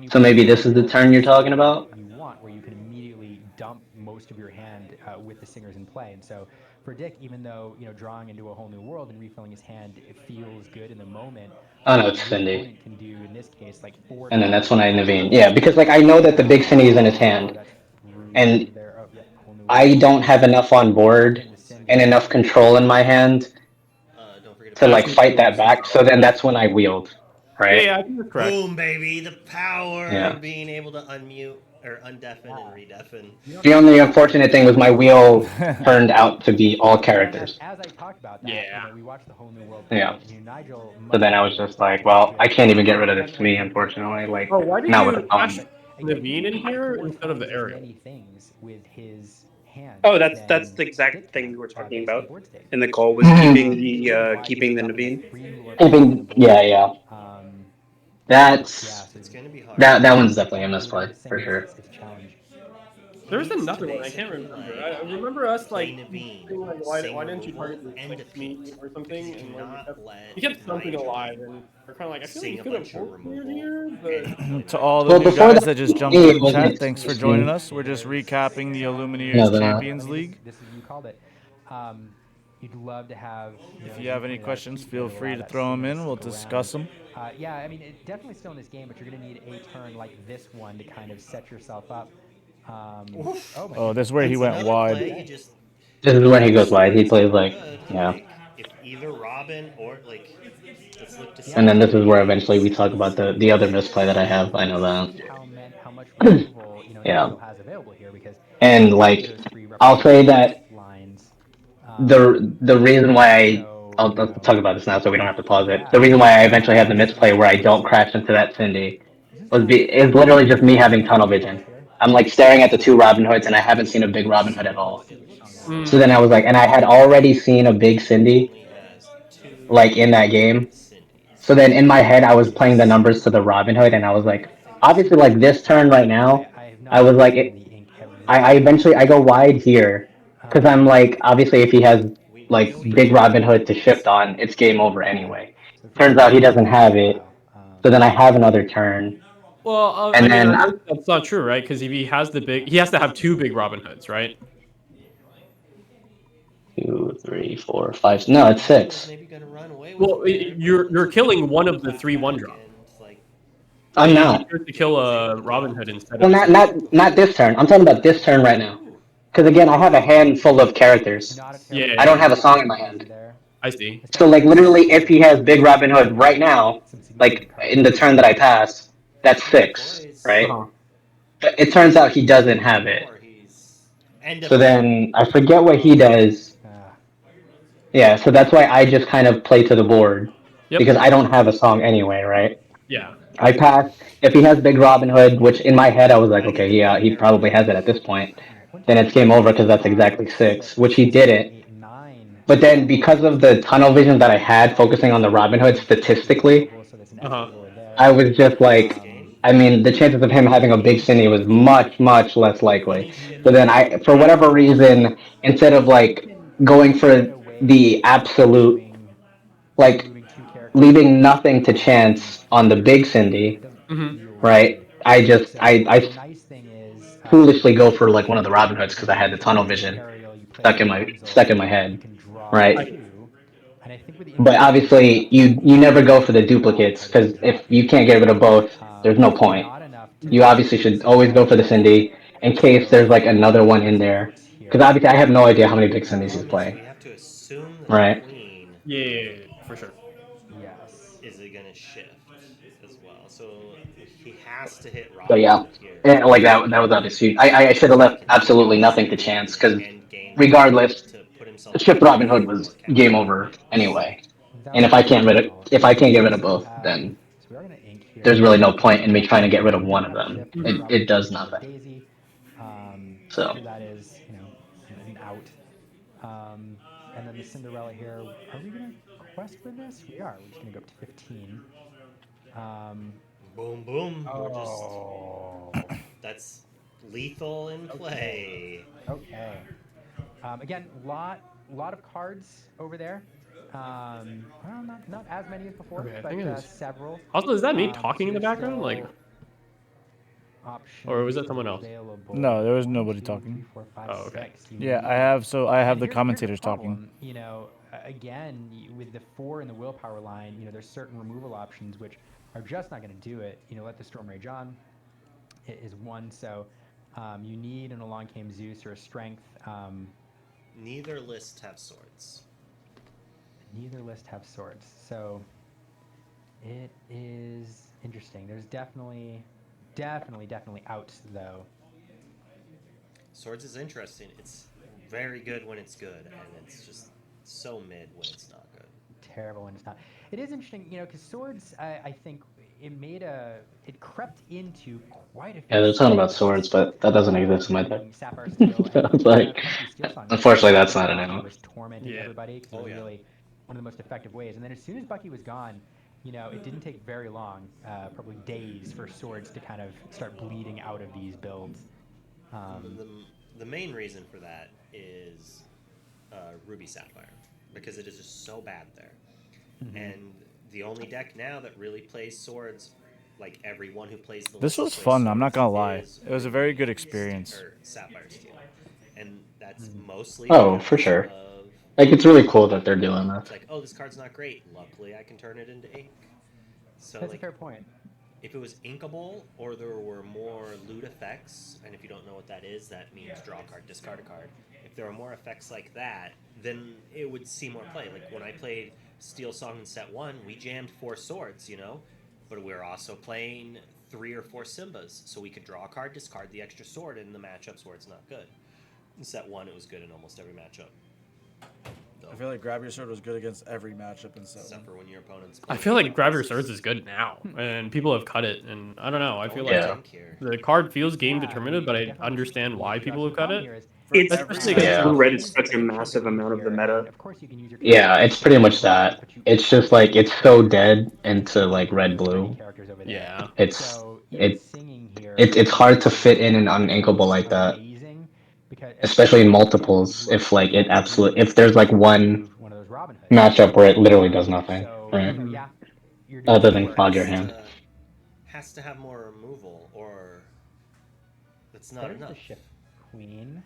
So maybe this is the turn you're talking about? You want, where you can immediately dump most of your hand with the singers in play. And so for Dick, even though, drawing into a whole new world and refilling his hand, it feels good in the moment. Oh no, it's Cindy. Can do, in this case, like 4 and then that's when I Naveen. Yeah, because like I know that the Big Cindy is in his hand. And I don't have enough on board and enough control in my hand to like fight that back. So then that's when I wield, right? Yeah, I think that's correct. Boom, baby! The power Yeah. of being able to unmute or undeafen and redeafen. The only unfortunate thing was my wheel turned out to be all characters. As I talked about that, Yeah. we watched the whole new world. Yeah. Nigel. So then I was just like, well, I can't even get rid of this to me, unfortunately. Like, Oh, why did not you with the phone. Naveen in here instead of the aerial? Many things with his hand. Oh, that's the exact thing we were talking about. And the call was keeping the Naveen. Yeah. That's It's gonna be hard. that one's definitely a misplay for sure. It's a challenge. There's another one I can't remember. I remember us like, Naveen, being like why didn't you target this and like, me defeat. or something? And like, Not let you kept something Nigel alive, and we're kind of like I feel like sing you a could have bunch of worked removal. here, but To all the Well, new before guys that, that just jumped it in the wasn't chat, thanks for supposed to joining be. us. We're just recapping the Illumineers No, they're not. Champions League. This is you called it. You'd love to have. If you have any questions, feel free to throw them in. We'll discuss them. Yeah, I mean, it's definitely still in this game, but you're going to need a turn like this one to kind of set yourself up. Oh, this is where he went wide. This is when he goes wide. He plays like, yeah. If either Robin or like Let's look to see. And then this is where eventually we talk about the other misplay that I have. I know that. How much removal Yeah. Nigel has available here because And like, those free I'll say that lines. the reason why So, I'll talk about this now, so we don't have to pause it. yeah, The reason why I eventually have the misplay where I don't crash into that Cindy is literally just me having tunnel vision. I'm like staring at the two Robin Hoods, and I haven't seen a big Robin Hood at all. So then I was like, and I had already seen a big Cindy, Only has 2 like in that game. Cindy's. So then in my head, I was playing the numbers to the Robin Hood, and I was like, obviously, like this turn right now, I was like, I eventually I go wide here because I'm like, obviously, if he has like big Robin Hood to shift on, it's game over anyway. Turns out he doesn't have it, so then I have another turn, Well, and I mean, then that's not true, right? Because if he has he has to have 2 big Robin Hoods, right? 2, 3, 4, 5. No, it's 6. Maybe gonna run away with Well, it there, you're killing one of the 3 1-drop. like, I'm He not. chose to kill a Robin Hood instead Well, of a Cindy. not this turn. I'm talking about this turn right now. Because again, I have a hand full of characters. Yeah, I don't have a song in my hand. I see. So like literally, if he has big Robin Hood right now, like in the turn that I pass, that's 6, right? Uh-huh. But it turns out he doesn't have it. end So of then I forget what he does. Yeah, so that's why I just kind of play to the board Yep. because I don't have a song anyway, right? Yeah. I pass if he has big Robin Hood, which in my head I was like, okay, yeah, he probably has it at this point. Then it's game over because that's exactly 6, which he didn't. But then because of the tunnel vision that I had focusing on the Robin Hood statistically, Uh-huh. I was just like, I mean, the chances of him having a big Cindy was much, much less likely. So then I, for whatever reason, instead of like going for the absolute, like leaving nothing to chance on the big Cindy, right? I foolishly go for like one of the Robin Hoods because I had the tunnel vision stuck in my head, right? But obviously, you never go for the duplicates because if you can't get rid of both, there's no point. You obviously should always go for the Cindy in case there's like another one in there. Because obviously, I have no idea how many big Cindy's he's playing. we have to assume that Right. the queen Yeah, for sure. is gonna shift as well. So he has to hit So Robin yeah, Hood here. and like that was obviously I should have left absolutely nothing to chance because regardless, shift Robin Hood was game over anyway. And if I can't get rid of both, then there's really no point in me trying to get rid of one of them. It does nothing. So That is, an out. And then the Cinderella here. Are we gonna quest for this? We are. We're just gonna go up to 15. Boom, boom. Oh. That's lethal in play. Okay. Again, lot of cards over there. Well, not as many as before, Okay, I but think it is. several. Also, is that me talking so in the there's background? Like, still options or was that someone else? available. No, there was One, nobody two, talking. three, four, five, Oh, okay. six. You Yeah, need- I have. So I have And the here's commentators the problem. talking. Again, with the 4 in the willpower line, there's certain removal options which are just not going to do it. Let the Storm Rage on is one. So you need an Along Came Zeus or a Strength. Neither list have swords. Neither list have swords. So it is interesting. There's definitely outs though. Swords is interesting. It's very good when it's good, and it's just so mid when it's not good. Terrible when it's not. It is interesting, because swords, I think it crept into quite a few. yeah, they're talking about swords, but that doesn't exist in my deck. Sapphire Steel. So it's like, unfortunately, that's not an ammo. Was tormenting everybody because it was really one of the most effective ways. And then as soon as Bucky was gone, it didn't take very long, probably days, for swords to kind of start bleeding out of these builds. The main reason for that is Ruby Sapphire, because it is just so bad there. Mm-hmm. And the only deck now that really plays swords, like everyone who plays the This list was plays fun. I'm not gonna lie. is It was a very good experience. or Sapphire Steel. And that's mostly Oh, because for sure. of, Like it's really cool that they're doing that. it's like, oh, this card's not great. Luckily, I can turn it into ink. So That's like, a fair point. if it was inkable or there were more loot effects, and if you don't know what that is, that means draw a card, discard a card. If there were more effects like that, then it would see more play. Like when I played Steel Song in set 1, we jammed 4 swords, you know, but we were also playing 3 or 4 Simbas, so we could draw a card, discard the extra sword in the matchups where it's not good. In set 1, it was good in almost every matchup. I feel like Grab Your Sword was good against every matchup in set Except 1. for when your opponent's I feel like Grab Your Swords is good now, and people have cut it, and I don't know. I feel Yeah. like the card feels game determined, but I understand why people have cut it. It's Especially because Yeah. blue red is such a massive amount of the meta. Yeah, it's pretty much that. It's just like it's so dead into like red blue. Yeah. It's hard to fit in an uninkable like that, especially in multiples. If like it absolutely, if there's like one matchup where it literally does nothing, right? Other than clog your hand. Has to have more removal, or that's not There's enough. the Shift Queen.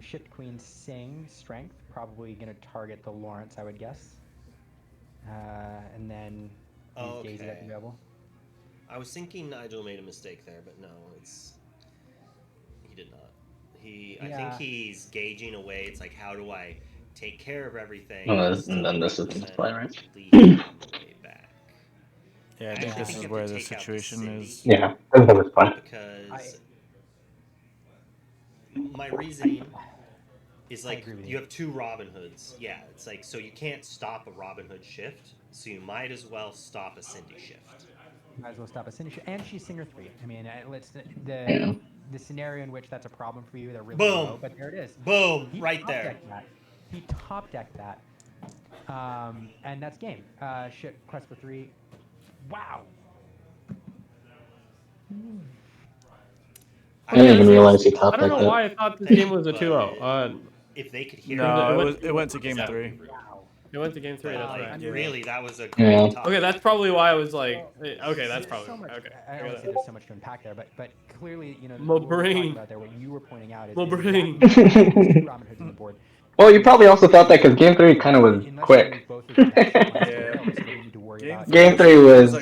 Shift Queen Sing Strength, probably going to target the Lawrence, I would guess. And then these Daisy that's available. I was thinking Nigel made a mistake there, but no, he did not. I think he's gauging away. It's like, how do I take care of everything? And then this is the play, right? Yeah, I think this is where the situation is. Yeah, this is fun. Because my reasoning is like, you have 2 Robin Hoods. Yeah, it's like, so you can't stop a Robin Hood shift, so you might as well stop a Cindy shift. Might as well stop a Cindy shift. And she's Singer 3. I mean, the scenario in which that's a problem for you, they're really low, but there it is. Boom! Right there. He top decked that. And that's game. Shit, Quest for 3. Wow. I didn't even realize he top I don't decked know it. why I thought this game was a 2-0. If they could hear No, it went to game 3. It went to game 3. That's right. Really, that was a Yeah. great top. Okay, that's probably why I was like, okay, that's probably okay. I don't want to say there's so much to unpack there, but clearly, you know, My what we're talking brain. about there, what you were pointing out is My brain. exactly 2 Robin Hoods on the board. Well, you probably also thought that because game 3 kind of was quick. Game 3 was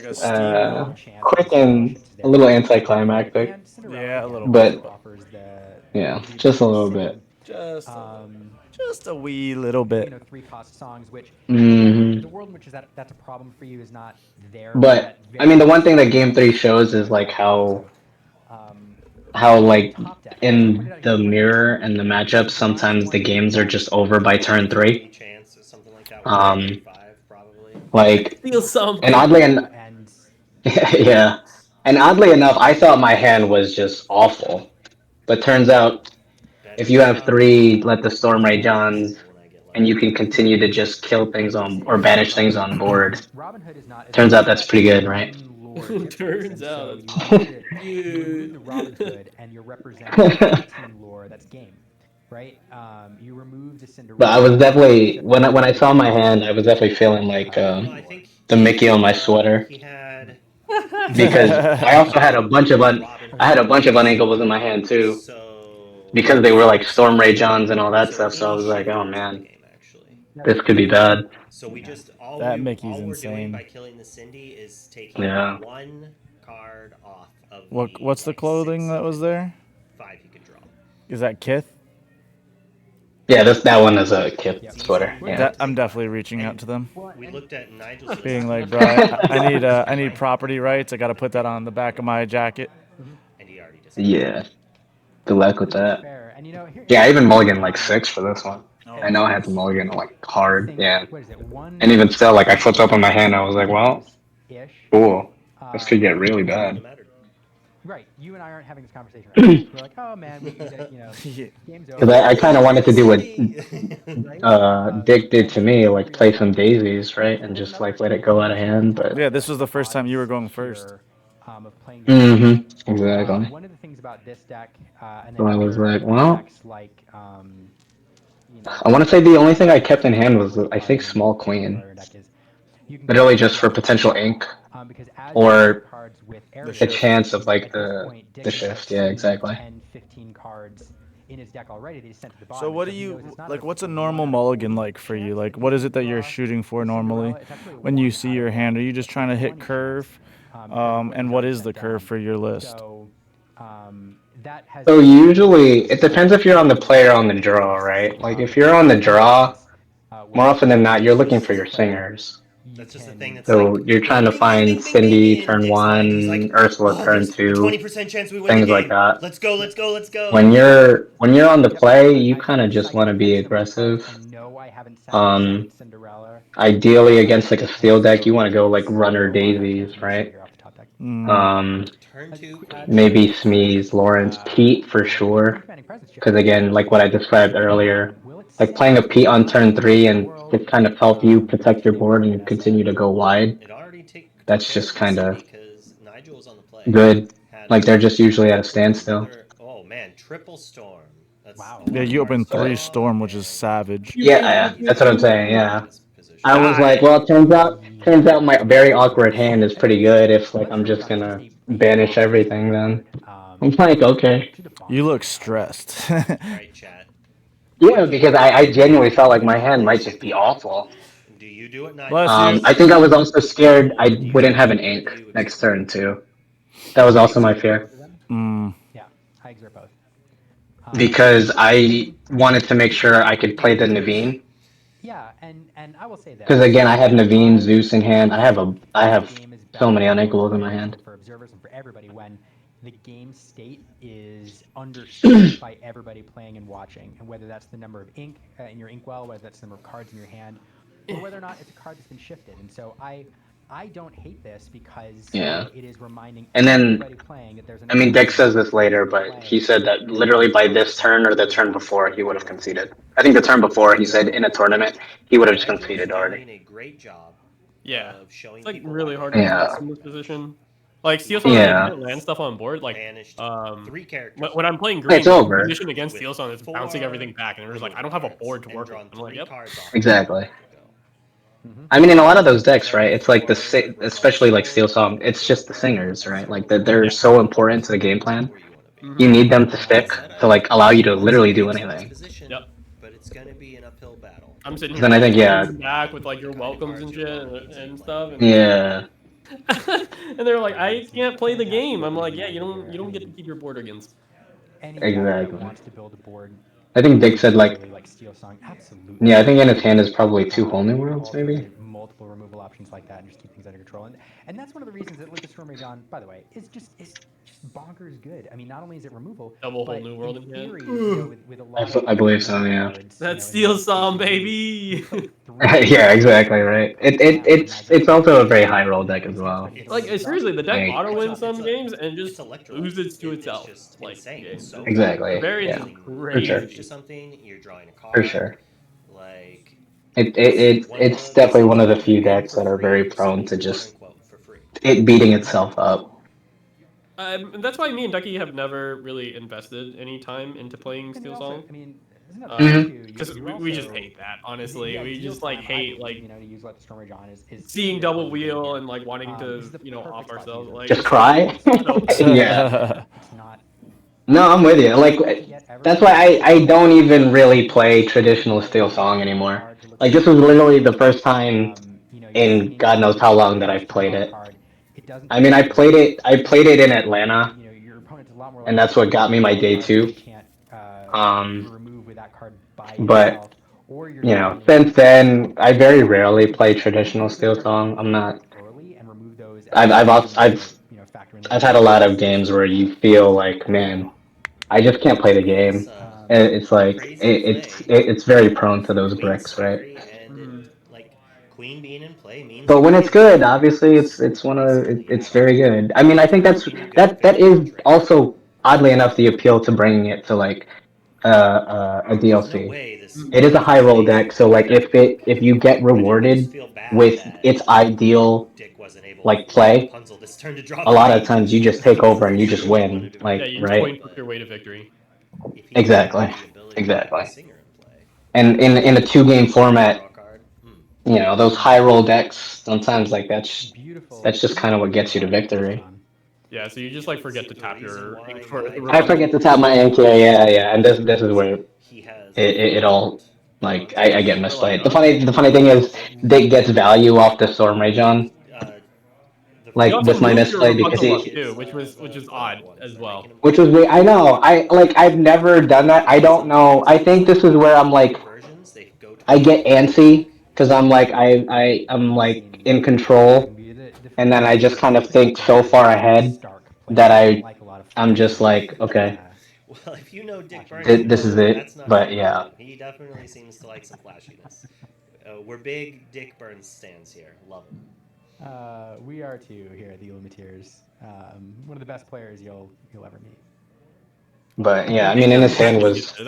quick and a little anticlimactic. Yeah, a little but bit. yeah, just a little bit. Just a wee little bit. You know, 3-cost songs, which Mhm. the world in which that's a problem for you is not there. But I mean, the one thing that game 3 shows is like how like in the mirror and the matchups, sometimes the games are just over by turn 3. Like, and oddly enough, yeah, and oddly enough, I thought my hand was just awful, but turns out if you have 3 Let the Storm Rage On, and you can continue to just kill things on or banish things on board, turns out that's pretty good, right? Turns out. You remove the Robin Hood and you're representing team lore. That's game, right? You remove the Cinderella. But I was definitely when I saw my hand, I was definitely feeling like the Mickey on my sweater. Because I also had a bunch of unankleables in my hand too. Because they were like Storm Ray Johns and all that stuff, so I was like, oh man, this could be bad. So we just all Mickey's we're insane. doing by killing the Cindy is taking 1 card off of What's the clothing that was there? 5 you could draw. Is that Kith? Yeah, that one is a Kith sweater. Yeah. I'm definitely reaching out to them. We looked at Nigel's Being like, bro, I need property rights. I got to put that on the back of my jacket. And he already Yeah. Good luck with that. Yeah, I even mulliganed like 6 for this one. I know I had to mulligan like hard, yeah. And even still, like I flipped up on my hand, I was like, well, cool. This could get really bad. Right, you and I aren't having this conversation right now. We're like, oh man, we, you know, game's over. Because I kind of wanted to do what Dick did to me, like play some daisies, right, and just like let it go out of hand. But yeah, this was the first time you were going first. Exactly. One of the things about this deck, and So I was like, well, decks like, you know, I want to say the only thing I kept in hand was I think Small Queen, literally just for potential ink or the chance of like the shift. Yeah, exactly. 10, 15 cards in his deck already. They just sent to the bottom. So what do you like? What's a normal mulligan like for you? Like, what is it that you're shooting for normally when you see your hand? Are you just trying to hit curve? And what is the curve for your list? So usually it depends if you're on the play or on the draw, right? Like if you're on the draw, more often than not, you're looking for your singers. That's just the thing. That's So like, you're trying to bing, bing, find bing, bing, Cindy bing, turn Dick's like, he's 1, like, Ursula oh, turn there's a 2, 20% chance we win the things like game. that. Let's go, let's go, let's go. When you're on the play, you kind of just want to be aggressive. Ideally against like a steel deck, you want to go like runner daisies, right? Turn 2, Queen. Maybe Smeeze, Lawrence, Pete for sure. Because again, like what I described earlier, like playing a Pete on turn 3 and it kind of help you protect your board and continue to go wide. That's just kind of good. Like they're just usually at a standstill. Oh man, triple storm. That's Yeah, you opened 3 storm, which is savage. Yeah, that's what I'm saying. Yeah, I was like, well, it turns out my very awkward hand is pretty good. If like I'm just gonna banish everything, then I'm like, okay. You look stressed. Right, chat. Yeah, because I genuinely felt like my hand might just be awful. Do you do it, Nigel? Bless you. I think I was also scared I wouldn't have an ink next turn too. That was also my fear. Yeah, I exert both. Because I wanted to make sure I could play the Naveen. Yeah, and I will say that. Because again, I have Naveen, Zeus in hand. I have so many unequals in my hand. For observers and for everybody, when the game state is understood by everybody playing and watching, and whether that's the number of ink in your inkwell, whether that's the number of cards in your hand, or whether or not it's a card that's been shifted. And so I don't hate this because it is reminding everybody playing that there's. I mean, Dick says this later, but he said that literally by this turn or the turn before, he would have conceded. I think the turn before, he said in a tournament, he would have just conceded already. A great job. Yeah, of showing it's like people really why hard they're to Yeah. test in this position. Like Steel Song, Yeah. I land stuff on board. Like banished 3 characters. when I'm playing green, It's over. position against Steel Song is bouncing everything back, and there's like I don't have a board to work with. I'm like, yep. Exactly. I mean, in a lot of those decks, right? It's like especially like Steel Song. It's just the singers, right? Like they're so important to the game plan. You need them to stick to like allow you to literally do anything. Yep. But it's gonna be an uphill battle. I'm sitting here Then I think, yeah. back with like your welcomes and shit and stuff. And, Yeah. and they're like, I can't play the game. I'm like, yeah, you don't get to keep your board against. Anybody that Exactly. wants to build a board. I think Dick said like, Like Steel Song, absolutely. yeah, I think in his hand is probably 2 whole new worlds, maybe. Multiple removal options like that, and just keep things under control. And that's one of the reasons that Lucas Storm Rage, by the way, is just bonkers good. I mean, not only is it removal, Double but whole new world in in hand. theory, you know, with a lot of I believe so, yeah. cards, That's Steel Song, baby. Yeah, exactly, right. It's also a very high roll deck as well. Like seriously, the deck Like- auto wins some games and just loses to itself. Just Like insane. yeah, So Exactly. variance Yeah. is For sure. crazy. to something, you're drawing a card. For sure. Like It's definitely one of the few decks that are very prone to just it beating itself up. And that's why me and Ducky have never really invested any time into playing Steel Song. I mean, isn't that Mhm. Because we just hate that, honestly. Yeah, we Steel just like Song, hate I, like you know, to use what the Storm Rage on is seeing double wheel and like wanting this is to the off perfect spot to ourselves. use it. Like Just cry? so Yeah. It's not. No, I'm with you. Like that's why I don't even really play traditional Steel Song anymore. Like this was literally the first time in God knows how long that I've played it. I mean, I played it in Atlanta, You know, your opponent's a lot more. and that's what got me my day 2. Can't Um, remove with that card by but itself, or you're you know, since then I very rarely play traditional Steel Song. I'm not. early and remove those. I've had a lot of games where you feel like, man, I just can't play the game. And it's like it's very prone to those bricks, right? Like Queen being in play means. But when it's good, obviously it's very good. I mean, I think that is also oddly enough the appeal to bringing it to like a DLC. It is a high roll deck, so like if you get rewarded with its ideal like play, a lot of times you just take over and you just win, like yeah, you just right? point your way to victory. Exactly. And in a 2-game format, you know, those high roll decks sometimes like that's just kind of what gets you to victory. Yeah, so you just like forget to tap your ink for the I forget to tap my ink here, yeah, and this is where it all like I get misplayed. The funny thing is Dick gets value off the Storm Rage on. Like You also with my moved your misplay because Rapunzel up, he, too, which is odd as well. which was weird. I know. I've never done that. I don't know. I think this is where I'm like I get antsy because I'm like I'm like in control, and then I just kind of think so far ahead that I'm just like, okay, Well, if you know Dick Burns, you this is know it. that's not But true about yeah, him. He definitely seems to like some flashiness. We're big Dick Burns stands here. Love him. We are too here at the Illumineers. One of the best players you'll ever meet. but yeah, I He mean, in didn't his catch hand it was either.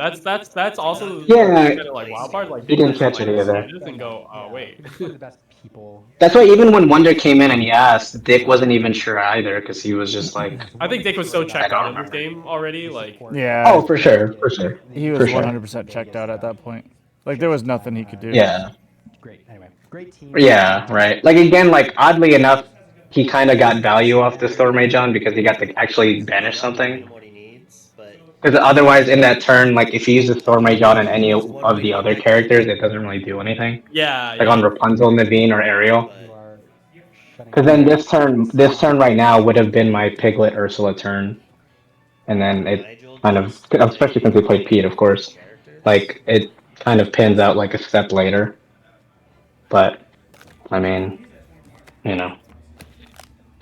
That's also yeah, kind of like wild part. Like he Dick didn't doesn't catch like it either. see this and go, oh wait. He's one of the best people. That's why even when Wonder came in and he asked, Dick wasn't even sure either because he was just like, I think Dick was so I checked don't out of this remember. game already. Like, Yeah, Oh, for sure, for sure, he for was sure. 100% checked out at that point. Like there was nothing he could do. Yeah, Great. Anyway, great team. yeah, right. Like again, like oddly enough, he kind of got value off the Storm Mage on because he got to actually banish something. What he needs, but Because otherwise, in that turn, like if you use the Storm Mage on any of the other characters, it doesn't really do anything. yeah, Like on yeah. Rapunzel, Naveen, or Ariel. but Because then this turn right now would have been my Piglet Ursula turn, and then it Nigel kind of, just especially since we played Pete, of course, characters. like it kind of pins out like a step later. But I mean, you know,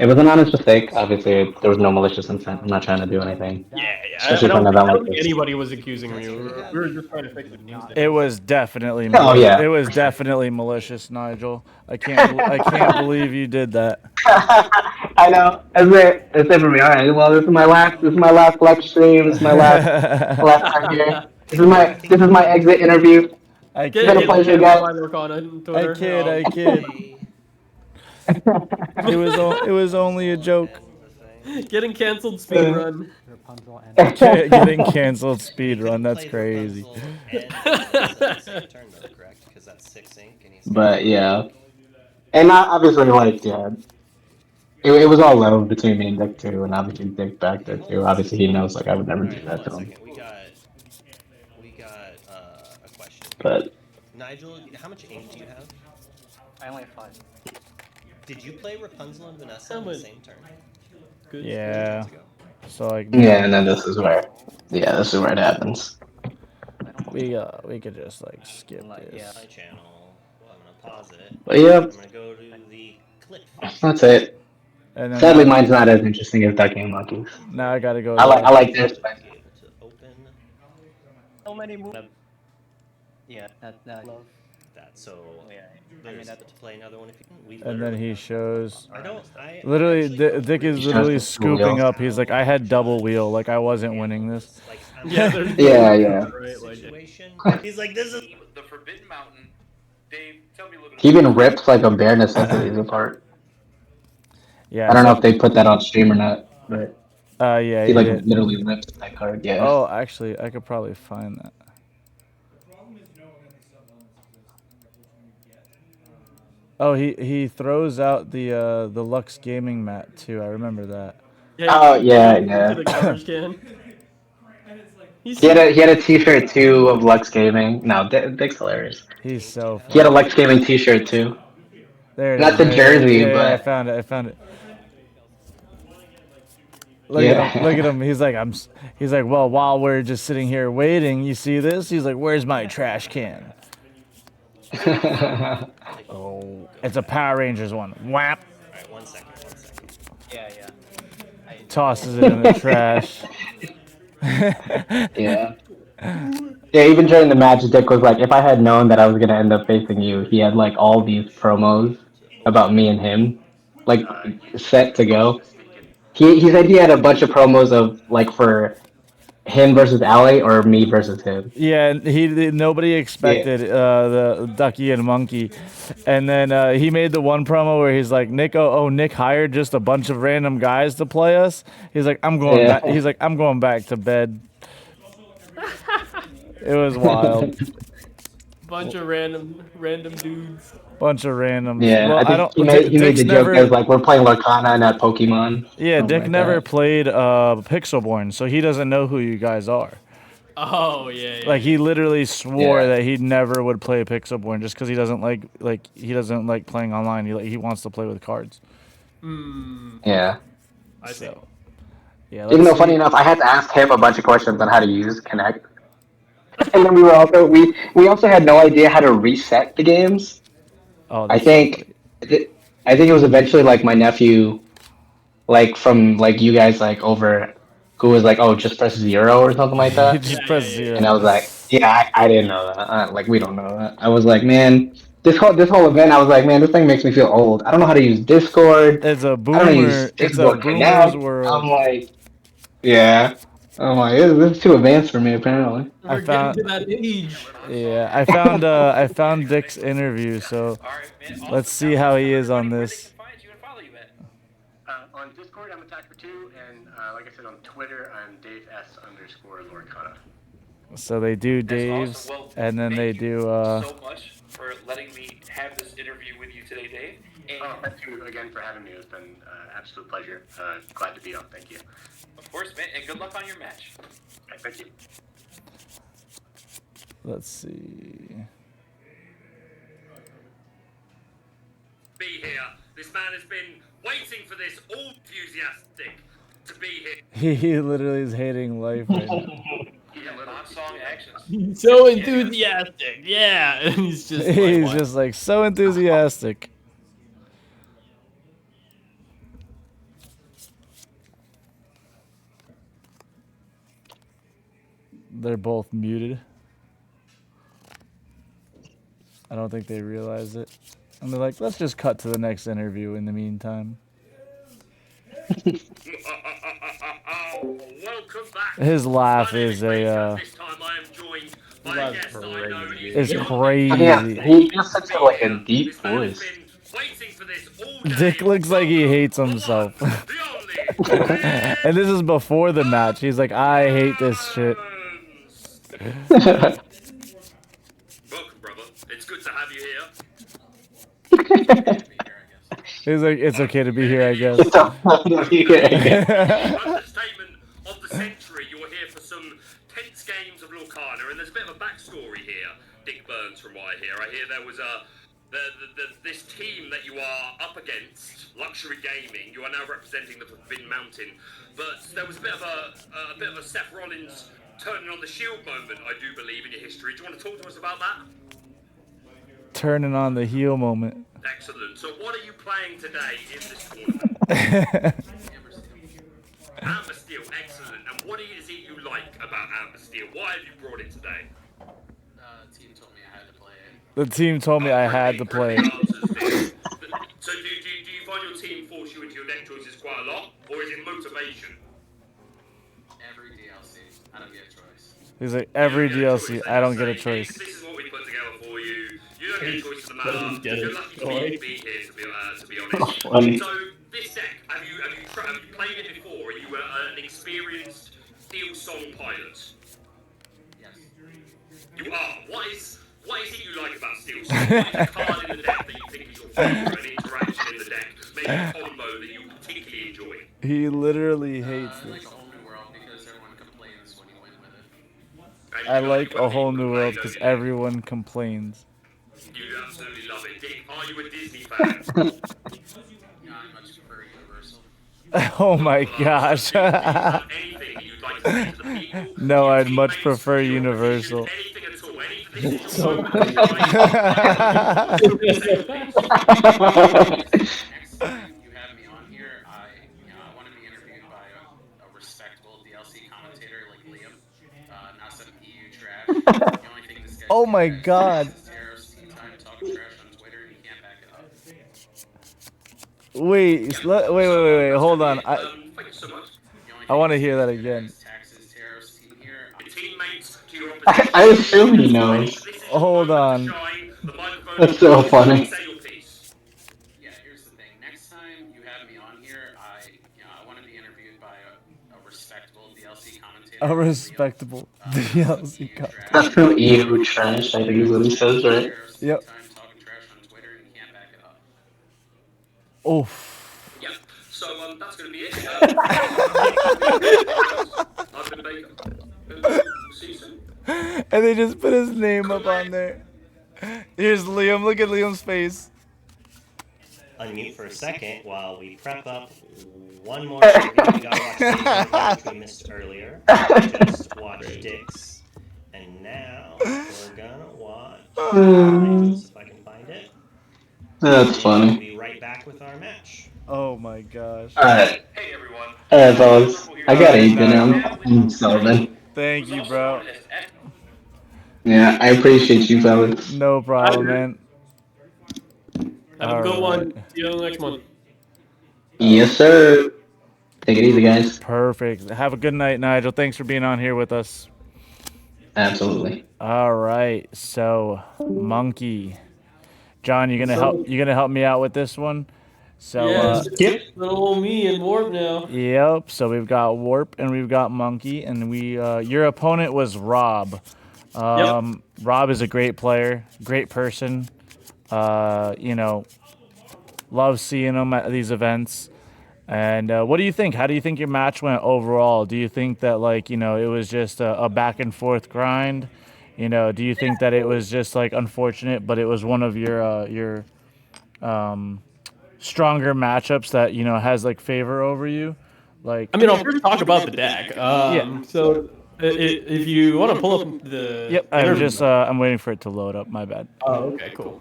it was an honest mistake. Obviously, there was no malicious intent. I'm not trying to do anything. Yeah, I Especially for an don't event like think this. anybody was accusing me. We were just trying to fix the teams. It was definitely Oh, yeah. It was definitely malicious, Nigel. I can't believe you did that. I know. That's it for me. All right. Well, this is my last live stream. This is my last time here. This is my exit interview. I It's been a kid, pleasure, Get guys. by Lurkon on I Twitter. kid, Oh. I kid. It was only a joke. Getting canceled speed run. Rapunzel and Getting canceled speed run. That's Played crazy. Rapunzel and Elsa at the same turn, though, correct? Because that's 6 ink, and he's But yeah, and obviously, like, yeah, it was all love between me and Dick too, and obviously Dick backed it too. Obviously, he knows like I would never All do right, that hold to on a him. second. We got a question. But Nigel, how much ink do you have? I only have 5. Did you play Rapunzel and Vanessa on the same turn? Good. Yeah. So like yeah, and then this is where it happens. we could just like skip Like, this. My channel. I'm gonna pause it. But yeah, I'm gonna go to the clip. that's it. And then Sadly, now, mine's not as interesting as Ducking Monkeys. now I gotta go. I like this. Be able to open So many moves. Yeah, that love. that. So Yeah, there's to play another one if you can. We And then he shows. I don't. I Literally, actually don't Dick is really literally Just the wheel. scooping up. He's like, I had double wheel. Like I wasn't winning this. Like, Yeah, there's Yeah. right, like, situation. He's like, this is. The Forbidden Mountain. Dave, tell me a little bit. He even rips like a bare necessities apart. Yeah. I don't know if they put that on stream or not, but Yeah. he like did. literally rips that card. Yeah. Oh, actually, I could probably find that. Oh, he throws out the Lux Gaming mat too. I remember that. Oh, yeah. To the garbage can. He had a T-shirt too of Lux Gaming. No, Dick's hilarious. He's so He had a funny. Lux Gaming T-shirt too. There it Not is, the right there. jersey, Yeah, I but found it. Look Yeah. at him. Look at him. He's like, well, while we're just sitting here waiting, you see this? He's like, where's my trash can? Oh, it's a Power Rangers one. Whap. Alright, 1 second. yeah. Tosses it in the trash. yeah. Yeah, even during the match, Dick was like, if I had known that I was gonna end up facing you, he had like all these promos about me and him, like set to go. He said he had a bunch of promos of like for him versus Ali or me versus him. Yeah, and nobody expected the Ducky and Monkey, and then he made the one promo where he's like, Nick hired just a bunch of random guys to play us. He's like, I'm going back. He's like, I'm going back to bed. It was wild. Bunch of random dudes. Bunch of random. Yeah, Well, I think he made the joke as like we're playing Lorcana and not Pokemon. Yeah, Dick like never that. played Pixelborn, so he doesn't know who you guys are. Oh yeah. Like he literally swore Yeah. that he never would play Pixelborn just because he doesn't like playing online. He wants to play with cards. Yeah. I see. So, yeah. Even though, let's funny see. enough, I had to ask him a bunch of questions on how to use Connect. And then we also had no idea how to reset the games. Oh, I that's so funny. think I think it was eventually like my nephew, like from like you guys like over, who was like, oh, just press 0 or something like You that. just press zero. And I was like, yeah, I didn't know that. Like we don't know that. I was like, man, this whole event, I was like, man, this thing makes me feel old. I don't know how to use Discord. It's a I don't know how to use boomer. It's a Discord boomer's Connect. world. I'm like, yeah. I'm like, this is too advanced for me apparently. We're getting to that age. Yeah, I found Dick's interview, so let's see how he is on this. On Discord, I'm Attacker2, and like I said, on Twitter, I'm Dave S_Lorcana. So they do Dave's, Awesome. Well, and then they do. so much for letting me have this interview with you today, Dave. And Thank you again for having me. It's been an absolute pleasure. Glad to be on. Thank you. of course, man, and good luck on your match. Thank you. Let's see. Be here. This man has been waiting for this, all enthusiastic to be here. He literally is hating life right now. Non-song actions. So enthusiastic, yeah. And he's just like, He's what? just like so enthusiastic. They're both muted. I don't think they realize it. And they're like, let's just cut to the next interview in the meantime. Welcome back. His laugh My name is Baker. a This time I am joined by a That's guest I know crazy. is is crazy. Yeah, he has such like a deep This man has voice. been waiting for this all day. Dick looks like he hates himself. The only And this is before the match. He's like, I hate this shit. Welcome, brother. It's good to have you here. He's like, it's okay to be here, I guess. Understatement of the century. You're here for some tense games of Lorcana, and there's a bit of a backstory here. Dick Burns, from what I hear. I hear there was this team that you are up against, Luxury Gaming. You are now representing the Forbidden Mountain, but there was a bit of a Seth Rollins turning on the shield moment, I do believe, in your history. Do you want to talk to us about that? Turning on the heel moment. Excellent. So what are you playing today in this tournament? Amber Steel, excellent. And what is it you like about Amber Steel? Why have you brought it today? The team told me I had to play it. The team told me I had to play. So do you find your team force you into your deck choices quite a lot? Or is it motivation? Every DLC, I don't get a choice. He's like, every DLC, I don't get a choice. This is what we put together for you. You don't get a choice in the matter. Doesn't get a You're lucky choice. to be here, to be honest. Funny. So this deck, have you played it before? Are you an experienced Steel Song pilot? Yes. You are. What is it you like about Steel Song? What is a card in the deck that you think is your favourite? An interaction in the deck, maybe a combo that you particularly enjoy? He literally hates I like this. a whole new world because everyone complains when you win with it. I like a whole new world because everyone complains. You absolutely love it. Dick, are you a Disney fan? No, I much prefer Universal. Oh my gosh. Anything you'd like to say to the people? No, Your I'd much teammates, prefer your Universal. opposition, anything at all. Anything. This is your moment. Next time you have me on here, I want to be interviewed by a respectable DLC commentator like Liam, not some EU trash. The only thing this guy Oh my god. is terrorist team time talking trash on Twitter and he can't back it up. Wait, hold on. Thank you so much. I want to hear that again. Taxes terrorist team here. Your teammates to your I assume he knows. This is Hold your on. moment to shine. The microphone That's is so yours. funny. Say your piece. Yeah, here's the thing. Next time you have me on here, I want to be interviewed by a respectable DLC commentator. A respectable DLC card. That's from EU trash, I think is what he says, right? Yep. Time talking trash on Twitter and he can't back it up. Oof. Yeah. So that's going to be it. I've been Baker. See you soon. And they just put his name up on there. Here's Liam. Look at Liam's face. Unmute for a second while we prep up one more interview. We gotta watch the interview which we missed earlier. Just watch Dick's. And now If I can find it. That's And funny. we'll be right back with our match. Oh my gosh. Alright. Hey everyone. Alright, fellas. I got Alright, 8 nice. now. I'm Sullivan. Thank you, bro. Yeah, I appreciate you, fellas. No problem, man. Have a good one. Alright. See you on the next one. Yes, sir. Take it easy, guys. Perfect. Have a good night, Nigel. Thanks for being on here with us. Absolutely. All right. So, Monkey. John, you gonna help me out with this one? So Yes. Yep. Little me and Warp now. yep. So we've got Warp and we've got Monkey, and your opponent was Rob. Rob is a great player, great person. Love seeing him at these events. And what do you think? How do you think your match went overall? Do you think that it was just a back and forth grind? Do you think that it was just unfortunate, but it was one of your stronger matchups that has favor over you? I mean, I'll first talk about the deck. So if you want to pull up the Yep, I'm interview- just I'm waiting for it to load up. My bad. Oh, okay, cool.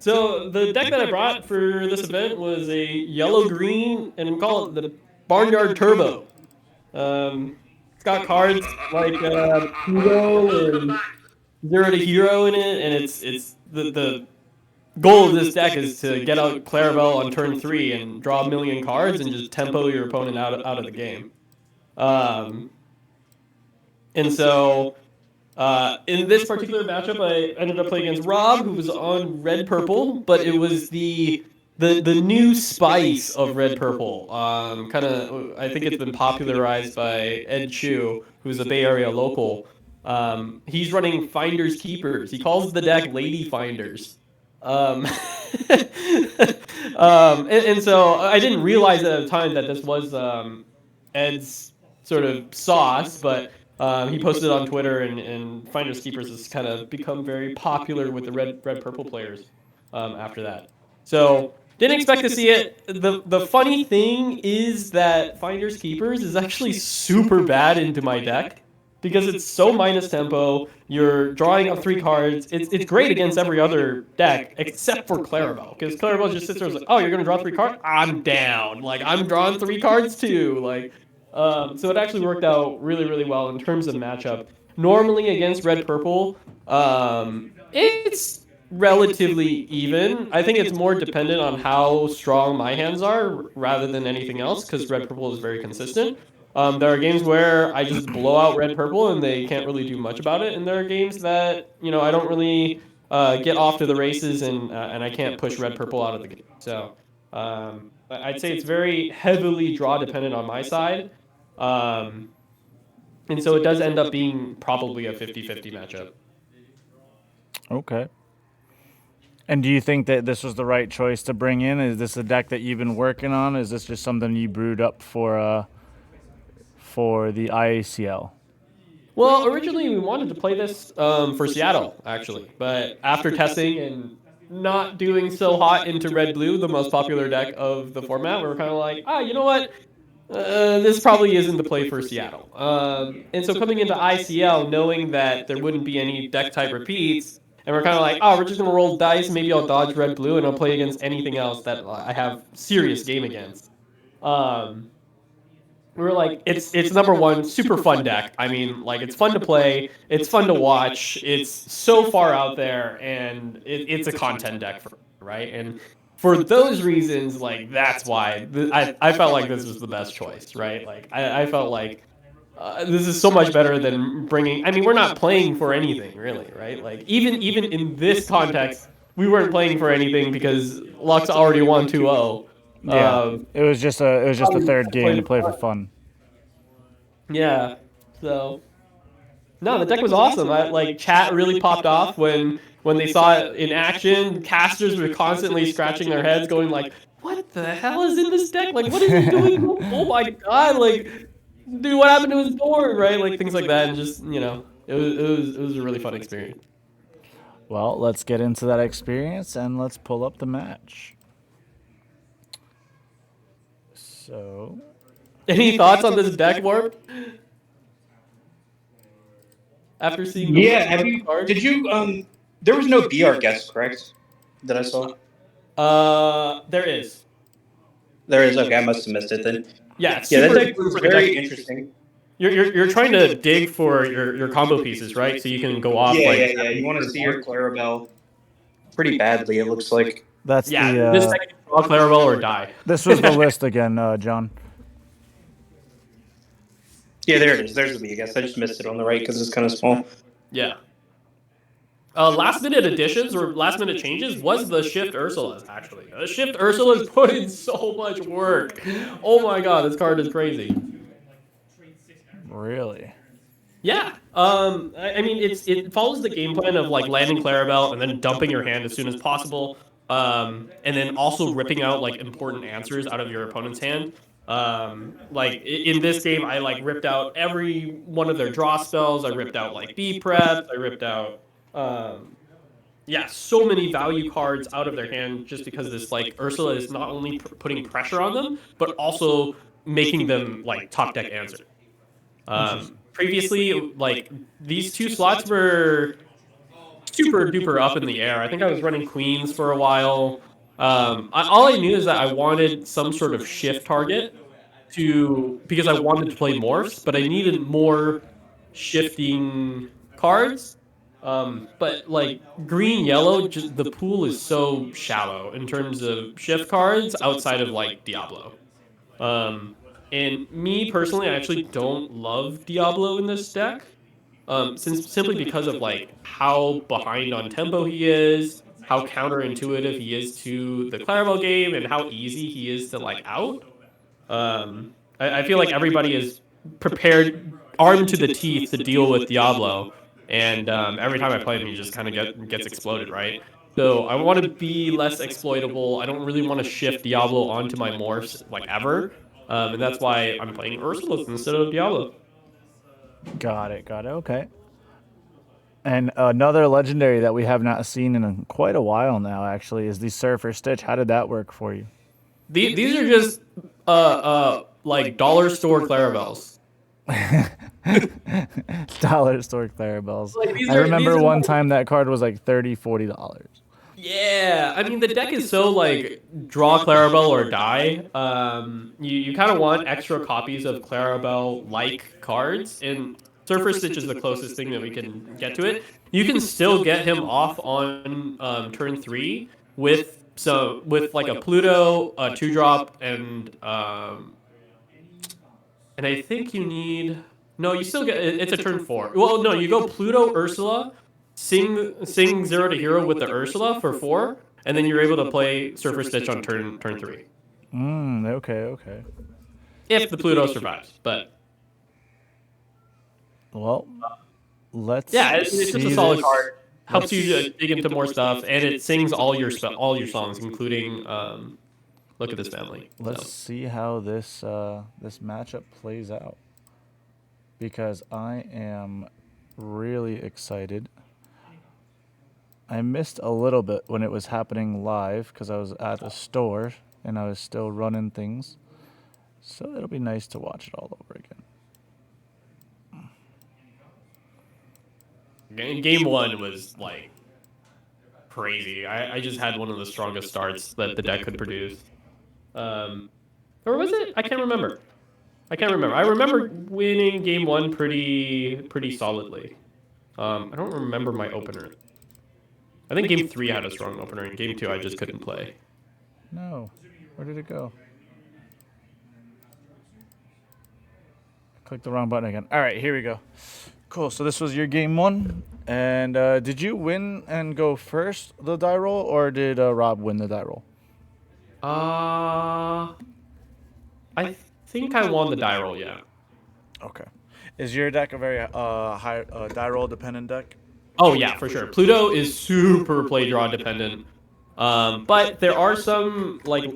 So the deck that I brought for this event was a yellow-green, and we call it the Barnyard Turbo. It's got cards like Hero and Zero to Hero in it, and it's the goal of this deck is to get out Clarabelle on turn 3 and draw a million cards and just tempo your opponent out of the game. And so in this particular matchup, I ended up playing against Rob, who was on red purple, but it was the new spice of red purple. Kind of, I think it's been popularized by Ed Chu, who's a Bay Area local. He's running Finders Keepers. He calls the deck Lady Finders. And so I didn't realize at the time that this was Ed's sort of sauce, but he posted on Twitter, and Finders Keepers has kind of become very popular with the red purple players after that. So didn't expect to see it. The funny thing is that Finders Keepers is actually super bad into my deck because it's so minus tempo. You're drawing up 3 cards. It's great against every other deck except for Clarabelle, because Clarabelle just sits there and is like, oh, you're gonna draw 3 cards? I'm down. Like, I'm drawing 3 cards too. Like, so it actually worked out really, really well in terms of matchup. Normally against red purple, it's relatively even. I think it's more dependent on how strong my hands are rather than anything else, because red purple is very consistent. There are games where I just blow out red purple and they can't really do much about it, and there are games that I don't really get off to the races, and I can't push red purple out of the game. So I'd say it's very heavily draw dependent on my side. And so it does end up being probably a 50-50 matchup. Okay. And do you think that this was the right choice to bring in? Is this a deck that you've been working on? Is this just something you brewed up for the ICL? Well, originally we wanted to play this for Seattle, actually. But after testing and not doing so hot into red-blue, the most popular deck of the format, we were kind of like, you know what? This probably isn't the play for Seattle. And so coming into ICL, knowing that there wouldn't be any deck type repeats, and we're kind of like, we're just going to roll dice, maybe I'll dodge red-blue, and I'll play against anything else that I have serious game against. We were like, it's number one, super fun deck. I mean, like, it's fun to play, it's fun to watch, it's so far out there, and it's a content deck, right? And for those reasons, like, that's why I felt like this was the best choice, right? Like, I felt like this is so much better than bringing. I mean, we're not playing for anything, really, right? Like, even in this context, we weren't playing for anything because Lux already won 2-0. Yeah, it was just a third game to play for fun. Yeah, so no, the deck was awesome. Like, chat really popped off when they saw it in action. Casters were constantly scratching their heads, going like, "What the hell is in this deck? Like, what is he doing? Oh my god! Like, dude, what happened to his board? Right? Like, things like that, and just it was a really fun experience." Well, let's get into that experience and let's pull up the match. So, any thoughts on this deck, Warp? after seeing the Yeah, did you there was no BR guest, correct? That I saw? There is. There is, okay, I must have missed it then. Yeah, Yeah, that super deck was super very deck. interesting. You're trying to dig for your combo pieces, right? So you can go off Yeah, like. yeah. You want to see your Clarabelle pretty badly, it looks like. That's Yeah, the. this deck can draw Clarabelle or die. This was the list again, John. Yeah, there it is. There's the B, I guess. I just missed it on the right because it's kind of small. Yeah. Last minute additions or last minute changes was the Shift Ursulas, actually. The Shift Ursulas put in so much work. Oh my god, this card is crazy. Really? Yeah. I mean, it follows the game plan of like landing Clarabelle and then dumping your hand as soon as possible. And then also ripping out like important answers out of your opponent's hand. Like in this game, I like ripped out every one of their draw spells. I ripped out like B preps. I ripped out, yeah, so many value cards out of their hand just because this like Ursula is not only putting pressure on them, but also making them like top deck answer. Previously, like these two slots were super duper up in the air. I think I was running queens for a while. All I knew is that I wanted some sort of shift target because I wanted to play morphs, but I needed more shifting cards. But like green yellow, just the pool is so shallow in terms of shift cards outside of like Diablo. And me personally, I actually don't love Diablo in this deck. Simply because of like how behind on tempo he is, how counterintuitive he is to the Clarabelle game, and how easy he is to like out. I feel like everybody is prepared, armed to the teeth to deal with Diablo, and every time I play him, he just kind of gets exploded, right? So I want to be less exploitable. I don't really want to shift Diablo onto my morphs like ever, and that's why I'm playing Ursulus instead of Diablo. Got it. Okay. And another legendary that we have not seen in quite a while now, actually, is the Surfer Stitch. How did that work for you? These are just like dollar store Clarabelles. Dollar store Clarabelles. Like, I remember one time that card was like $30, $40. Yeah, I mean the deck is so like draw Clarabelle or die. You kind of want extra copies of Clarabelle like cards, and Surfer Stitch is the closest thing that we can get to it. You can still get him off on turn 3 with like a Pluto, a 2-drop, and I think you need no. You still get it's a turn 4. Well, no, you go Pluto, Ursula, sing 0 to hero with the Ursula for 4, and then you're able to play Surfer Stitch on turn 3. Okay. If the Pluto survives, but well, let's it's see just a solid this. card. Helps you dig into more stuff, and it sings all your songs, including Look at This Family. Let's see how this this matchup plays out, because I am really excited. I missed a little bit when it was happening live because I was at a store and I was still running things. So it'll be nice to watch it all over again. Game 1 was like crazy. I just had one of the strongest starts that the deck could produce. Or was it? I can't remember. I remember winning game 1 pretty solidly. I don't remember my opener. I think game 3 had a strong opener, and game 2 I just couldn't play. No. Where did it go? Click the wrong button again. All right, here we go. Cool. So this was your game 1. And did you win and go first the die roll, or did Rob win the die roll? I think I won the die roll, yeah. Okay. Is your deck a very high die roll dependent deck? Oh yeah, for sure. Pluto is super play draw dependent. But there are some like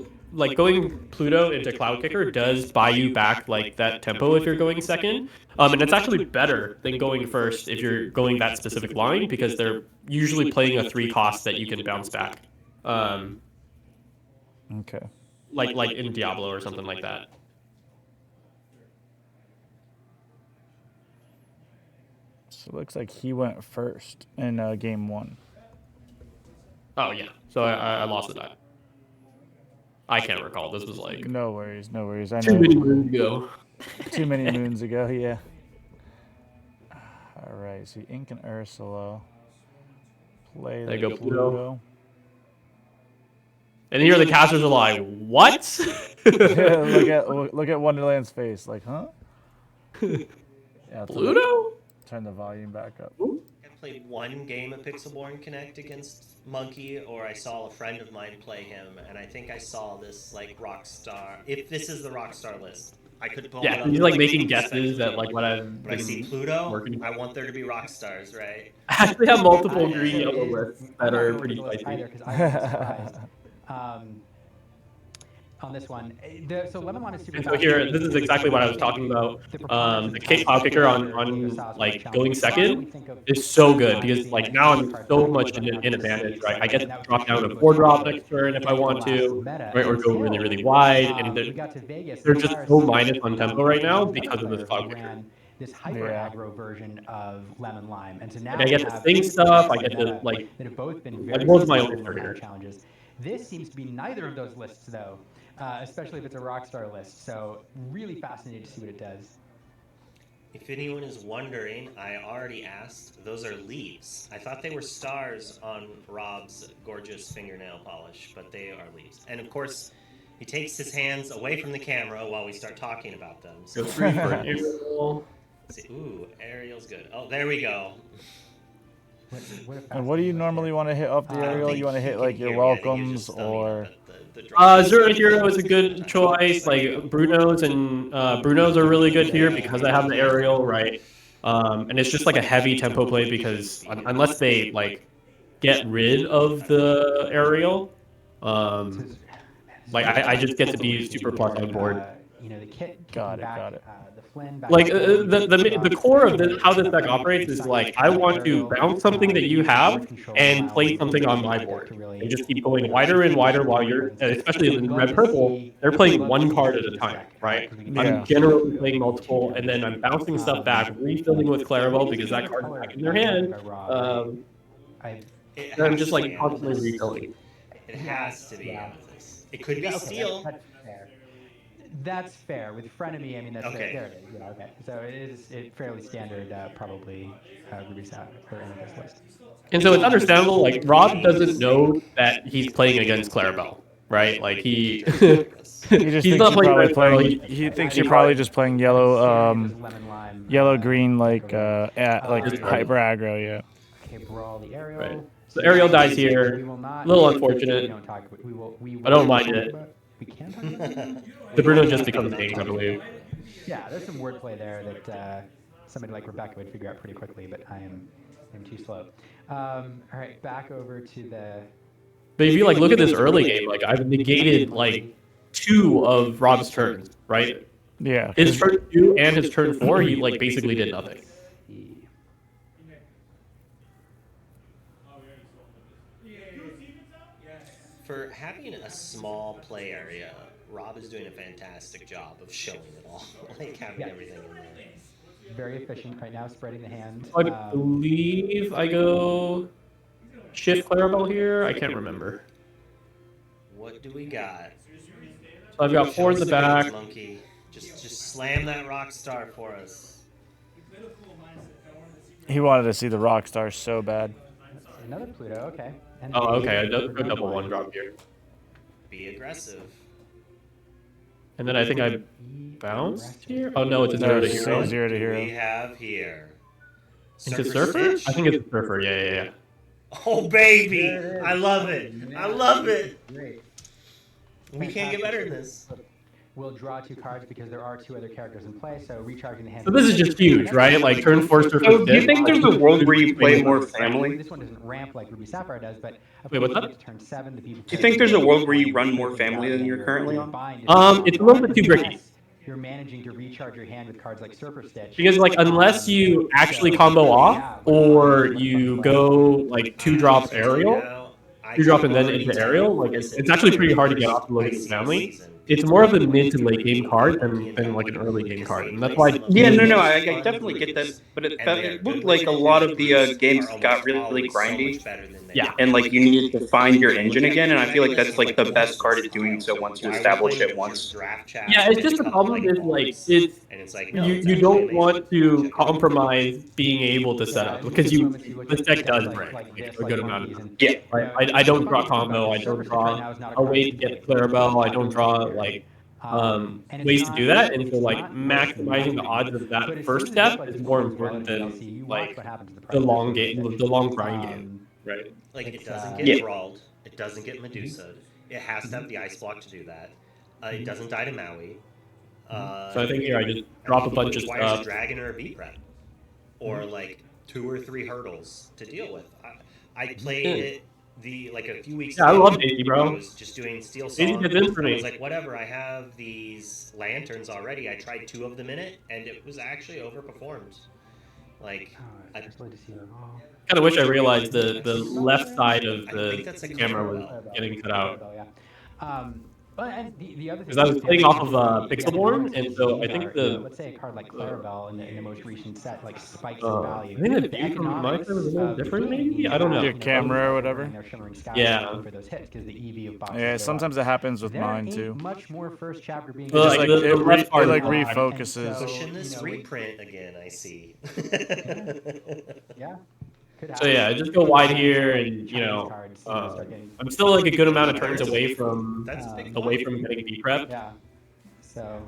going Pluto into Cloud Kicker does buy you back like that tempo if you're going second. And it's actually better than going first if you're going that specific line because they're usually playing a 3 cost that you can bounce back. Okay. Like in Diablo or something like that. So it looks like he went first in game 1. Oh yeah. So I lost the die. I can't recall. This was like No worries, no worries. I too know. many moons ago. Too many moons ago, yeah. All right, so Ink and Ursula play There the you go, Pluto. Pluto. And here the casters are like, "What?" look at Wonderland's face, like, huh? Yeah, Pluto? Turn the volume back up. I played one game of Pixelborn Connect against Monkey, or I saw a friend of mine play him, and I think I saw this like Rockstar. If this is the Rockstar list, I could pull it up. He's like making guesses at like what I've When I see been Pluto, working. I want there to be Rockstars, right? I actually have multiple green yellow lists that are pretty spicy. Because I was surprised. On this one, so Lemon Lime is super. And so here, this is exactly what I was talking about. The cloud kicker on like going second is so good because like now I'm so much in advantage, right? I get to drop down to 4-drop next turn if I want to, right? Or go really, really wide, and they're just so minus on tempo right now because of this cloud kicker. This hyper aggro version of Lemon Lime, and so now I get to sing stuff. I get to like that have both been like very what's my successful only in here? challenges. This seems to be neither of those lists, though, especially if it's a Rockstar list. So really fascinated to see what it does. If anyone is wondering, I already asked. Those are leaves. I thought they were stars on Rob's gorgeous fingernail polish, but they are leaves. And of course, he takes his hands away from the camera while we start talking about them. So Go free for an Ariel. Ooh, Ariel's good. Oh, there we go. And what do you normally want to hit off the aerial? You want to hit like your welcomes or? Zero Hero is a good choice. Like Bruno's and Bruno's are really good here because I have the aerial, right? And it's just like a heavy tempo play because unless they like get rid of the aerial, like I just get to be super plus on board. The kit. Got it. Like the core of how this deck operates is like I want to bounce something that you have and play something on my board and just keep going wider and wider while you're, especially in red purple, they're playing one card at a time, right? I'm generally playing multiple, and then I'm bouncing stuff back, refilling with Clarabelle because that card's back in their hand. And I'm just like constantly refilling. It has to be amethyst. It could be steel. That's fair. With Frenemy, I mean, that's okay. There it is. Yeah, okay. So it is fairly standard, probably Ruby Sapphire or Amethyst list. And so it's understandable. Like Rob doesn't know that he's playing against Clarabelle, right? Like he he's not playing. He thinks you're probably just playing yellow, yellow green, like hyper aggro, yeah. Okay, Brawl the Ariel. Right. So Ariel dies here. A little unfortunate. I don't mind it. We can talk about it. The Bruno just becomes king, I believe. Yeah, there's some wordplay there that somebody like Rebecca would figure out pretty quickly, but I'm too slow. All right, back over to the. But if you like look at this early game, like I've negated like 2 of Rob's turns, right? Yeah. His turn 2 and his turn 4, he like basically did nothing. For having a small play area, Rob is doing a fantastic job of showing it all, like having everything in there. Very efficient right now, spreading the hand. I believe I go shift Clarabelle here. I can't remember. What do we got? So I've got 4 in the back. Monkey. Just slam that rock star for us. He wanted to see the rock stars so bad. Another Pluto, okay. And Oh, okay. A double 1-drop here. Be aggressive. And then I think I bounced here. Oh no, it's a 0 to hero. 0 to hero. We have here. Into Surfer? I think it's Surfer. Yeah. Oh baby, I love it. I love it. Great. We can't get better than this. We'll draw 2 cards because there are 2 other characters in play, so recharging the hand. So this is just huge, right? Like turn 4 Surfer. So do you think there's a world where you play more family? This one doesn't ramp like Ruby Sapphire does, but wait, what's that? Turn 7, the people. Do you think there's a world where you run more family than you're currently on? It's a little bit too bricky. You're managing to recharge your hand with cards like Surfer Stitch. Because like unless you actually combo off or you go like 2 drops aerial, 2-drop and then into aerial, like it's actually pretty hard to get off the Logan's family. It's more of a mid to late game card than like an early game card, and that's why. Yeah, no, I definitely get that, but it looked like a lot of the games got really grindy. Yeah, and like you needed to find your engine again, and I feel like that's like the best card at doing so once you establish it once. Yeah, it's just the problem is like it's you don't want to compromise being able to set up because this deck does break like a good amount of time. Yeah, I don't draw combo, I don't draw a way to get Clarabelle, I don't draw like ways to do that, and so like maximizing the odds of that first step is more important than like the long grind game, right? Like it doesn't get Thralled, it doesn't get Medusa, it has to have the ice block to do that. It doesn't die to Maui. So I think here I just drop a bunch of stuff. A dragon or a beat prep, or like 2 or 3 hurdles to deal with. I played it a few weeks ago. I love Daisy, bro. I was just doing Steel Daisy Song. gets in for me. I was like, whatever. I have these lanterns already. I tried 2 of them in it, and it was actually overperformed. Like, I just like to see that. Kind of wish I realized the left side of the camera was getting cut out. But the other thing, because I was playing off of Pixelborn, and so I think let's say a card like Clarabelle in the most recent set like spikes in value. I think the view from my side was a little different, maybe. I don't know. Your camera or whatever. Yeah. For those hits because the EV of boxes Yeah, sometimes it happens with mine too. Much more first chapter being. It refocuses. Pushing this reprint again, I see. Yeah. So yeah, I just go wide here, and I'm still like a good amount of turns away from getting B prep. Yeah. So.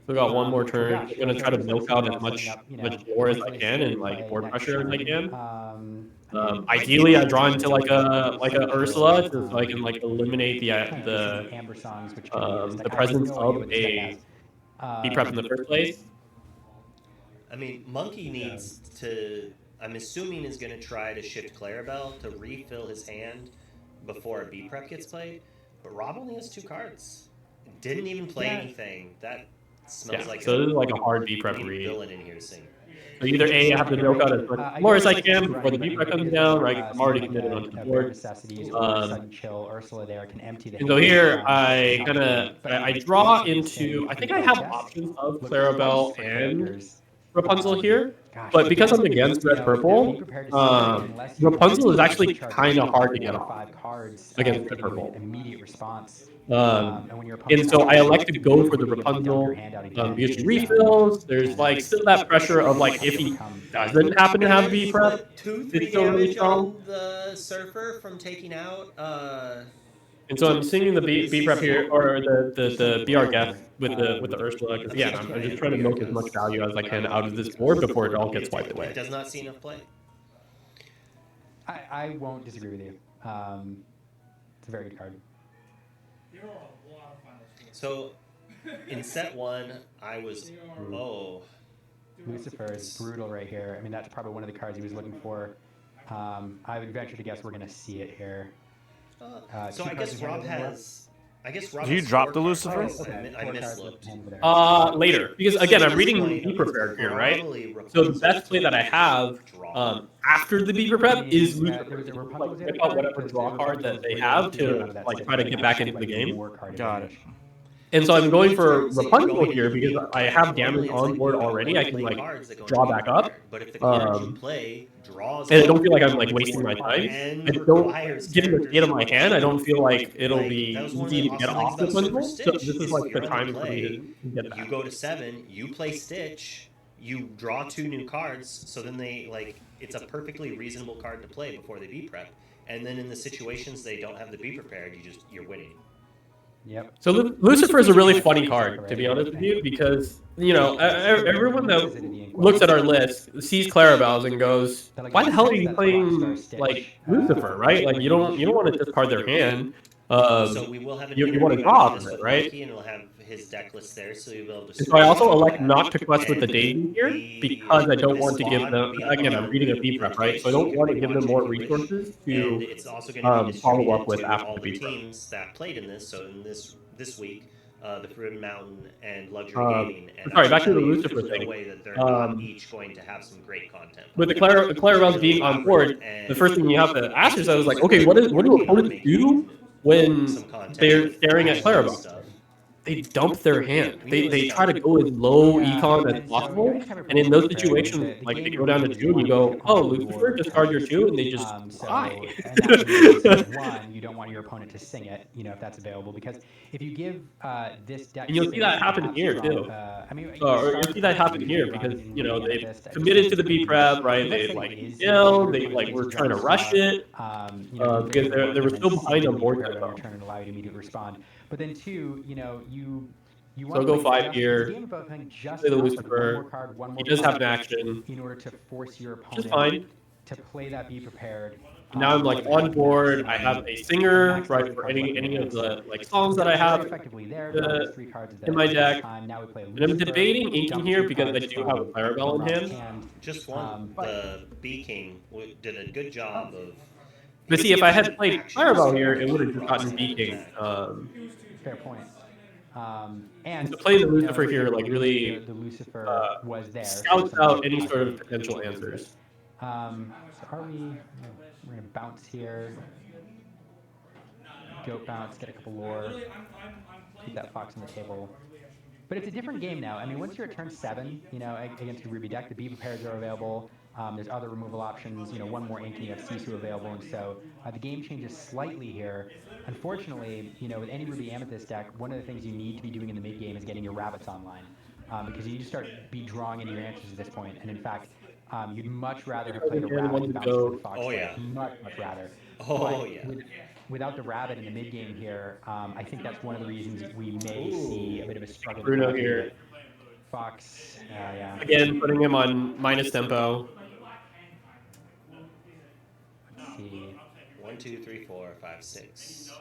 We got one more turn. I'm gonna try to milk out as much more as I can and like board pressure as I can. Ideally, I draw into like a Ursula so I can like eliminate the presence of a B prep in the first place. I mean, Monkey needs to. I'm assuming is going to try to shift Clarabelle to refill his hand before a B prep gets played. But Rob only has 2 cards. Didn't even play anything. That smells like so this is like a hard B prep read. Villain in here soon. So either A, I have to milk out as much more as I can before the B prep comes down, right? I'm already committed on the board. And so here I draw into. I think I have options of Clarabelle and Rapunzel here, but because I'm against red purple, Rapunzel is actually kind of hard to get off against red purple. And so I elect to go for the Rapunzel because she refills. There's like still that pressure of like if he doesn't happen to have B prep, it's still really strong. The Surfer from taking out. And so I'm singing the B prep here, or the BR Geth with the Ursula, because again, I'm just trying to milk as much value as I can out of this board before it all gets wiped away. It does not see enough play. I won't disagree with you. It's a very good card. So, in set 1, I was Lucifer is brutal right here. I mean, that's probably one of the cards he was looking for. I would venture to guess we're going to see it here. So I guess Rob has. Do you drop the Lucifer? I mislooked. Later, because again, I'm reading Be Prepared here, right? So the best play that I have after the Be Prepared is Lucifer. Like pick out whatever draw card that they have to like try to get back into the game. Got it. And so I'm going for Rapunzel here because I have damage on board already. I can like draw back up. And I don't feel like I'm like wasting my time. I don't, given the state of my hand, I don't feel like it'll be easy to get off the Rapunzel. So this is like the time for me to get that. You go to 7, you play Stitch, you draw 2 new cards, so then it's a perfectly reasonable card to play before they be prep. And then in the situations they don't have the be prepared, you're winning. Yep. So Lucifer is a really funny card, to be honest with you, because everyone that looks at our list sees Clarabelle and goes, "Why the hell are you playing like Lucifer, right? Like you don't want to discard their hand. So we will have you want to draw off of it, right?" And we'll have his deck list there, so you'll be able to. So I also elect not to quest with the Daisy here because I don't want to give them. Again, I'm reading a B prep, right? So I don't want to give them more resources to follow up with after the B prep. Teams that played in this, so in this week, the Forbidden Mountain, and Luxury Gaming. And Sorry, I back to the tell you, Lucifer there's thing. no way that they're not each going to have some great content. With the Clarabelles being on board, the first thing you have to ask yourself is like, okay, what do opponents do when they're staring at Clarabelle? They dump their hand. They try to go as low econ as possible, and in those situations, like they go down to 2, and you go, "Oh, Lucifer, discard your 2," and they just cry. And that's really one, you don't want your opponent to sing it, if that's available, because if you give this deck, And you'll see that happen here too. Or you'll see that happen here because they committed to the B prep, right? They they were trying to rush it because they were still behind on board. Turn and allow you to immediately respond. But then 2, you So go 5 here. Play the Lucifer. He does have an action. In order to force your Just opponent fine. to play that Be Prepared. Now I'm like on board. I have a singer, right, for any of the songs that I have in my deck. And I'm debating inking here because I do have a Clarabelle in hand. Just one. The Bee King did a good job of. But see, if I had played Clarabelle here, it would have just gotten Bee King. Fair point. And to play the Lucifer here, like really the Lucifer was there. Scouts out any sort of potential answers. So are we? We're gonna bounce here. Goat bounce, get a couple lore. Keep that fox on the table. But it's a different game now. I mean, once you're at turn 7, against your Ruby deck, the Be Prepareds are available. There's other removal options. One more ink, and you have Sisu available, and so the game changes slightly here. Unfortunately, with any Ruby Amethyst deck, one of the things you need to be doing in the mid game is getting your rabbits online, because you need to start drawing into your answers at this point. And in fact, you'd much rather have played a rabbit and bounced than fox. Oh yeah, much rather. Oh yeah. Without the rabbit in the mid game here, I think that's one of the reasons we may see a bit of a struggle. Bruno here. Fox, yeah. Again, putting him on minus tempo. Let's see. 1, 2, 3, 4, 5, 6.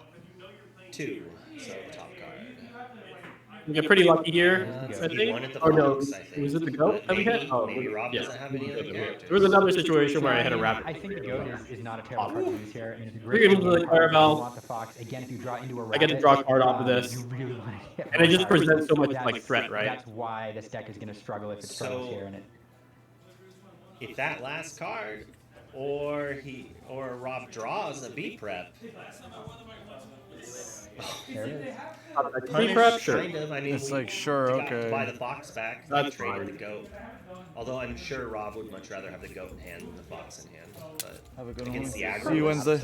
2. So the top card. We get pretty lucky here, I He think. wanted the Oh no, fox, I think. was it the goat that we had? Oh, Maybe Rob doesn't have any other characters. There was another situation where I had a rabbit. I think the goat is not a terrible card to use here. I mean, it's a We're great into the Clarabelle. want the fox. Again, if you draw into a rabbit, I get to draw a card off of this. you really want to hit And it just one. presents so much That's- like threat, right? That's why this deck is going to struggle if it struggles here. And If that last card, or Rob draws a B prep. there it is. B prep, sure. Kind of. I mean, It's like, sure, we got to okay. buy the fox back. That's traded fine. the goat. Although I'm sure Rob would much rather have the goat in hand than the fox in hand. But Have a good one. against the aggro. See you Wednesday.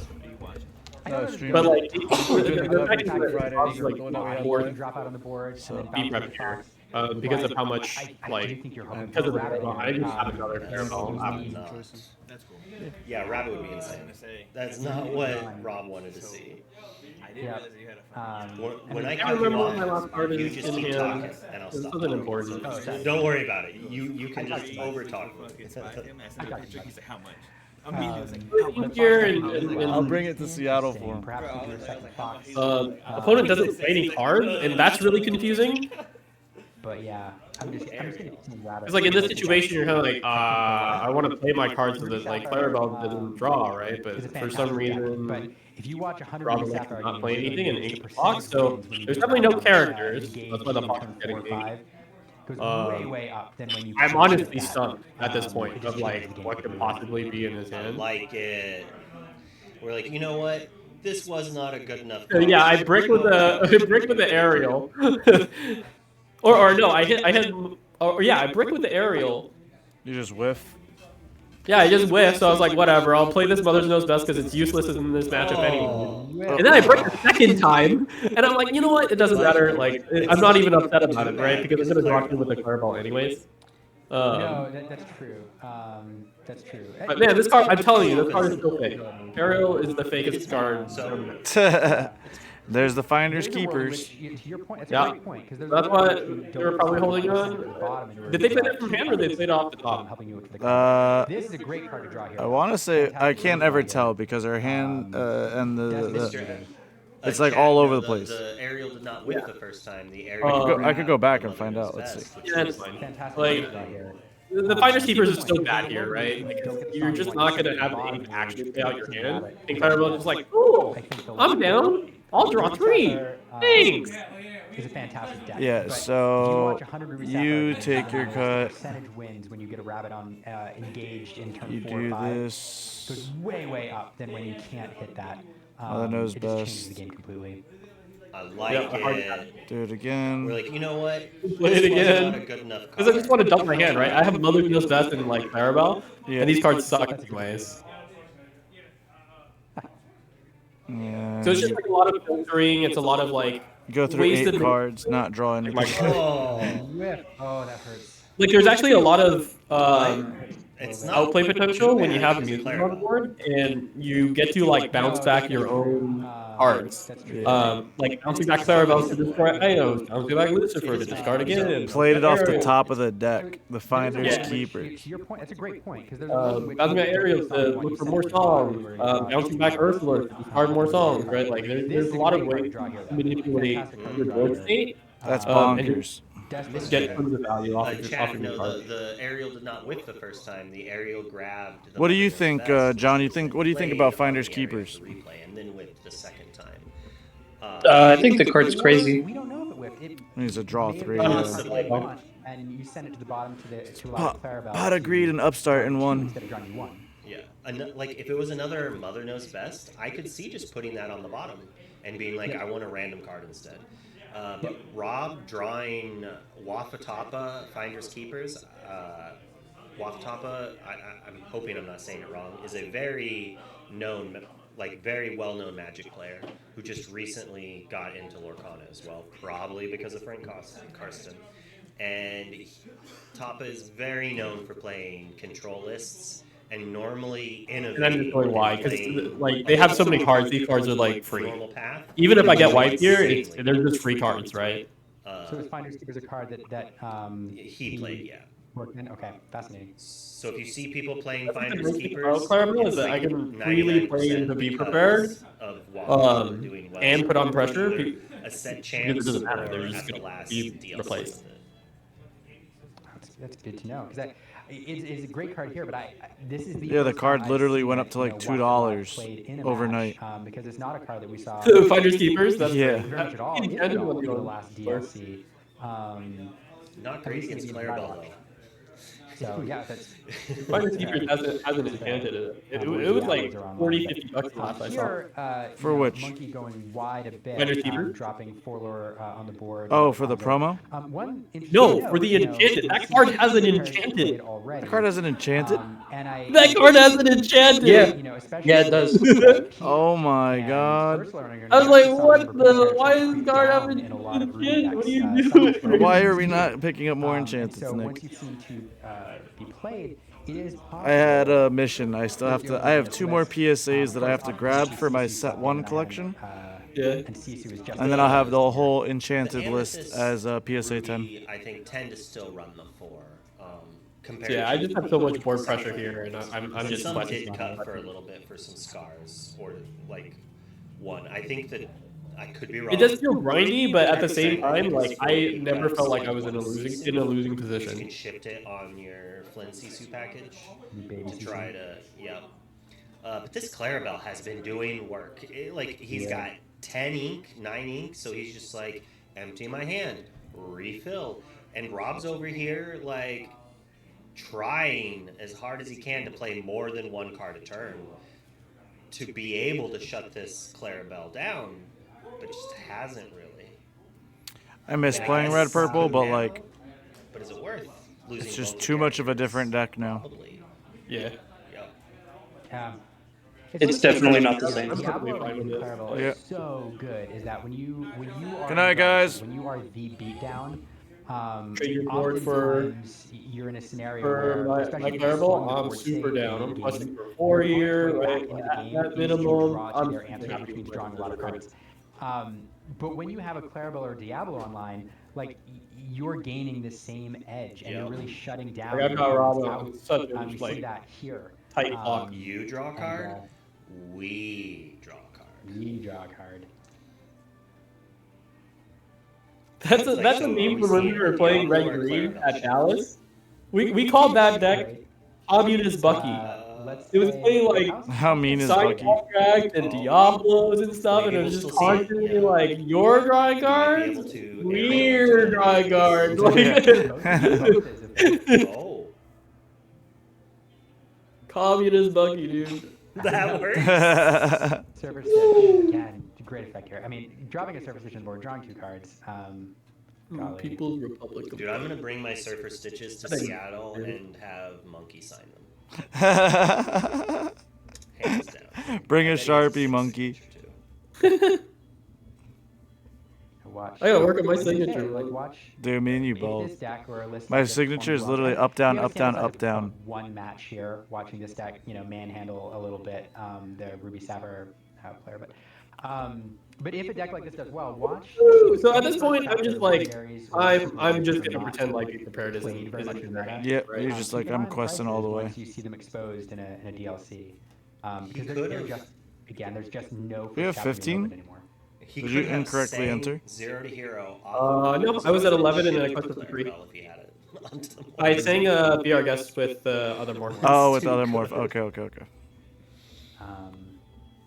Stream. But like, Doing the the fact Friday, is that Friday, Rob's, like, the one that we had board live. Drop out on the board. So and then B bounce prep the here. fox. Because of how much I like do think you're hoping because for of the rabbit I here. just have another That's Clarabelle. Choices. That's cool. Yeah, rabbit would be insane. That's not what Rob wanted to see. I didn't realize you had a When I I cut you remember off, when my last card you is just in keep hand. talking, and I'll This stop. wasn't important. Don't worry about it. You can just over talk. He said, how much? Immediately Like, like, here and I'll bring it to Seattle for him. Perhaps you do a second fox. opponent doesn't play any cards, and that's really confusing. But yeah, I'm just gonna continue rabbit. Because like in this situation, you're kind of like, I want to play my cards so that like Clarabelle doesn't draw, right? It's a But for fantastic some deck, reason, but if you watch 100 Rob Ruby does Sapphire not games, play you'll anything and notice ink the box, percentage so wins when you there's go definitely down no to, characters. engage That's why the in box turn is getting 4 or inked. 5. Goes way up than when you. I'm choose honestly that. stunned at this point It of just like changes the what game. could possibly be in his I hand. like it. We're like, you know what? This was not a good enough. Yeah, I brick with the aerial, or no, I hit I brick with the aerial. You just whiff. Yeah, I just whiffed, so I was like, whatever, I'll play this Mother's Knows Best because it's useless in this matchup anyway. And then I break the second time, and I'm like, you know what, it doesn't matter, like, I'm not even upset about it, right, because I'm going to draw you with the Clarabelle anyways. No, that's true. That's true. But man, this card, I'm telling you, this card is still fake. Aerial is the fakest card. There's the finders There's a world in keepers. which, to your point, that's Yeah. a great point. 'Cause there's That's a world why in which you they were don't probably decide holding to on. go to the bottom in order Did they to play draw that from two hand or they cards, played off the top? helping you with the This is a great card to draw here. I want to say I Fantastic can't way to ever draw tell here. because our hand and That's the Mr. it's like all over the The place. aerial did not win the first time. The I aerial. could go back and Mother's find out. Let's Best, see. which Yeah, is it's fine. Fantastic Like, way to draw here. The Finders Keepers is so bad here, right? Like, you're just not going to have any actually play out your hand. And Clarabelle's just like, cool, I'm down. I'll draw 3. Thanks. is a fantastic deck. Yeah, but so if you watch 100 Ruby Sapphire you games, take your the cut. percentage wins when you get a rabbit on engaged in turn You 4 or do 5 this. goes way up than when you can't hit that. Mother knows it just changes best. the game completely. I like it. Do it again. We're like, you know what? Play it This was again. not a good enough Because I just want card. to dump my hand, right? I have Mother Knows Best and like Clarabelle, Yeah. and these cards suck anyways. Yeah, So it's just like a lot of filtering. It's a lot of like you go through 8 cards, not draw anything. Oh, that hurts. Like there's actually a lot of It's not outplay potential when you have bad, music it's on the board, and you get to like bounce back your own cards. Like bouncing back Clarabelle to discard items, bouncing back Lucifer to discard again. Played it off the top of the deck. The Finder's Keeper. To your point, that's a great point because there's Bouncing back Ariel to look for more songs. Bouncing back Ursula to discard more songs. Right? Like there's a lot of ways to manipulate your board state. That's bonkers. Get tons of value off of Chat, your no, card. the aerial did not whip the first time. The aerial grabbed. What do you think, John? What do you think about Finders Keepers? Replay and then whipped the second time. I think the card's crazy. We don't know if it whipped. It Needs a draw 3. and you send it to the bottom to allow Clarabelle. Pot of Greed and Upstart in 1. Instead of drawing you 1. Yeah, like if it was another Mother Knows Best, I could see just putting that on the bottom and being like, I want a random card instead. But Rob drawing Wafatapa Finders Keepers, Wafatapa, I'm hoping I'm not saying it wrong, is a very known, like very well-known Magic player who just recently got into Lorcana as well, probably because of Frank Karsten. And Tapa is very known for playing control lists and normally innovating. And I'm just going why, because like they have so many cards. These cards are like free. Normal path. Even if I get wiped here, they're just free cards, right? So is Finders Keepers a card that he played, yeah. Worked in? Okay, fascinating. So if you see people playing Finders Most Keepers, Clarabelle is that I can freely play into Be Prepared, and put on pressure. A set Because chance it doesn't matter. They're at just the going to last be DLC replaced. with it. That's good to know because it's a great card here, but this is the The card literally went up to like $2 overnight. Because it's not a card that we saw. Finders Keepers. That's Yeah. very much at all in the last DLC. Not great against Clarabelle though. So yeah, that's. Finders Keepers hasn't enchanted it. It was like $40-50 the last I saw. Here, For which? Monkey going wide a bit, Finders Keepers? dropping 4 lore on the board. Oh, for the promo? One No, for the enchanted. That card has an enchanted. The card hasn't enchanted? That card has an enchanted. Yeah, yeah, it does. Oh my god. I was like, what the? Why is the card having an enchanted? What are you doing? Why are we not picking up more enchanteds, So Nick? once you've seen 2 be played, it is possible. I had a mission. I still have to. I have 2 more PSAs that I have to grab for my set 1 collection. Yeah. And Sisu is just. And then I'll have the whole enchanted list as PSA 10. I think tend to still run the 4. Compared Yeah, to I just have so much board pressure here, and I'm just some sweating. did cut for a little bit for some scars or like 1. I think that I could be wrong. It does feel grindy, but at the same time, like I never felt like I was in a losing You position. can shift it on your Flynn Sisu package Baby to try to, yeah. But this Clarabelle has been doing work. He's got 10 ink, 9 ink, so he's just like, empty my hand, refill. And Rob's over here, like, trying as hard as he can to play more than 1 card a turn to be able to shut this Clarabelle down, but just hasn't really. I miss playing red purple, but like, But is it worth losing? it's just both too much of a characters? different deck now. Probably. Yeah. Yeah. It's definitely not the same. Diablo in Clarabelle Yeah. is so good. Is that when you are Good night, guys. when you are the beatdown, Trade your board for oftentimes you're in a scenario for where my especially if you Clarabelle, swung the I'm board super safe down. in I'm the pushing game, for 4 and here, going back right? into the At game, that it's a minimum, draw to I'm their answer, which means drawing a lot of cards. But when you have a Clarabelle or Diablo online, like you're gaining the same edge, and you're really shutting down. Like, I've got your Rob opponent's on out. such a, We see like, that here. tight block. You draw a card, we draw a card. We draw a card. That's a meme from when we were playing Red Green at Dallas. We called that deck Communist Bucky. let's It was say- playing like How mean is side Bucky? contract and Diablos and stuff, and it was just constantly like you're drawing cards, we're drawing cards. Oh, Communist Bucky, dude. that works. Surface Stitch, again, great effect here. I mean, dropping a Surface Stitch on the board, drawing 2 cards. Golly. People's Republic. Dude, I'm gonna bring my Surfer Stitches to Seattle and have Monkey sign them. Hands down. Bring a I bet he has Sharpie, Monkey. Watch. I gotta work on my What do you signature, say? Like, man. watch. Dude, me and you If both. this deck were a list My of just signature is 21 literally cards, up, down, you up, down, understand up, it's down. like one match here, watching this deck, manhandle a little bit the Ruby Sapphire player, but if a deck like this does well, watch. So at this point, I'm just like, I'm just gonna pretend like Be Prepared isn't very much in the meta. Yep, you're just like, I'm questing all the way. Once you see them exposed in a DLC, because they're just, again, there's just no. We have first chapter being 15? opened anymore. He Did you could have incorrectly sang enter? 0 to Hero. No, I was at 11 and I quested for 3. If he had it. I sang Be Our Guest with other morphs. Oh, with the other morph. Okay.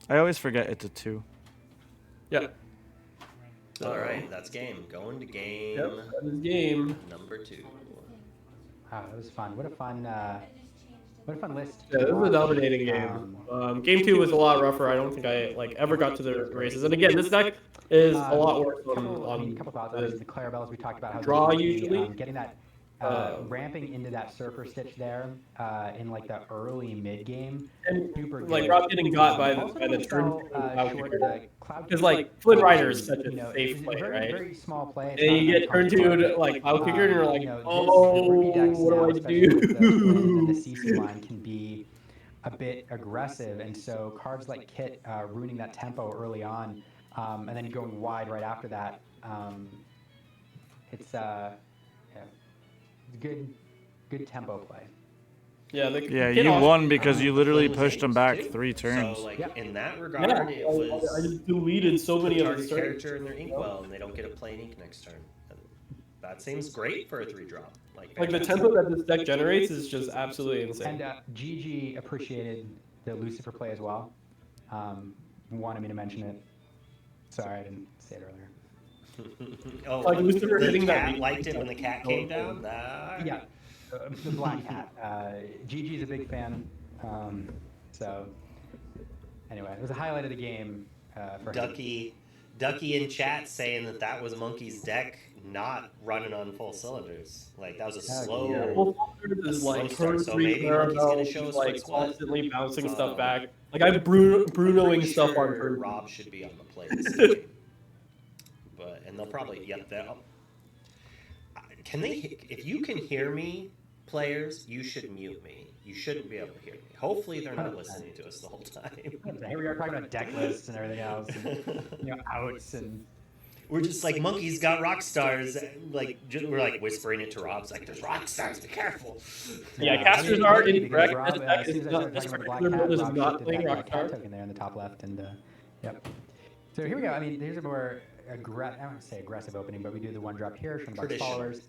I always forget it's a 2. Yeah. All right, that's game. Going to game. Yep, that is game. Number 2. Wow, that was fun. What a fun list. Yeah, this was a dominating game. Game 2 was a lot rougher. I don't think I ever got to the races. And again, this deck is a lot worse on a couple thoughts. Obviously, the Clarabellas we talked about. How draw they usually. Getting that ramping into that Surfer Stitch there in like the early mid game. And super like good. Rob getting got by Also the noticed turn. how, short the Cloud Because Kicker like Flynn Rider is is, such a safe it's play, very, right? very small play. It's And not you get turn 2 like Cloud Kicker, and you're like, oh, what do I do? The CC line can be a bit aggressive, and so cards like Kit ruining that tempo early on, and then going wide right after that. It's good tempo play. Yeah, Yeah, you won because you literally pushed them back 3 turns. So, like, in that regard, it was. I just deleted so many of target the turns. character in their inkwell, and they don't get to play an ink next turn. And that seems great for a 3-drop. Like the tempo that this deck generates is just absolutely insane. And GG appreciated the Lucifer play as well. Wanted me to mention it. Sorry, I didn't say it earlier. Oh, Like Lucifer the hitting that cat beat. liked it when the cat came down. Yeah, the Black Cat. GG's a big fan. So anyway, it was a highlight of the game for him. Ducky in chat saying that was Monkey's deck not running on full cylinders. Like that was a slow. Yeah, full cylinders is like start. turn So 3 maybe Monkey's gonna Clarabelle, show us like what's what. constantly bouncing stuff back. Like I'm Brunoing stuff on turn. Rob should be on the play this game. And they'll probably can they? If you can hear me, players, you should mute me. You shouldn't be able to hear me. Hopefully, they're not listening to us the whole time. Here we are talking about deck lists and everything else, and, outs and. We're just like Monkey's got rock stars. Like we're like whispering it to Rob's like, "There's rock stars. Be careful." Yeah, casters are incorrect. Rob, This deck as soon is as I not. started This talking about particular Black Cat, build is Rob not shifted playing that rock Black star. Cat token there in the top left, and yep. So here we go. I mean, here's a more I don't want to say aggressive opening, but we do the 1-drop here from Bucks followers.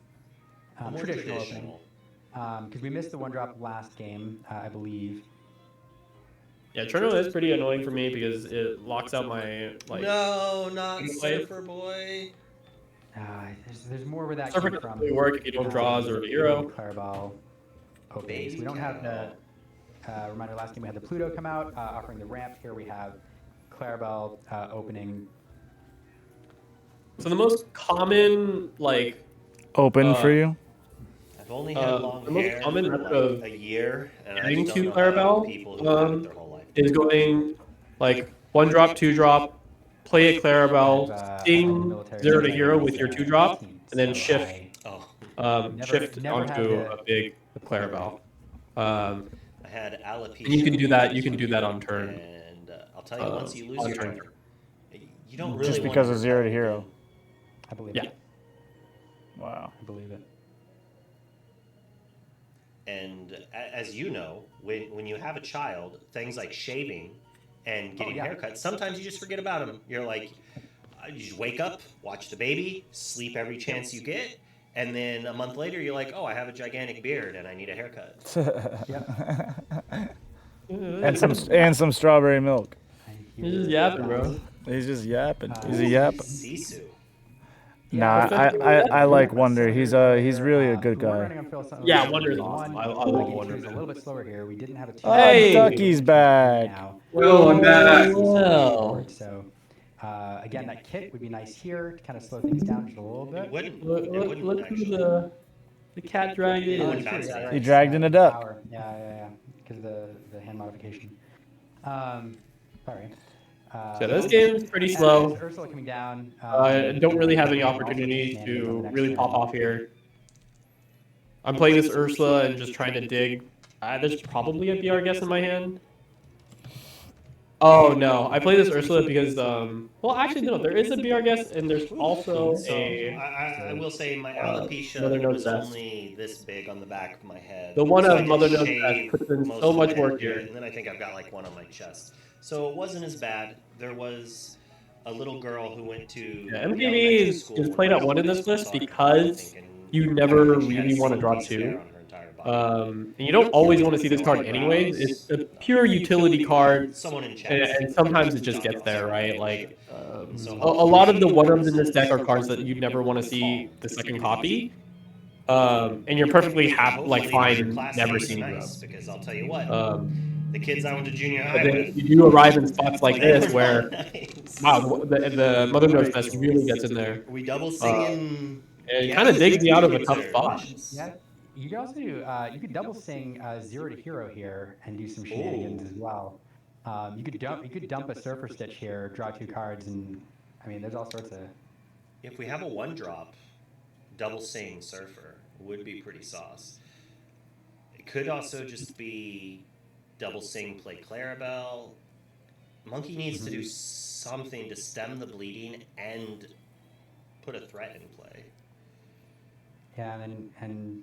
Traditional opening. Because we missed the 1-drop last game, I believe. Yeah, Cherno is pretty annoying for me because it locks out my like. No, not gameplay. Surfer Boy. There's more where that Surfer came doesn't from. really work if you don't draw Zero to Hero. Clarabelle openings. We don't have the reminder. Last game we had the Pluto come out, offering the ramp. Here we have Clarabelle opening. So the most common like Open for you? I've only had long the most hair common for method of like a year, and I getting just to don't know how people who have it Clarabelle their whole life. is going like 1-drop, 2-drop, play a Clarabelle, sting 0 to Hero with your 2-drop, and then shift. Shift onto a big Clarabelle. I had alopecia. And you can do that. You can do that on turn. And I'll tell you, once you lose on your turn. turn, you don't really Just want because to of 0 to Hero. I believe Yeah. it. Wow. I believe it. And as you know, when you have a child, things like shaving and getting haircuts, sometimes you just forget about them. You're like, you just wake up, watch the baby, sleep every chance you get, and then a month later, you're like, oh, I have a gigantic beard and I need a haircut. Yeah, and some strawberry milk. He's just yapping, bro. He's just yapping. He's a yap. Sisu. Nah, I like Wonder. He's really a good guy. Yeah, Wonder's awesome. I love Wonder. He's a little bit slower here. We didn't have a Oh, Hey! Ducky's back. Well, I'm back. Well. So, again, that kit would be nice here to kind of slow things down just a little bit. Look who the cat dragged in. He dragged in a duck. Yeah. Because of the hand modification. Sorry. So this game's pretty slow. Ursula coming down. Don't really have any opportunity to really pop off here. I'm playing this Ursula and just trying to dig. There's probably a BR guess in my hand. Oh no, I play this Ursula because well actually no, there is a BR guess and there's also a. I will say my alopecia was only this big on the back of my head. The one so of Mother Knows Best puts in so much work here. And then I think I've got like one on my chest. So it wasn't as bad. There was a little girl who went to MPB is played at one in this list because you never really want to draw two. And you don't always want to see this card anyways. It's a pure utility card, and sometimes it just gets there, right? Like, a lot of the one-ups in this deck are cards that you never want to see the second copy. And you're perfectly fine never seeing them. Because I'll tell you what, the kids I went to junior high but with, you do arrive in spots like this where, wow, the Mother Knows Best really gets in there. We double singing. And it kind of digs you out of a tough spot. Yeah. You could also do, you could double sing 0 to hero here and do some shenanigans as well. You could dump a Surfer Stitch here, draw 2 cards, and I mean, there's all sorts of. If we have a 1-drop, double sing Surfer would be pretty sauce. It could also just be double sing play Clarabelle. Monkey needs to do something to stem the bleeding and put a threat in play. Yeah, and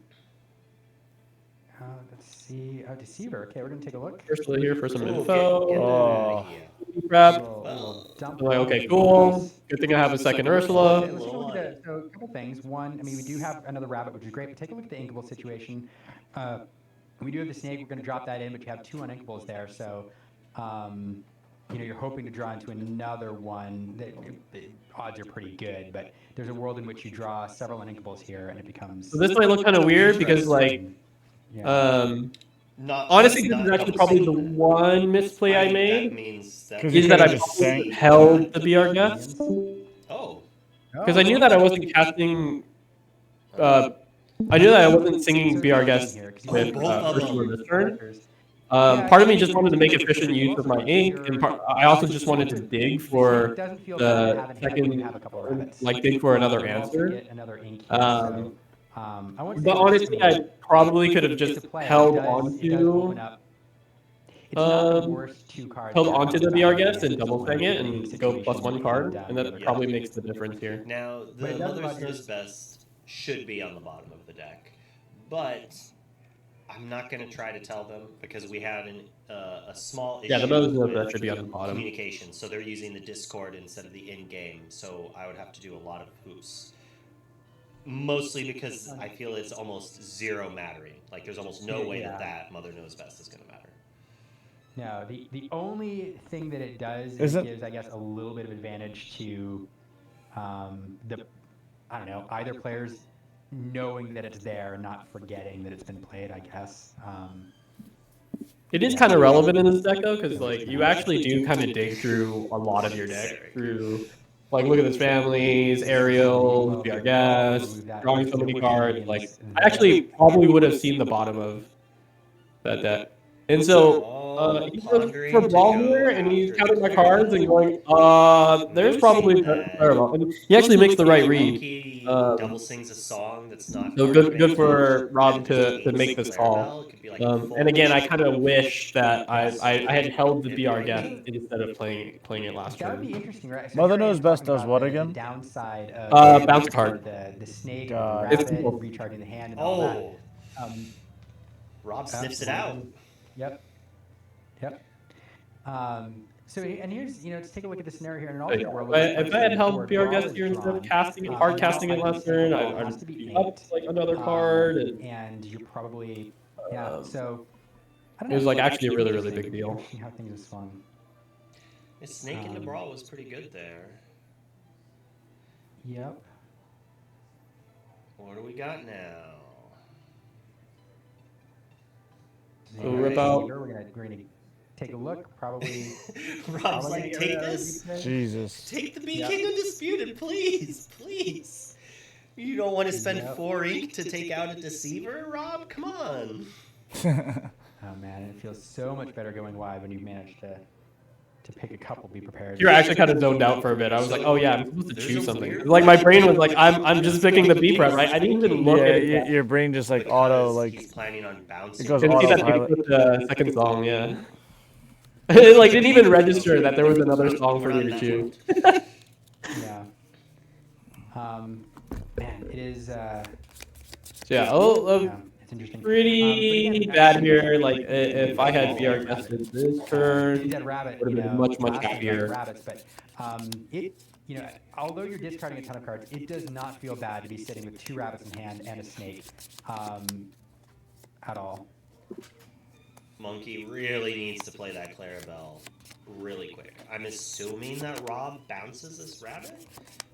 let's see. Oh, Deceiver. Okay, we're gonna take a look. Ursula here for some info. Oh, crap. Dump Like, okay, cool. Good thing I have a second Ursula. Let's take a look at so a couple things. One, I mean, we do have another rabbit, which is great. But take a look at the inkable situation. We do have the snake. We're going to drop that in, but you have 2 uninkables there. So, you're hoping to draw into another one. The odds are pretty good, but there's a world in which you draw several uninkables here, and it becomes. So this might look kind of weird because, like, honestly, this is actually probably the one misplay I made. Is that I held the BR guess. Oh. Because I knew that I wasn't casting. I knew that I wasn't singing BR guess with Ursula this turn. Part of me just wanted to make efficient use of my ink, and I also just wanted to dig for the second, like dig for another answer. But honestly, I probably could have just held onto the BR guest and double thing it and go +1 card, and that probably makes the difference here. Now, the Mother Knows Best should be on the bottom of the deck, but I'm not going to try to tell them because we had a small issue the Mother Knows Best should be on the bottom. Communication, so they're using the Discord instead of the in-game, so I would have to do a lot of hoops. Mostly because I feel it's almost zero mattering. Like, there's almost no way that Mother Knows Best is going to matter. No, the only thing that it does is it gives, I guess, a little bit of advantage to either players knowing that it's there and not forgetting that it's been played, I guess. It is kind of relevant in this deck, though, because, like, you actually do kind of dig through a lot of your deck. Through, like, look at this families, aerials, BR gas, drawing so many cards. Like, I actually probably would have seen the bottom of that deck. And so, he goes for Brawl here, and he's counting my cards and going, there's probably Clarabelle. And he actually makes the right read. Double sings a song that's not. So good for Rob to make this call. And again, I kind of wish that I had held the BR guess instead of playing it last That would be turn. interesting, right? So Mother Knows Best does what again? The downside of Bounce card. The snake, God. the rabbit, recharging the hand, and all that. Rob sniffs it out. Yep. So, and here's, let's take a look at the scenario here in an alternate world. If I had held BR guess here instead of hard casting it last turn, I'd be up like another card. And you're probably, so It was like actually a really, really big deal. Interesting how things have swung. His snake into brawl was pretty good there. Yep. What do we got now? We'll rip out. We're gonna take a look. Probably. Rob's like, take this. Jesus. Take the B King Undisputed, please, please. You don't want to spend 4 ink to take out a Deceiver, Rob? Come on. Oh man, it feels so much better going wide when you've managed to pick a couple. Be prepared. You're actually kind of zoned out for a bit. I was like, oh yeah, I'm supposed to choose something. Like my brain was like, I'm just picking the B prep, right? I didn't even look at it. Your brain just like auto like. He's planning on bouncing. It goes Didn't see that autopilot. with the second song, yeah. It like didn't even register that there was another song for me to choose. Yeah. Man, it is. Yeah, it's interesting. pretty bad here. Like if I had VR guesses this turn, Dead Rabbit, would have been much happier. Rabbits, but although you're discarding a ton of cards, it does not feel bad to be sitting with 2 rabbits in hand and a snake, at all. Monkey really needs to play that Clarabelle really quick. I'm assuming that Rob bounces this rabbit,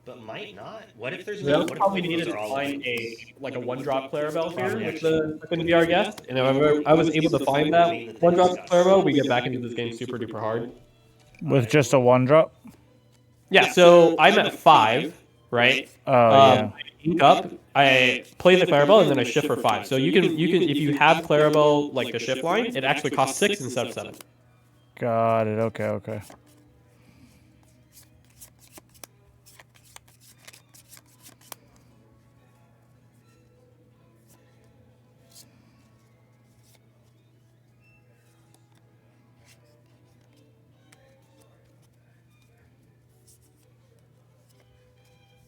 but might not. What if there's no? We probably needed to find a 1-drop Clarabelle here with the second VR guest, and if I was able to find that 1-drop Clarabelle, we get back into this game super duper hard. With just a 1-drop? Yeah, so I'm at 5, right? Yeah. I ink up, I play the Clarabelle, and then I shift for 5. So you can if you have Clarabelle like the shift line, it actually costs 6 instead of 7. Got it. Okay.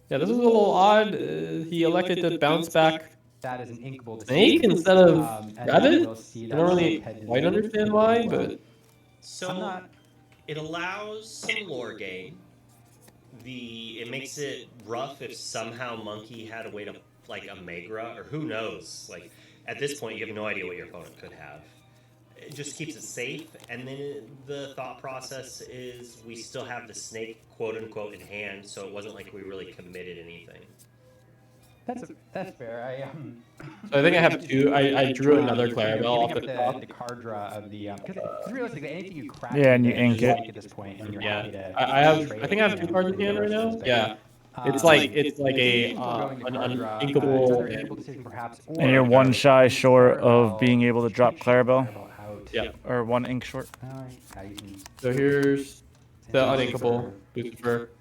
Yeah, this is a little odd. He elected to bounce back That is an inkable snake instead of rabbit. We'll see I that don't really quite understand why, but So it allows some lore gain. It makes it rough if somehow Monkey had a way to like a Megra, or who knows. Like at this point, you have no idea what your opponent could have. It just keeps it safe, and then the thought process is we still have the snake quote unquote in hand, so it wasn't like we really committed anything. That's fair. So I think I have 2. I drew another Clarabelle off the top. The card draw of the because realistically anything you crack. Yeah, and you ink it. At this point, and you're Yeah, happy to. I think I have 2 cards in hand right now. Yeah. It's like a an uninkable. And you're 1 shy short of being able to drop Clarabelle. Yeah. Or 1 ink short. So here's the uninkable Lucifer.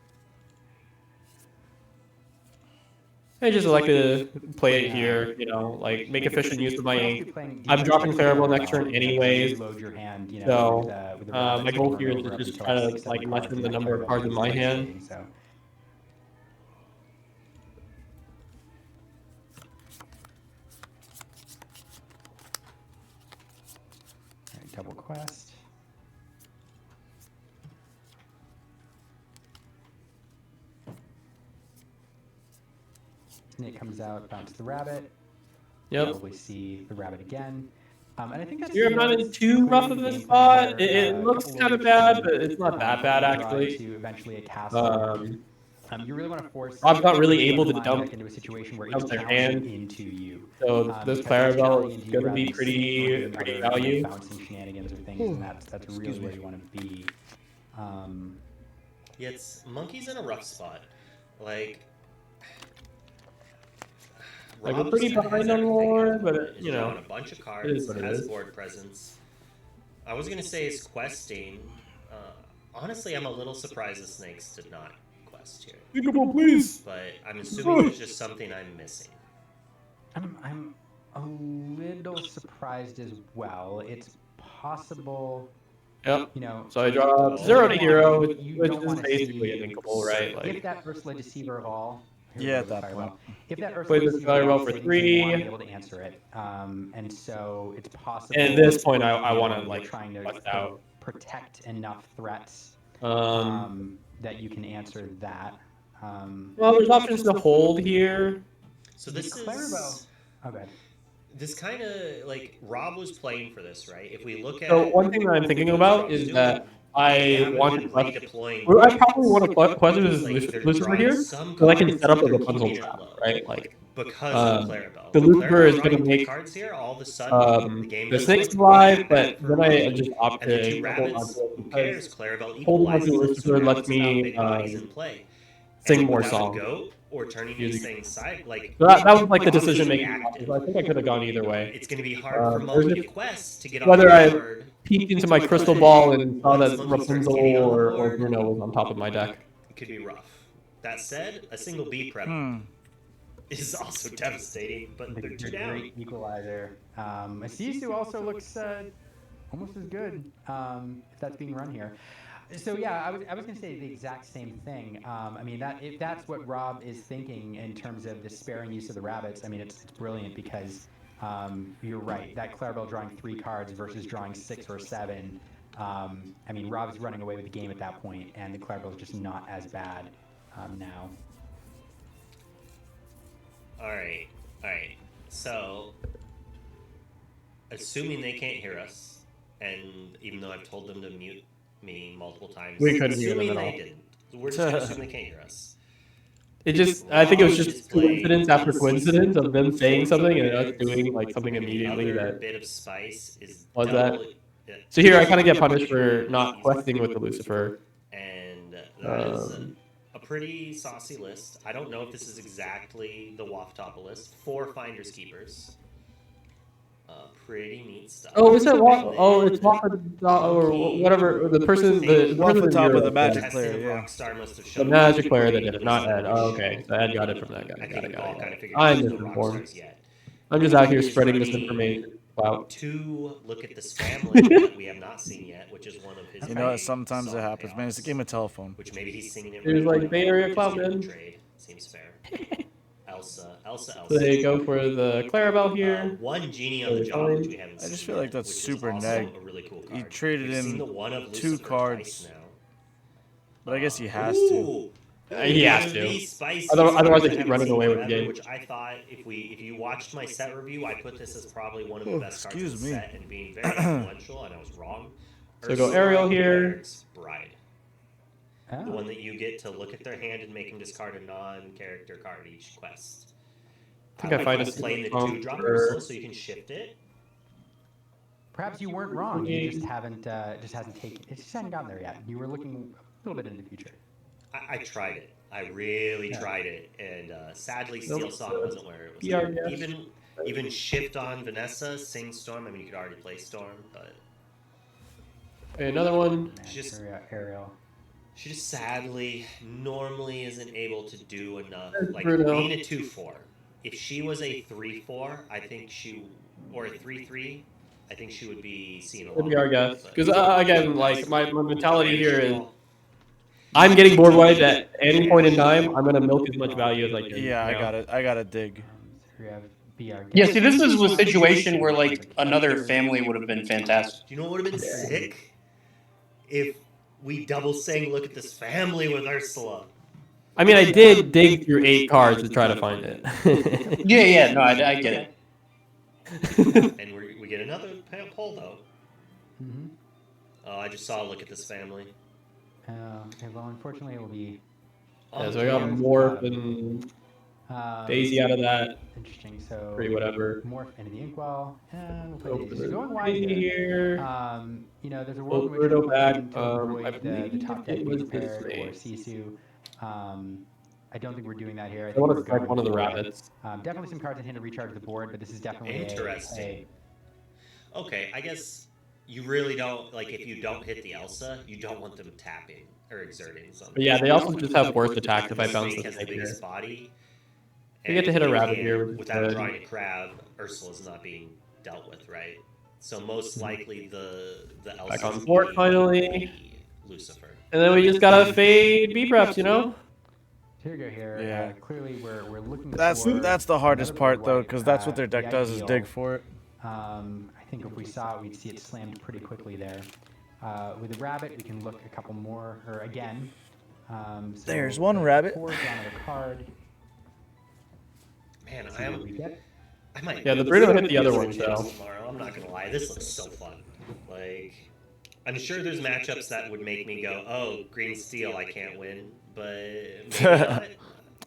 I just like to play it here, like make efficient use of my ink. I'm dropping Clarabelle next turn anyways, so my goal here is to just try to like lessen the number of cards in my hand. Double quest. Snake comes out, bounce the rabbit. Yep. Probably see the rabbit again. And I think that's You're not in too rough of a spot. It looks kind of bad, but it's not that bad actually. To eventually a castle. You really want to force. I'm not really able to dump into a situation where their hand into you. So this Clarabelle is going to be pretty value. Bouncing shenanigans or things, and that's really where you want to be. Yeah, Monkey's in a rough spot. Like we're pretty behind on lore, but on a bunch of cards, has board presence. I was gonna say is questing. Honestly, I'm a little surprised the snakes did not quest here. Inkable, please. But I'm assuming it's just something I'm missing. I'm a little surprised as well. It's possible. Yep. So I draw 0 to hero, which is basically an inkable, right? If that Ursula Deceiver of all. Yeah, at that point. If that Play this Clarabelle for 3. Be able to answer it, and so it's possible. And at this point, I want to like trying to out. protect enough threats that you can answer that. Well, there's options to hold here. So this is Clarabelle. Okay. this kind of like Rob was playing for this, right? If we look at So one thing that I'm thinking about is that I want to quest. Well, I probably want to quest this Lucifer here, so I can set up a Rapunzel trap, right? Like, because of the Clarabelle. the Lucifer is going to three make cards here. All of a sudden, the game the goes snakes like alive, bad but for then I Rob. just opt And the two to hold on rabbits, to it who because cares? Clarabelle holding on to the equalizes it, so Lucifer now lets it's about me big bodies in play. sing And more without a songs. goat or turning these things side, like So that was like the Rob is decision making. reactive. I think I could have gone either way. It's going to be hard for There's multi just quests to get off whether the I board. peeked into my crystal ball and saw that Once Monkey starts Rapunzel getting on the or board, Bruno was on top of my deck. it could be rough. That said, a single B prep is also devastating, but they're two down. Great equalizer. Sisu also looks almost as good if that's being run here. So yeah, I was going to say the exact same thing. I mean, if that's what Rob is thinking in terms of the sparing use of the rabbits, I mean, it's brilliant because you're right. That Clarabelle drawing 3 cards versus drawing 6 or 7. I mean, Rob's running away with the game at that point, and the Clarabelle is just not as bad now. All right. So, assuming they can't hear us, and even though I've told them to mute me multiple times, We couldn't hear them assuming at they all. didn't, we're just gonna assume they can't hear us. I think it was just coincidence after coincidence of them saying something and us doing like something immediately that bit of spice is was that. So here I kind of get punished for not questing with the Lucifer. And that is a pretty saucy list. I don't know if this is exactly the Waftoppa list. 4 Finders Keepers. Pretty neat stuff. Oh, is it it's or whatever the person the top of the Europe, magic player, yeah. Rockstar must have The shown magic player that did it, not Ed. Oh, okay. So Ed got it from that guy. I think we've all kind of figured I'm out the misinformed. Rockstars yet. I'm just out here spreading misinformation. Wow. 2 Look at This Family that we have not seen yet, which is one of his. You know what? Sometimes it happens, man. It's a game of telephone. Which maybe he's singing it. There's like Bay Area Cloud Man. Trade seems fair. Elsa. So they go for the Clarabelle here. 1 Genie on the Job, which we haven't seen. I just feel like that's super neg. neg. A really cool card. He traded in 2 cards, now. but I guess he has to. He has to. Otherwise, they keep running away with the game. Which I thought, if you watched my set review, I put this as probably one of the best cards in the set and being very influential, and I was wrong. So go Ariel here. Bride. The one that you get to look at their hand and make them discard a non-character card each quest. I think I find playing the 2-drop Ursula, so you can shift it. Perhaps you weren't wrong. You just haven't gotten there yet. You were looking a little bit in the future. I tried it. I really tried it, and sadly, Steel Song wasn't where it was. Even shift on Vanessa, sing Storm. I mean, you could already play Storm, but another one. Ariel. She just sadly normally isn't able to do enough. Like Bruno. being a 2/4. If she was a 3/4, I think or a 3/3, I think she would be seen a lot. Would be our guess. Because again, like my mentality here is, I'm getting board wiped at any point in time. I'm gonna milk as much value as I can. Yeah, I got to dig. Yeah, see, this is a situation where like another family would have been fantastic. Do you know what would have been sick? If we double sang Look at This Family with Ursula. I mean, I did dig through 8 cards to try to find it. Yeah, no, I get it. And we get another poll though. Oh, I just saw Look at This Family. Well, unfortunately, it will be. Yeah, so I got Morph and Daisy out of that. Interesting. So Pretty whatever. Morph into the Inkwell. And we'll Go play for Daisy. the Going wide Daisy here. You know, there's a world in which Weirdo we're back. looking to I avoid the believe top deck it being was prepared this or way. Sisu. I don't think we're doing that here. I want to we're strike going one of the for, rabbits. Definitely some cards in hand to recharge the board, but this is definitely Interesting. Okay, I guess you really don't, like, if you don't hit the Elsa, you don't want them tapping or exerting something. But yeah, they also just have worse attacks if I bounce the Snake has snake the here. biggest body. We get to hit a rabbit here, which is Without good. drawing a crab, Ursula's not being dealt with, right? So most likely the Elsa Back on board finally. Lucifer. And then we just gotta fade B-preps, you know? Here we go here. Yeah. Clearly, we're looking That's for the hardest another part board though, wipe. because that's what their deck The does is ideal. dig for it. I think if we saw it, we'd see it slammed pretty quickly there. With the rabbit, we can look a couple more, or again. So There's one rabbit. 4 down to the card. Man, I might. Yeah, the Bruno hit the other one, so. so. Tomorrow, I'm not gonna lie, this looks so fun. Like, I'm sure there's matchups that would make me go, "Oh, green steel, I can't win," but maybe not.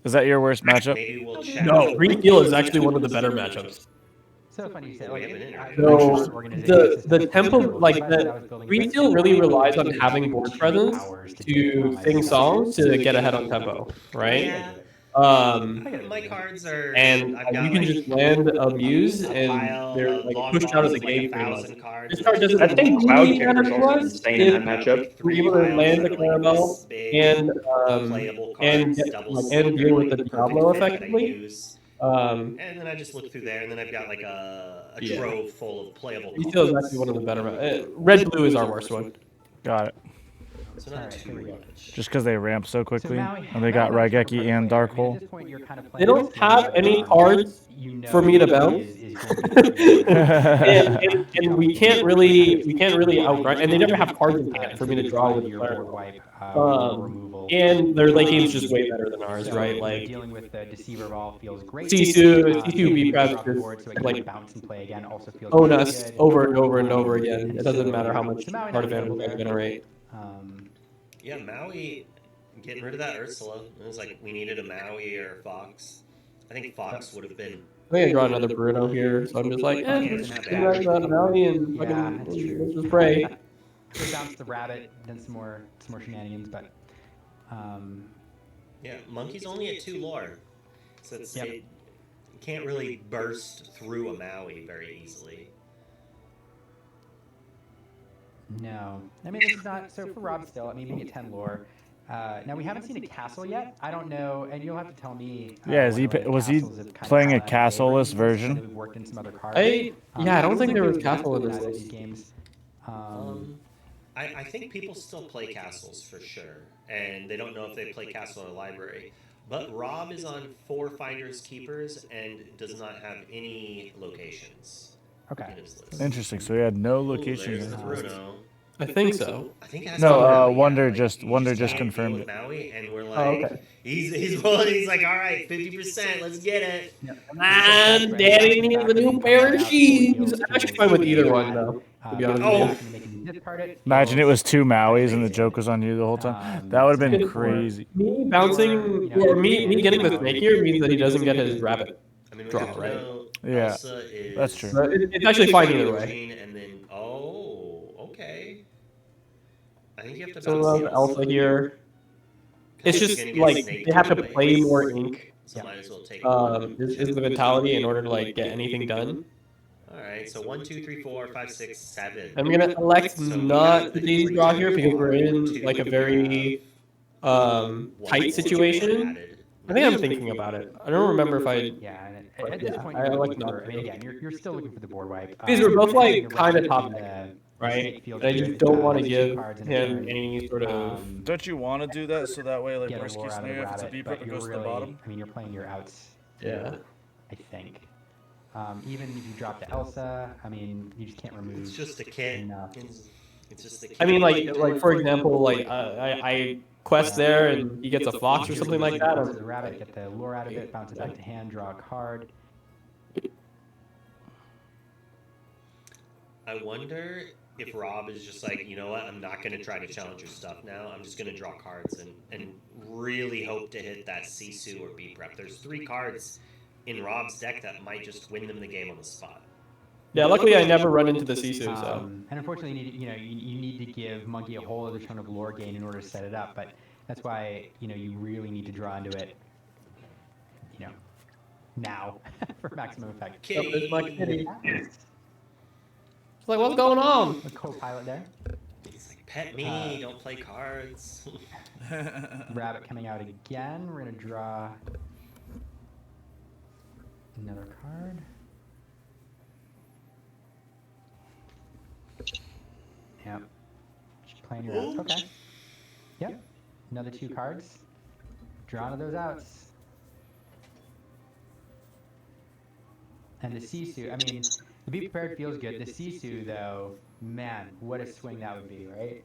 Is that your worst matchup? Maybe we'll chat. No, green steel is actually one of the better matchups. So funny you say. Like, So the tempo, like the green steel really relies on having board presence to sing songs to get ahead on tempo, right? Yeah. My cards are, and I've got you can like just land abuse a and pile they're of like long pushed out of balls the of like game pretty much. 1,000 cards. This card doesn't I think Cloud really matter Kicker's to also us insane in that matchup. if we're able to land the caramel and playable and cards, get, double like, sleeper, and deal with like the perfect Diablo fit that I effectively. use. Um, And then I just look through there, and then I've got like a Yeah. trove full of playable green cards. steel is actually one of the better. Red blue is our worst one. Got it. So not too much. Just because they ramp so quickly, Maui- and they got Maui knows Raigeki you're a and player. Dark I mean, Hole. at this point, you're kind of They playing don't this have game any where, cards you know for me to Duggy bounce. is going to be and we can't really outright, and they never have cards in hand for me to draw with the your player. board wipe, removal. And their late game's just way better than ours, So, right? you know, Like dealing with the deceiver ball feels great. Sisu being B-Prep able to drop the just, board so it can like, bounce and play again also feels own really us good. over and over and over again. And It doesn't so- matter how much so Maui card not advantage available I there. generate. Yeah, Maui getting rid of that Ursula. It was like we needed a Maui or a Fox. I think Fox would have been. I'm gonna draw another Bruno here, so I'm just like, let's grab that Valley and Yeah, fucking that's true. let's just pray. Could bounce the rabbit, then some more shenanigans, but Yeah, Monkey's only at 2 lore, so it's Yep. it can't really burst through a Maui very easily. no. I mean, this is not so for Rob still. I mean, being at 10 lore. Now we haven't seen a castle yet. I don't know, and you'll have to tell me. Yeah, is he was he playing a castleless version? We've worked in some other cards. I don't think there was castle in either of this. these games. I think people still play castles for sure, and they don't know if they play castle in a library. But Rob is on 4 Finders Keepers and does not have any locations. Okay. In his list. Interesting. So he had no Ooh, location. there's in the his list. Bruno. I think so. I think it has No, to be Maui, Wonder like, just you Wonder just can't deal confirmed with it. Maui, and we're like, Oh, okay. he's rolling. He's like, all right, 50%, let's get it. Come on, Daddy needs a new pair of shoes. I'm actually fine with either one, though. To be honest with you. Imagine it was 2 Mauis and the joke was on you the whole time. That would have been crazy. Me bouncing, or me getting the snake here means that he doesn't get his rabbit I mean, we draw, have to right? know Yeah, Elsa is that's true. But it's actually fine either way. Gene, and then okay. I think you have to So bounce we'll have Elsa here. It's He's just gonna get like snaked they have to anyway. play more ink. So might as well take. Is the mentality in order to like get anything done. All right, so 1, 2, 3, 4, 5, 6, 7. I'm gonna elect not to daisy draw here because we're in like a very tight situation. I think I'm thinking about it. I don't remember if I. Yeah, and at this point, I you're like looking not. for, I mean, again, you're still looking for the board wipe. These were both like you're kind of right top in deck, the right? snake field And I just with, don't want to two give cards in a him turn. any sort of. Don't you want to do that so that way, like, Get a worst lore case out of the scenario, if it's a rabbit, B but prep, it you're goes to the really, bottom? I mean, you're playing your outs. Yeah. I think. Even if you drop to Elsa, I mean, you just can't remove. It's just a kid. enough. It's just a kid. I mean, like for example, like I quest there and he gets a fox or something like that. So the rabbit, get the lure out of it, bounce it back to hand, draw a card. I wonder if Rob is just like, you know what, I'm not going to try to challenge your stuff now. I'm just going to draw cards and really hope to hit that Sisu or B prep. There's 3 cards in Rob's deck that might just win them the game on the spot. Yeah, luckily I never run into the Sisu, so. And unfortunately, you need to give Monkey a whole other turn of lore gain in order to set it up. But that's why you really need to draw into it. Now for maximum effect. Kitty. There's my kitty. It's like, what's going on? A co-pilot there. He's like, pet me, don't play cards. Rabbit coming out again. We're gonna draw another card. Yep. Just playing your outs. Okay. Yep. Another 2 cards. Draw one of those outs. And the Sisu, I mean, the Be Prepared feels good. The Sisu, though, man, what a swing that would be, right?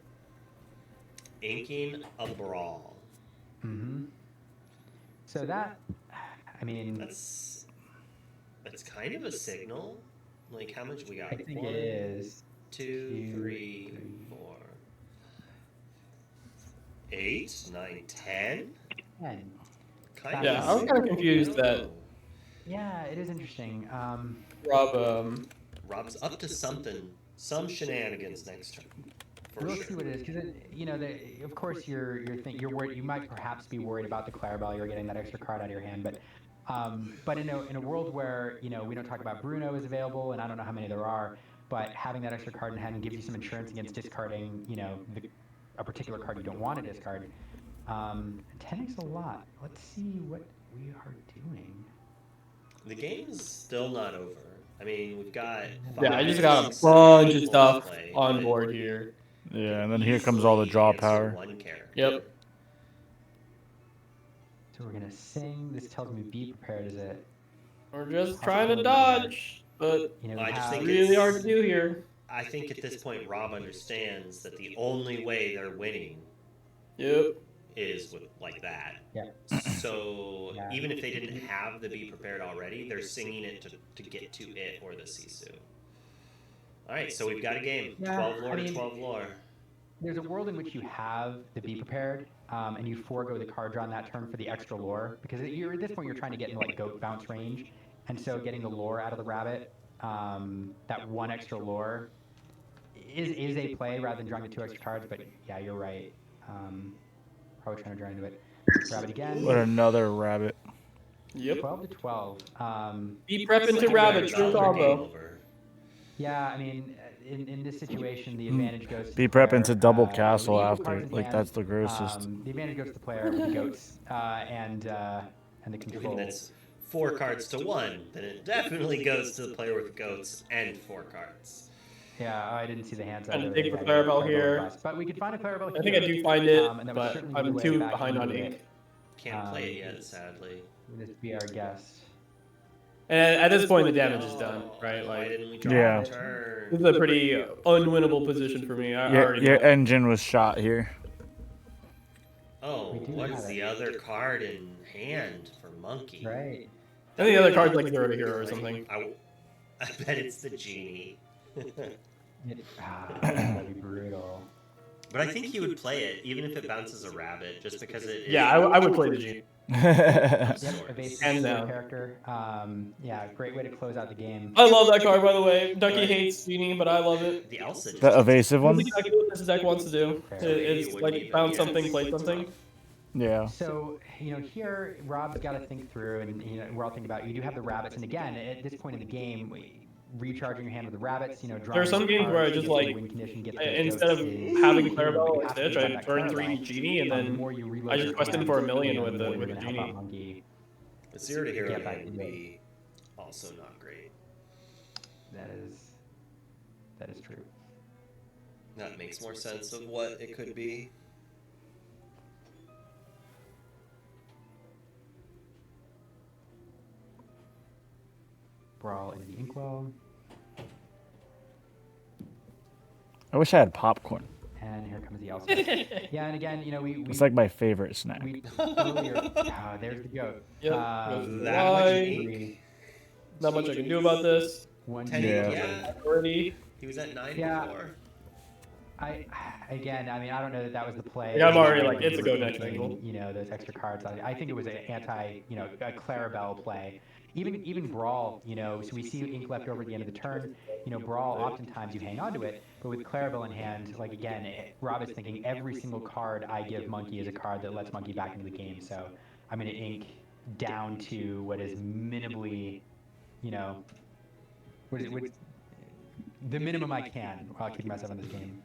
Inking a brawl. Mm-hmm. So that, I mean, That's kind of a signal. Like, how much we got? I think it is. 2, 3, 4, 8, 9, 10. 10. Kind Yeah, of I was kind of signal. confused I don't that know. Yeah, it is interesting. Rob. Rob's up to something. Some shenanigans next turn. For We'll sure. see what it is, because you know, of course, you're worried. You might perhaps be worried about the Clarabelle. You're getting that extra card out of your hand, but in a world where we don't talk about Bruno is available, and I don't know how many there are, but having that extra card in hand gives you some insurance against discarding, a particular card you don't want to discard. 10x a lot. Let's see what we are doing. The game's still not over. I mean, we've got. Yeah, I just got a 6, bunch of people to stuff play, on but board here. Yeah, and then here comes all the draw easily power. answer one character. Yep. So we're gonna sing. This tells me be prepared. Is it? We're just trying to dodge, but I just think really it's hard to do here. I think at this point Rob understands that the only way they're winning Yep. is with like that. Yeah. So even if they didn't have the be prepared already, they're singing it to get to it or the Sisu. All right, so we've got a game. Yeah, 12 lore I to mean, 12 lore. There's a world in which you have the be prepared, and you forego the card draw on that turn for the extra lore, because at this point you're trying to get into like goat bounce range, and so getting the lore out of the rabbit, that one extra lore, is a play rather than drawing the 2 extra cards. But yeah, you're right. Probably trying to draw into it. Rabbit again. What another rabbit. Yep. 12 to 12. Be prep into rabbit, true combo. Yeah, I mean, in this situation, the advantage goes to Be the prep player. into double With castle equal after. cards in Like, hand, that's the grossest. The advantage goes to the player with the goats and the control. That's 4 cards to 1. Then it definitely goes to the player with goats and 4 cards. Yeah, I didn't see the hands. Trying to dig for Clarabelle here. But we could find a Clarabelle here. I think I do find it, and that would but certainly be I'm the way too back behind on into ink. it. Can't play it yet, sadly. Would this be our guess? And at this point, the damage is done, right? Why Like, didn't we draw Yeah. the turn? this is a pretty unwinnable position for me. I already Your know. engine was shot here. Oh, We do what have is it. the other card in hand for Monkey? Right. I think the other card's like Hero to Hero or something. I bet it's the genie. That'd be brutal. But I think he would play it, even if it bounces a rabbit, just because it. Yeah, I would play the G. Yep, evasive Hands sword down. character. Yeah, great way to close out the game. I love that card, by the way. Ducky hates Genie, but I love it. The Elsa. Just The evasive one? That's exactly what this deck wants to do. It's like bounce something, play something. Yeah. So, here, Rob's got to think through, and, we're all thinking about, you do have the rabbits, and again, at this point in the game, recharging your hand with the rabbits, drawing There are some games where I just like, instead of having Clarabelle or Stitch, I turn 3 Genie, and then I just quest in for 1 million with the Genie. The 0 to Hero hand would be also not great. That is true. That makes more sense of what it could be. Brawl into the Inkwell. I wish I had popcorn. And here comes the Elsa. Yeah, and again, we It's like my favorite snack. earlier, there's the goat. Yep. That much ink. Not much I can do about this. 1 Yeah. Already. He was at 9 Yeah. before. I don't know that was the play. Yeah, I'm already like, it's a go next angle. Those extra cards. I think it was an a Clarabelle play. Even Brawl, so we see ink left over at the end of the turn. Brawl, oftentimes you hang on to it, but with Clarabelle in hand, like again, Rob is thinking every single card I give Monkey is a card that lets Monkey back into the game. So I'm going to ink down to what is minimally, what the minimum I can while keeping myself in this game.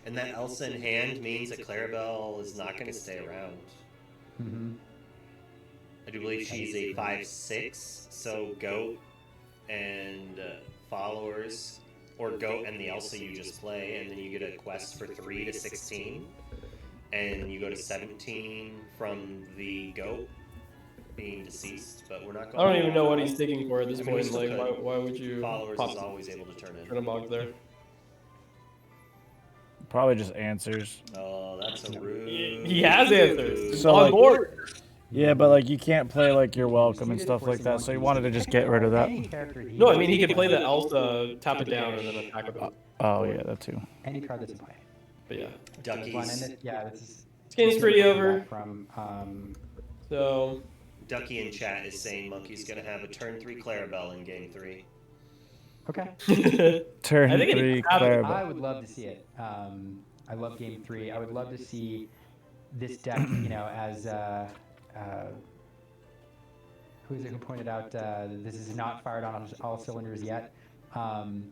And that Elsa in hand means that Clarabelle is not going to stay around. Mm-hmm. I do believe she's a 5/6, so goat and followers, or goat and the Elsa you just play, and then you get a quest for 3 to 16, and you go to 17 from the goat being deceased. But we're not going. I don't even know what he's digging for at this I mean, we point. still Like, could. why would you Followers pop is always able to turn in. turn a box there? Probably just answers. Oh, that's a rude. He has answers. It's So, on like- board. Yeah, but like you can't play like You're Welcome and stuff like that, so he wanted to just get rid of that. No, I mean he could play the Elsa, tap it down, and then attack with it. Oh yeah, that too. Any card that's in play. But yeah, Duckies. Yeah, this is. This game's pretty over. From So. Ducky in chat is saying Monkey's gonna have a turn 3 Clarabelle in game 3. Okay. Turn 3 Clarabelle. I would love to see it. I love game 3. I would love to see this deck, you know, as who is it who pointed out this is not fired on all cylinders yet.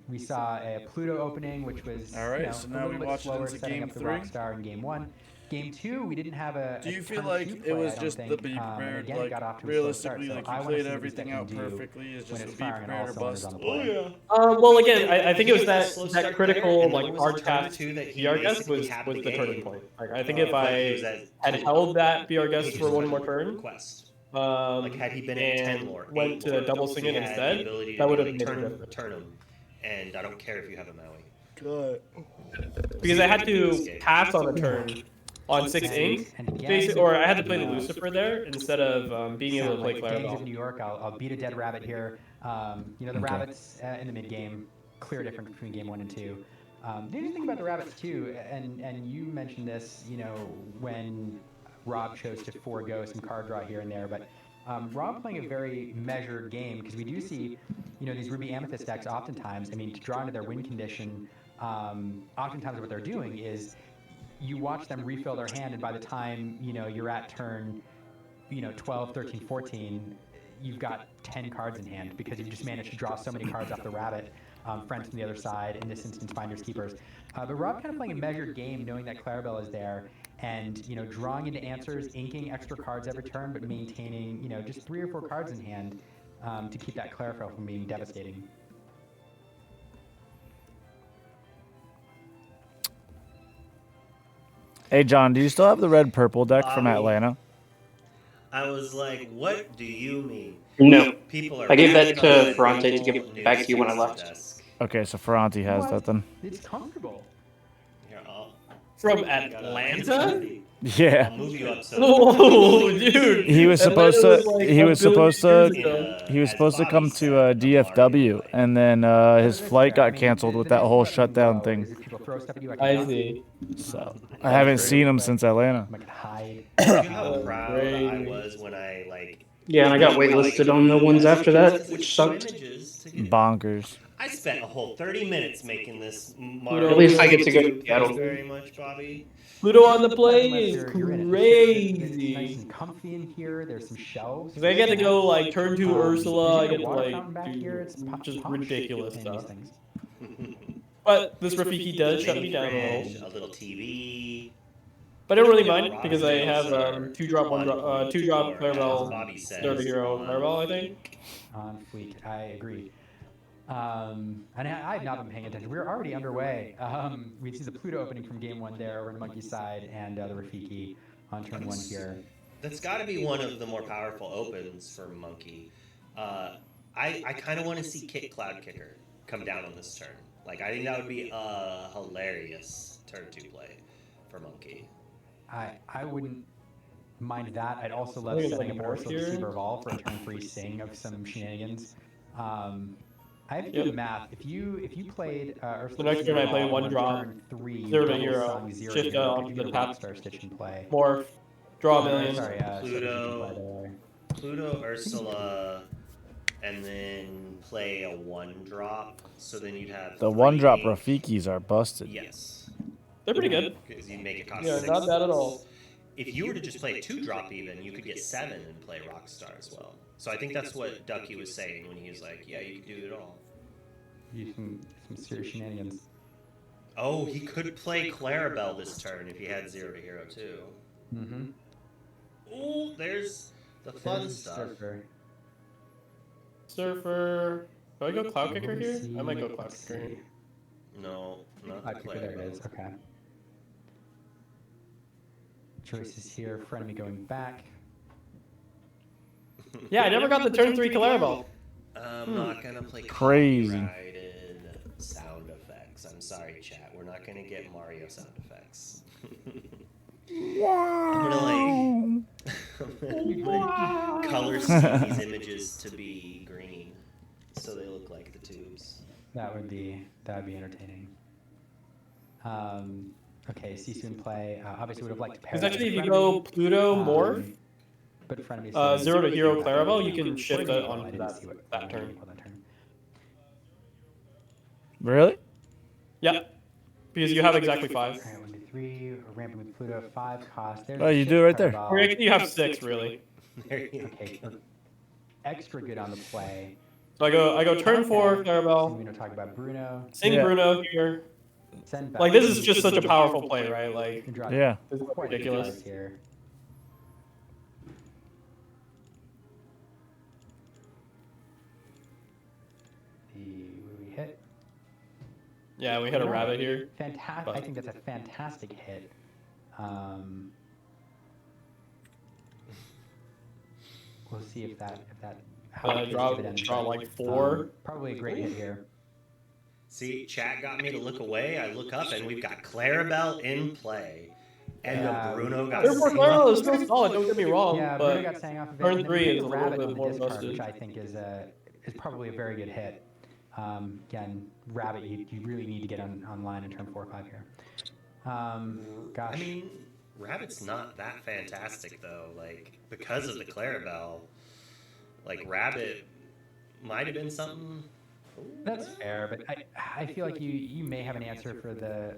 We saw a Pluto opening, which was all right. You know, So a now little we bit watch slower into setting game up the 3. Rockstar in game 1. Game 2, we didn't have a. Do you a feel ton like of it play, was I don't just the think. be prepared, Again, it got off like to a slow start, realistically, so like I you wanna played see what this everything deck out can do perfectly, it's when just it's a be firing on all prepared or cylinders bust. on the play. Well, again, I think it was that Slow that start critical there, and like then it was hard a turn cast 2 that he BR guess basically was had the the turning game. point. Like I think if But he I was at had 2. held that BR He guess just for one went more turn, Quest. like had he been at 10 and lore, went 8 to lore, double he sing it had the instead, ability to that be would have like, made a turn difference. him, and I don't care if you have a Maui. Good. Because I had to pass on a turn on 6 ink, basically, or I had to play the Lucifer there instead of being able to play Gangs of Clarabelle. New York, I'll beat a dead rabbit here. You know, the rabbits in the mid game, clear difference between game 1 and 2. The interesting thing about the rabbits too, and you mentioned this, you know, when Rob chose to forego some card draw here and there, but Rob playing a very measured game because we do see, you know, these Ruby Amethyst decks oftentimes. I mean, to draw into their win condition, oftentimes what they're doing is you watch them refill their hand, and by the time, you know, you're at turn, you know, 12, 13, 14, you've got 10 cards in hand because you've just managed to draw so many cards off the rabbit, friends from the other side, in this instance, Finders Keepers. But Rob kind of playing a measured game, knowing that Clarabelle is there, and, you know, drawing into answers, inking extra cards every turn, but maintaining, you know, just 3 or 4 cards in hand to keep that Clarabelle from being devastating. Hey John, do you still have the red purple deck from Atlanta? I was like, what do you mean? No. People are I gave that backing to on Ferrante to Google give it News back to you when I Text left. Desk. Okay, so Ferranti has that then. It's comfortable. Here, From Atlanta? Yeah. I'll move you up so. Oh, dude! He was supposed Atlanta to. was like He a was billion supposed years to. ago. He was supposed to come to DFW, and then his flight got canceled with that whole shutdown thing. I see. So I haven't seen him since Atlanta. Hide. You know how proud I was when I like. Yeah, and I got waitlisted on the ones after that, which sucked. Bonkers. I spent a whole 30 minutes making this. At least I get to go to Seattle. Thank you very much, Bobby. Pluto on the play is Nice crazy. and comfy in here. There's some shelves. Because I get to go like turn 2 Ursula. I Did you get to water fountain back like here? It's do just posh ridiculous in these stuff. things. But this Rafiki does shut me Mini down a fridge, little. a little TV. But I don't really mind because I have 2-drop, 2-drop Clarabelle, Star Hero Clarabelle, I think. On fleek, I agree. And I have not been paying attention. We're already underway. We see the Pluto opening from game 1 there over on the monkey side, and the Rafiki on turn 1 here. That's got to be one of the more powerful opens for Monkey. I kind of want to see Kick Cloud Kicker come down on this turn. Like, I think that would be a hilarious turn 2 play for Monkey. I wouldn't mind that. I'd also love I think it's setting like up Ursula Morph Deceiver here. Evolve for a turn 3 sing of some shenanigans. I have to do the math. If you played Ursula The next turn I play 1-drop, turn 3, 0 to double hero, song, 0 shift hero, onto could the do top, Rockstar Stitch and play. morph, draw a million. Sorry, Pluto, Pluto, Ursula, and then play a 1-drop. So then you'd have The 3 1-drop ink. Rafikis are busted. Yes. They're pretty good. Because you make it cost Yeah, 6. not bad at all. If you were to just play a 2-drop even, you could get 7 and play Rockstar as well. So I think that's what Ducky was saying when he was like, yeah, you could do it all. Some serious shenanigans. Oh, he could play Clarabelle this turn if he had 0 to hero too. Mm-hmm. Ooh, there's the fun stuff. Surfer. Do I go Cloud Kicker here? I might go Cloud Kicker here. No, not Cloud Kicker, there it Clarabelle. is. Okay. Choices here. Frenemy going back. Yeah, I never got the turn 3 Clarabelle. I'm not gonna play Crazy. copyrighted sound effects. I'm sorry, chat. We're not gonna get Mario sound effects. I'm gonna color scheme these images to be green, so they look like the tubes. That would be entertaining. Okay, Sisu play. Obviously, would have liked to pair. Because actually, if you go Pluto Morph, but Frenemy 0 to Hero Clarabelle, you can shift it on that turn. Really? Yep. Because you have exactly 5. All right, 1, 2, 3. Ramping with Pluto, 5 cost. There's Oh, you do it right there. Or actually, you have 6 really. Okay, extra good on the play. So I go turn 4 Clarabelle. We're gonna talk about Bruno. Sing Bruno here. Send back. Like this is just such a powerful play, right? Like yeah, it's ridiculous. Here. We hit. Yeah, we hit a rabbit here. Fantastic. I think that's a fantastic hit. We'll see if that draw like 4. Probably a great hit here. See, chat got me to look away. I look up, and we've got Clarabelle in play. And Bruno got Clarabelle is still solid, don't get me wrong. Yeah, but Bruno got sang off of it. turn 3 is a rabbit little bit more busted. which I think is probably a very good hit. Again, rabbit, you really need to get online in turn 4 or 5 here. Gosh. I mean, rabbit's not that fantastic though. Like because of the Clarabelle, like rabbit might have been something. That's fair, but I feel like you may have an answer for the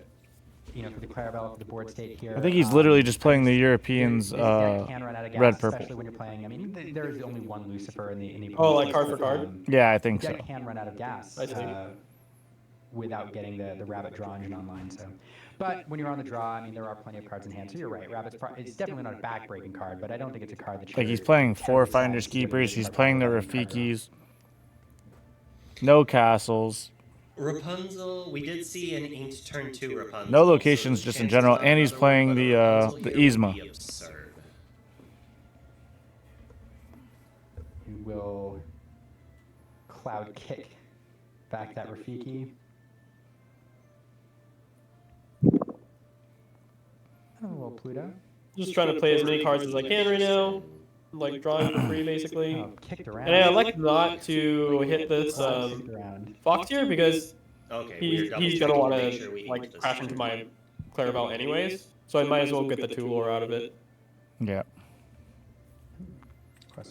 for the Clarabelle for the board state here. I think he's literally just playing the Europeans can run out of gas, red purple. especially when you're playing. I mean, there is only one Lucifer in the Oh, like card for card? Yeah, I think so. Deck can run out of gas without getting the rabbit draw engine online. So, but when you're on the draw, I mean, there are plenty of cards in hand. So you're right. It's definitely not a back-breaking card, but I don't think it's a card that. Like he's playing 4 Finders Keepers. He's playing the Rafikis. No castles. Rapunzel, we did see an inked turn 2 Rapunzel. No locations, just in general, and he's playing the Yzma. He will cloud kick back that Rafiki. Oh, well, Pluto. Just trying to play as many cards as I can right now. Like drawing for free, basically. Oh, kicked around. And I like not to hit this Fox here because he's gonna want to like crash into my Clarabelle anyways. So I might as well get the 2 lore out of it. Yeah.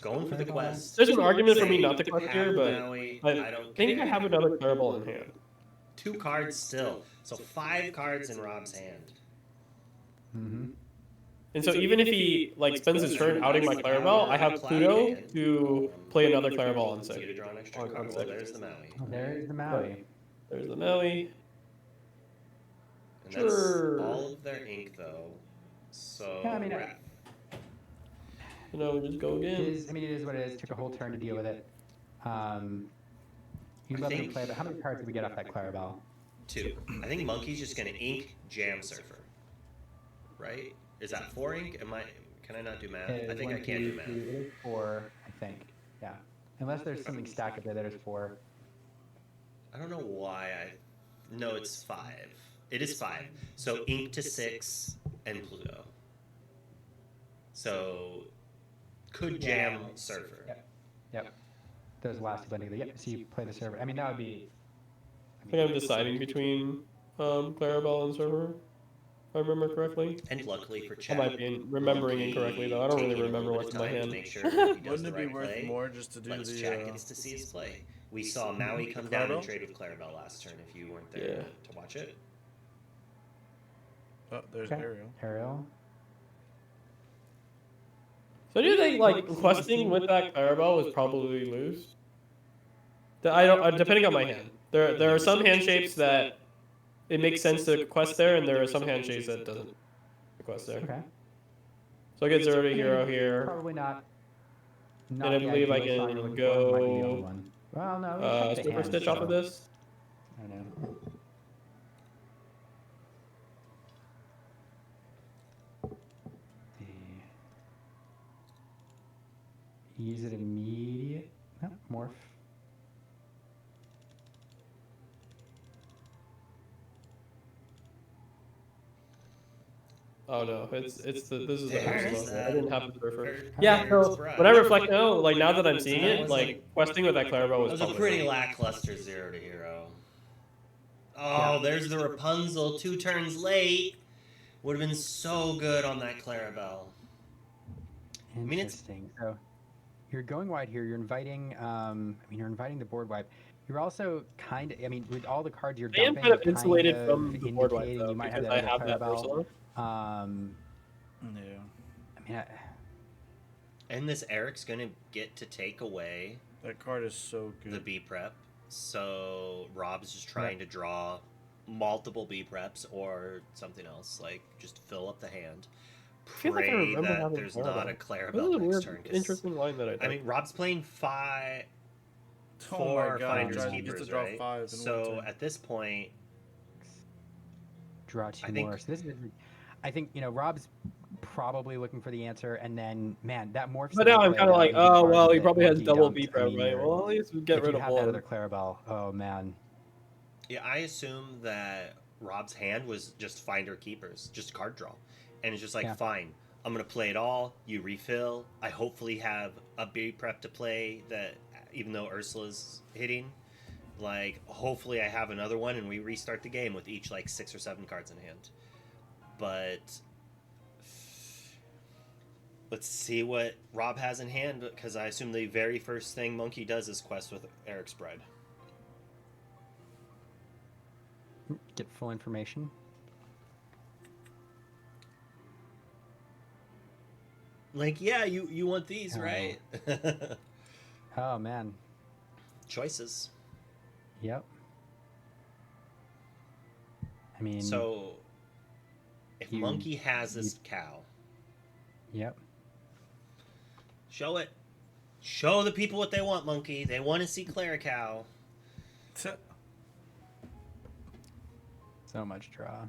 Going for the quest. There's an argument for me not to quest here, but I think I have another Clarabelle in hand. 2 cards still, so 5 cards in Rob's hand. Mm-hmm. And so even if he like spends his turn outing my Clarabelle, I have Pluto to play another Clarabelle on 6. There's the Maui. Oh, there's the Maui. There's the Maui. And that's all of their ink though. So yeah, I mean, we just go again. It is what it is. Took a whole turn to deal with it. You love to play, but how many cards did we get off that Clarabelle? 2. I think Monkey's just gonna ink Jam Surfer. Right? Is that 4 ink? Can I not do math? I think I can't do math. 4, I think. Yeah. Unless there's something stacked up there that is 4. I don't know why No, it's 5. It is 5. So ink to 6 and Pluto. So could jam Surfer. Yep. Those last 2 blending. Yep. So you play the Surfer. I mean, that would be. I think I'm deciding between Clarabelle and Surfer. If I remember correctly. And luckily for chat, I might be remembering incorrectly though. I don't really remember what's in my hand. Wouldn't it be worth more just to do the? Chat gets to see his play. We saw Maui come down and trade with Clarabelle last turn. If you weren't there to watch it. Oh, there's Ariel. So do you think like questing with that Clarabelle was probably lose? I don't. Depending on my hand, there are some hand shapes that. It makes sense to quest there, and there are some hand shapes that doesn't quest there. Okay. So I get 0 to Hero here. Probably not. And I believe I can go well, no, Super Stitch off of this. I know. Use it immediate. No, morph. Oh no, this is the There's Ursula. that. I didn't have the surfer. There's Yeah, so Bride. when I reflect now, like now that I'm seeing That it, was like questing with that Clarabelle That was was a probably pretty lackluster 0 to hero. Oh, there's the Rapunzel 2 turns late. Would have been so good on that Clarabelle. Interesting. So you're going wide here. You're inviting. You're inviting the board wipe. You're also kind of. I mean, with all the cards you're I am dumping, kind of you're insulated kind from of the board wipe indicating though, you might have because that I other have that Clarabelle. Ursula. Yeah. And this Eric's gonna get to take away That card is so good. the B prep. So Rob's just trying to draw multiple B preps or something else, like just fill up the hand. I feel like I Pray remember that having there's not a That was Clarabelle a next weird, turn. interesting line that I I mean, Rob's playing four Oh my God, Finders he gets Keepers, to draw right? 5 in So one turn. at this point, Draw two more. So this is. I think Rob's probably looking for the answer, and then man, that morph. But now I'm kind of like, oh well, he probably has double B prep, right? Well, at least get if rid you of have that one. other Clarabelle, oh man. yeah, I assume that Rob's hand was just Finder Keepers, just card draw, and it's just like, fine, I'm gonna play it all. You refill. I hopefully have a B prep to play that, even though Ursula's hitting, like hopefully I have another one, and we restart the game with each like 6 or 7 cards in hand. But let's see what Rob has in hand, because I assume the very first thing Monkey does is quest with Eric's Bride. Get full information. Like, yeah, you want these, right? Oh man. Choices. Yep. I mean. So, if Monkey has this cow. Yep. Show it. Show the people what they want, Monkey. They want to see Clara Cow. So much draw.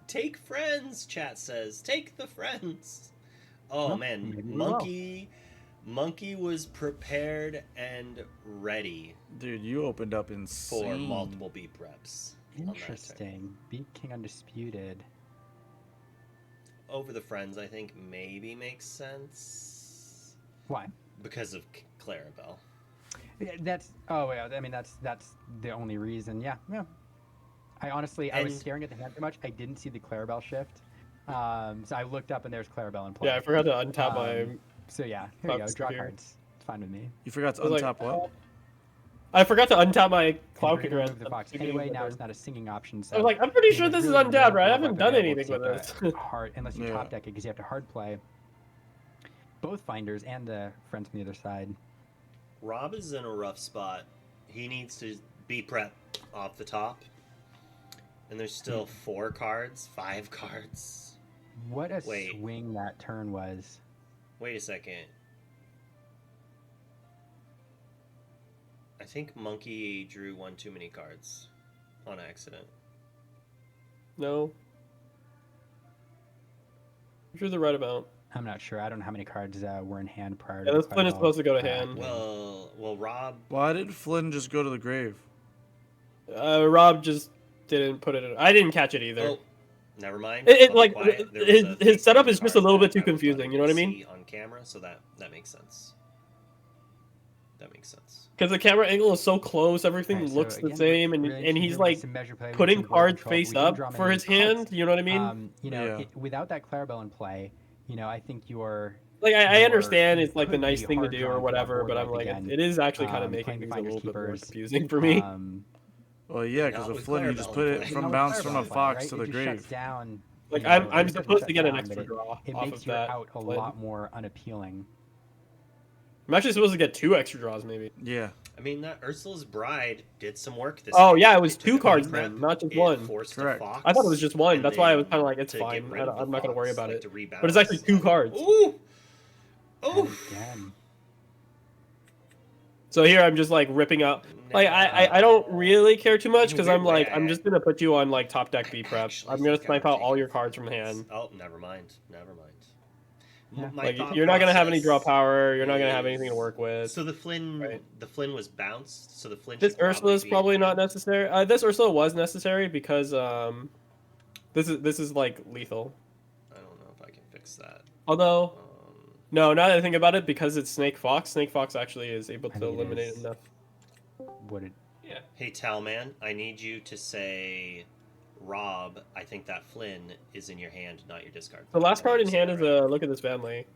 Take friends, chat says. Take the friends. Oh, man. Monkey was prepared and ready. Dude, you opened up insane. For multiple B preps. Interesting. Beat King Undisputed. Over the friends, I think maybe makes sense. Why? Because of Clarabelle. Yeah, that's the only reason. Yeah. I honestly, I was staring at the hand too much. I didn't see the Clarabelle shift. So I looked up and there's Clarabelle in play. Yeah, I forgot to untap my. So yeah, here you go. Draw cards. It's fine with me. You forgot to untap what? I forgot to untap my Cloud Kicker. Anyway, now it's not a singing option. So I was like, I'm pretty sure this is untapped, right? I haven't done anything with this. Hard, unless you top deck it, because you have to hard play both Finders and the friends from the other side. Rob is in a rough spot. He needs to be prep off the top. And there's still 4 cards, 5 cards. What a swing that turn was. Wait a second. I think Monkey drew 1 too many cards on accident. No. I'm sure the right amount. I'm not sure. I don't know how many cards were in hand prior to this Flynn is supposed to go to hand. Well, Rob... Why did Flynn just go to the grave? Rob just didn't put it in. I didn't catch it either. Oh, never mind. His setup is just a little bit too confusing, you know what I mean? On camera, so that makes sense. That makes sense. Because the camera angle is so close, everything looks the same, and he's like putting cards face up for his hand. You know what I mean? Without that Clarabelle in play, I think you're. Like I understand it's like the nice thing to do or whatever, but I'm like it is actually kind of making things a little bit more confusing for me. Well, yeah, because with Flynn, you just put it from bounce from a fox to the grave. Like I'm supposed to get an extra draw it off makes of your that. out a lot more unappealing. I'm actually supposed to get 2 extra draws, maybe. Yeah. I mean, that Ursula's Bride did some work this Oh, game. yeah, it was 2 cards then, not just 1. Correct. I thought it was just 1. That's why I was kind of like, it's fine. I'm not going to worry about it. But it's actually 2 cards. Ooh! So here I'm just like ripping up. Like I don't really care too much because I'm like I'm just gonna put you on like top deck B prep. I'm gonna snipe out all your cards from hand. Oh, never mind. Like you're not gonna have any draw power. You're not gonna have anything to work with. So the Flynn was bounced. So the Flynn. This Ursula is probably not necessary. This Ursula was necessary because this is like lethal. I don't fix that. Although, no, now that I think about it, because it's Snake Fox actually is able to eliminate enough. Would it? Yeah. Hey, Talman, I need you to say, Rob, I think that Flynn is in your hand, not your discard. The last card in hand is a look at this family.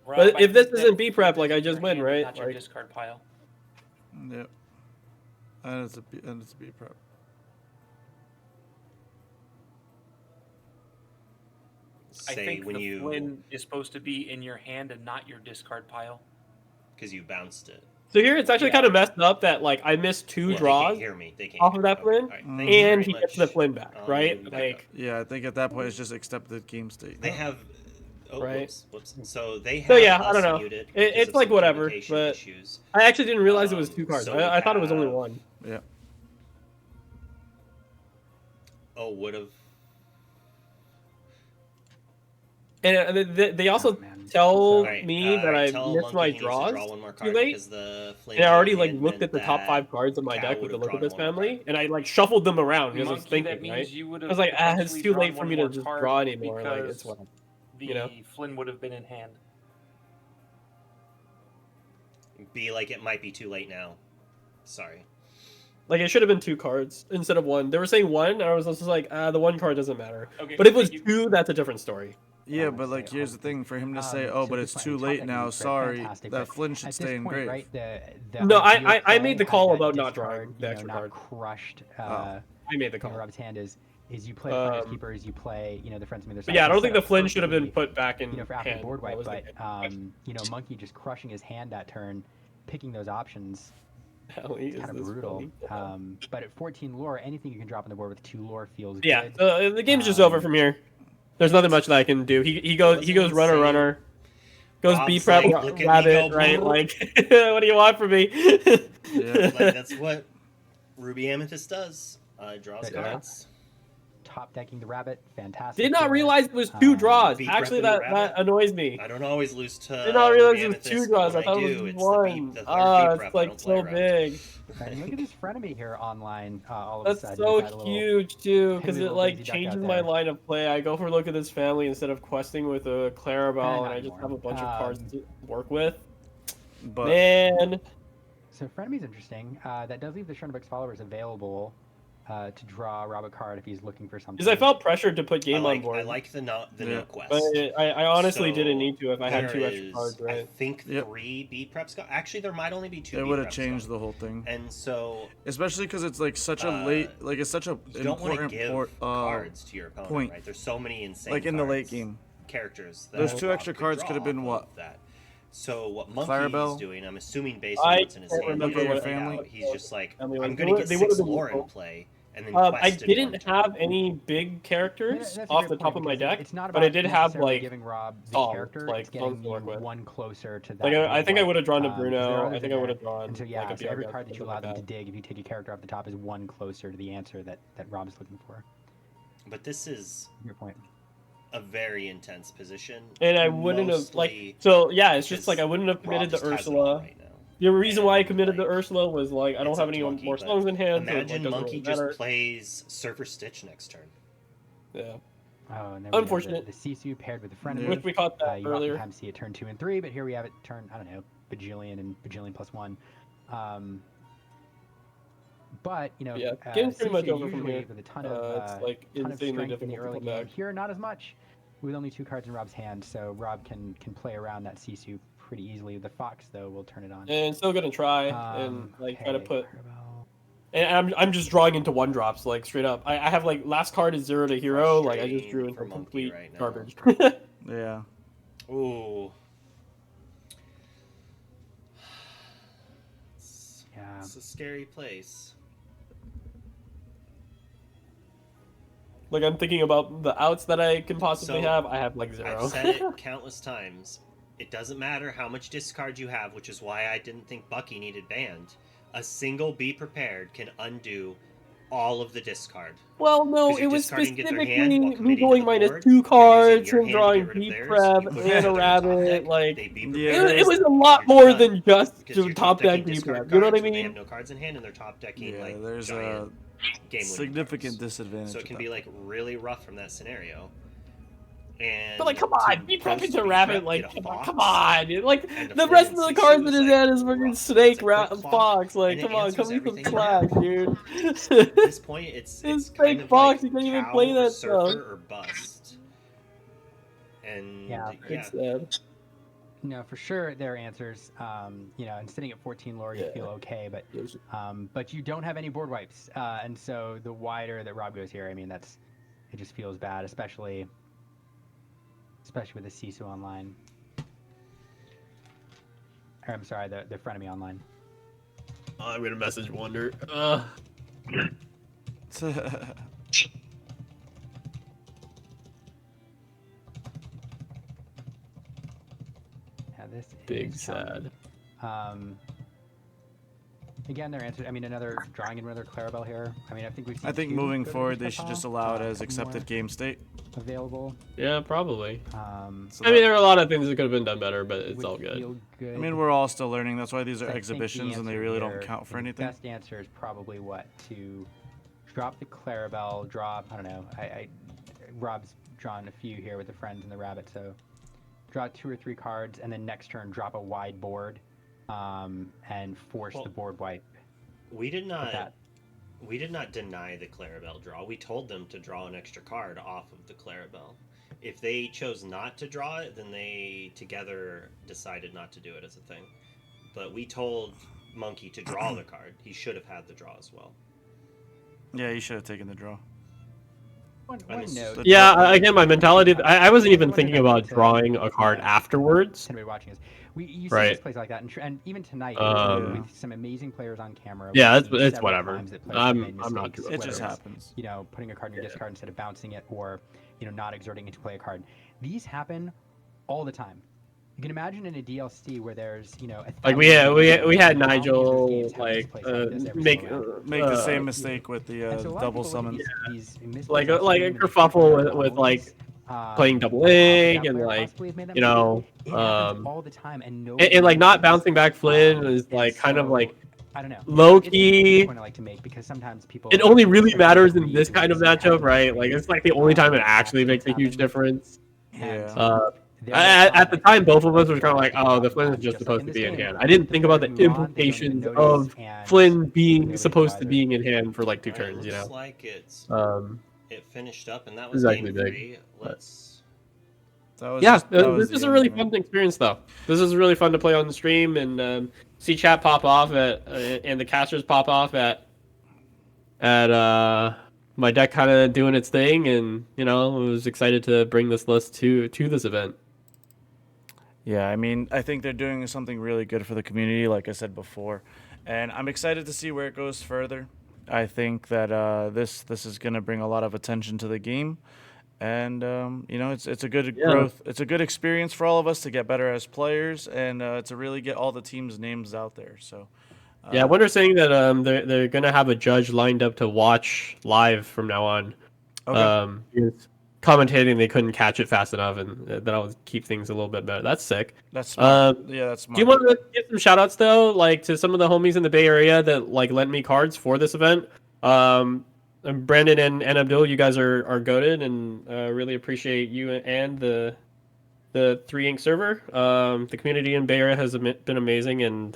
Rob, But I if this think isn't that B prep, Flynn like I is in just your win, hand, right? Not your Like, discard pile. Yep. And it's a B prep. I think the Flynn is supposed to be in your hand and not your discard pile. Because you bounced it. so here it's actually kind of messed up that like I missed two Well, they draws can't hear me. They can't off hear of that Flynn, right. Mm. Thank you and very he gets much. the Flynn back, right? Like, yeah, I think at that point it's just accept the game state. They have. Oh, Right. whoops. So they have so yeah, us I don't know. muted because It's of like some whatever, communication but issues. I actually didn't realize it was two cards. so we I thought it was only have- one. Yeah. Oh, would have. And they also tell me that I tell missed Monkey my he needs to draws draw one more too card late. because the Flynn And I already in like hand looked meant at the top that 5 cards of my Cal deck with the would've look at drawn this one more family, and I like shuffled them around because I was Monkey, thinking, that means right? you would I have was like, it's potentially too drawn late for one me to more just card draw anymore. Like because it's whatever. The You know? Flynn would have been in hand. be like it might be too late now. Sorry. Like it should have been 2 cards instead of 1. They were saying 1, and I was just like, the 1 card doesn't matter. Okay, but if it was thank 2, that's a different story. Yeah, but like here's the thing: for him to say, "Oh, but it's too late now. Sorry, that Flynn should stay in grave." Right, No, I made the call about not drawing the extra not card. crushed. I made the call. In Rob's hand is you play Finders Keepers, you play the friends from the other But side. yeah, I to don't set think the up Flynn should have been perfectly, put back in for after hand. the board That wipe. was the But Monkey just crushing his hand that turn, picking those options. Ellie, It's kind of brutal. But at 14 lore, anything you can drop on the board with 2 lore feels Yeah, good. the game's just over from here. There's nothing much that I can do. He goes runner, goes Rob's B prep like, "Look at me rabbit, go right? blue." Like, what do you want from me? Like that's what Ruby Amethyst does. Draws But, cards. Top decking the rabbit, fantastic. Did not there. realize it was 2 draws. B Actually, prepping the that annoys me. I don't always lose to. Did not realize Ruby it was 2 Amethyst, draws. but I thought when it do, was it's 1. the third B prep I It's don't like play so around. big. And look at this frenemy here online. All of a That's sudden, so We've got a little huge too, because piddly it little like daisy duck out changes my there. line of play. I go for a look at this family instead of questing with a Clarabelle, not and I just anymore. have a bunch of cards to work with. But Man, So frenemy's interesting. That does leave the Schoenberg's followers available to draw Rob a card if he's looking for something. because I felt pressured to put game on board. I like the no quest. But I honestly So didn't need to if I had there 2 extra is, cards, I right? think 3 B preps go. Actually, there might only be 2. it B would have preps changed go. the whole thing. And so, Especially because it's like such a late, like it's such a you don't want to important give cards to your opponent, point. right? There's so many insane Like in the late cards, game. characters. That Those 2 Rob extra could cards draw could have been off what? of that. So what Monkey Clarabelle? is doing, I'm assuming based I on what's in his can't hand, remember he what has it laid was. out, he's just like, I mean, I'm like, going to get they 6 would've been lore in useful. play, and then I quest in one didn't turn. have any big characters That's a off great the top point of my because deck, it's not but I about did have necessarily like giving Rob the songs, character, like it's getting songs to work with. one closer to that. Like I think I board would have drawn to wipe. 'Cause there are Bruno. others I in think I there. would have drawn And so yeah, like a so every BR card that you something allow like them to that. dig, if you take a character off the top, is one closer to the answer that Rob's looking for. But this is Your point. a very intense position. And I wouldn't have like mostly so yeah. It's just because like I wouldn't have Rob committed to just has it all Ursula. right now. The reason why I And, committed to like, Ursula was like I don't it's have up any to Monkey, more but songs in hand. So it Imagine doesn't Monkey really just matter. plays Surfer Stitch next turn. Yeah. Oh, and then Unfortunate. the Sisu paired with the frenemy. Wish we caught that you earlier. oftentimes see it turn 2 and 3, but here we have it turn, I don't know, bajillion and bajillion plus 1. But Yeah, game's pretty much Sisu over from usually here. with a ton It's of like ton of insanely strength in the difficult to early come game. back. Here, not as much, with only 2 cards in Rob's hand, so Rob can play around that Sisu pretty easily. The Fox though will turn it on. And still gonna try and like try to okay, put. And I'm just drawing into 1-drops like straight up. I have like last card is 0 to hero. Like I just drew into complete right now. garbage. Yeah. Ooh. Yeah. It's a scary place. Like I'm thinking about the outs that I can possibly So, have. I have like 0. I've said it countless times. It doesn't matter how much discard you have, which is why I didn't think Bucky needed banned. A single Be Prepared can undo all of the discard. Well, no, 'Cause you're it was discarding get their specifically hand while me committing to going the board, -2 you're using cards, your him hand to drawing get rid of deep theirs, prep you put and it a on top rabbit. deck, Like they be it, prepared. it was a lot more done. than just Because to you're top deck decking deep discard prep. You know what I cards when They mean? have no cards in hand, and they're top decking Yeah, like there's a giant game-winning significant cards. disadvantage. So it with can that. be like really rough from that scenario. And But like, come on, be post prepping to be Rabbit. prep, Like, get a come fox, on, dude. Like and a the rest of Flynn the Sisu cards in is his like hand is fucking rough. snake, It's a quick clock, fox. Like, and it come on, answers come with some everything you class, have. dude. At this point, it's It's kind fake of fox. like You can't even cow play or that surfer stuff. or bust. And Yeah. It's sad. No, for sure there are answers. You know, and sitting at 14 lore, you feel okay, but you don't have any board wipes, and so the wider that Rob goes here, I mean, it just feels bad, especially with the Sisu online. Or, I'm sorry, the frenemy online. I'm gonna message Wonder. Yeah, this Big is sad. Again, their answer. I mean, drawing in another Clarabelle here. I mean, I think we've seen. I think two moving go to forward, they Mr. should Paw. just allow it A as couple accepted more game state. available. Yeah, probably. So I mean, there are a lot of things that could have been done better, but it's all good. Good. I mean, we're all still learning. That's why these are So I think exhibitions, the and they answer really here, don't count for the anything. best answer is probably what to drop the Clarabelle, drop. I don't know. Rob's drawn a few here with the friends and the rabbit, so draw 2 or 3 cards, and then next turn drop a wide board, and force the board wipe. We did not deny the Clarabelle draw. We told them to draw an extra card off of the Clarabelle. If they chose not to draw it, then they together decided not to do it as a thing. But we told Monkey to draw the card. He should have had the draw as well. Yeah, you should have taken the draw. One note. Yeah, again, my mentality. I wasn't even thinking about drawing a card afterwards. Anybody watching this, you see Right. this plays like that, and even tonight with some amazing players on camera. Yeah, we've seen it's several whatever. times that players have made I'm not mistakes, too It whether just it's, happens. You know, putting a card in your discard instead of bouncing it, or not exerting it to play a card. These happen all the time. You can imagine in a DLC where there's like we had Nigel like make the same mistake with the double summons. Like a kerfuffle with like playing double egg and like all the time, and like not bouncing back Flynn is like kind of like I don't know. Low key. Point I like to make because sometimes people. It only really matters in this kind of matchup, right? Like it's like the only time it actually makes a huge difference. Yeah. At the time, both of us were kind of like, "Oh, the Flynn is just supposed to be in hand." I didn't think about the implications of Flynn being supposed to being in hand for like 2 turns. You know. Looks like it finished up, and that This was is game actually big, 3. Let's. This is a really fun experience, though. This is really fun to play on the stream and see chat pop off and the casters pop off at my deck kind of doing its thing, and I was excited to bring this list to this event. Yeah, I mean, I think they're doing something really good for the community, like I said before, and I'm excited to see where it goes further. I think that this is going to bring a lot of attention to the game, and it's a good growth. It's a good experience for all of us to get better as players, and to really get all the teams' names out there. So. Yeah, Wonder's saying that they're gonna have a judge lined up to watch live from now on. Okay. He was commentating they couldn't catch it fast enough, and that'll keep things a little bit better. That's sick. That's smart. Yeah, that's smart. Do you want to give some shout outs though, like to some of the homies in the Bay Area that like lent me cards for this event? And Brandon and Abdul, you guys are goated, and really appreciate you and the 3 Ink server. The community in Bay Area has been amazing, and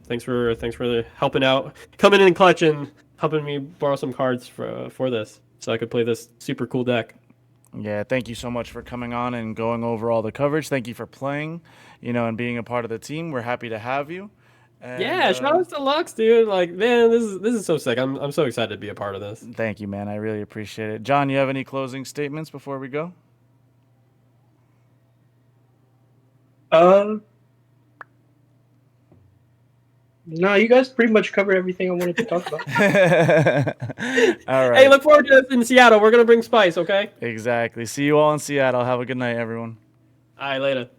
thanks for helping out, coming in clutch and helping me borrow some cards for this, so I could play this super cool deck. Yeah, thank you so much for coming on and going over all the coverage. Thank you for playing, and being a part of the team. We're happy to have you. And, shout out to Lux, dude. Like, man, this is so sick. I'm so excited to be a part of this. Thank you, man. I really appreciate it. John, you have any closing statements before we go? No, you guys pretty much covered everything I wanted to talk about. All right. Hey, look forward to this in Seattle. We're gonna bring spice, okay? Exactly. See you all in Seattle. Have a good night, everyone. All right, later.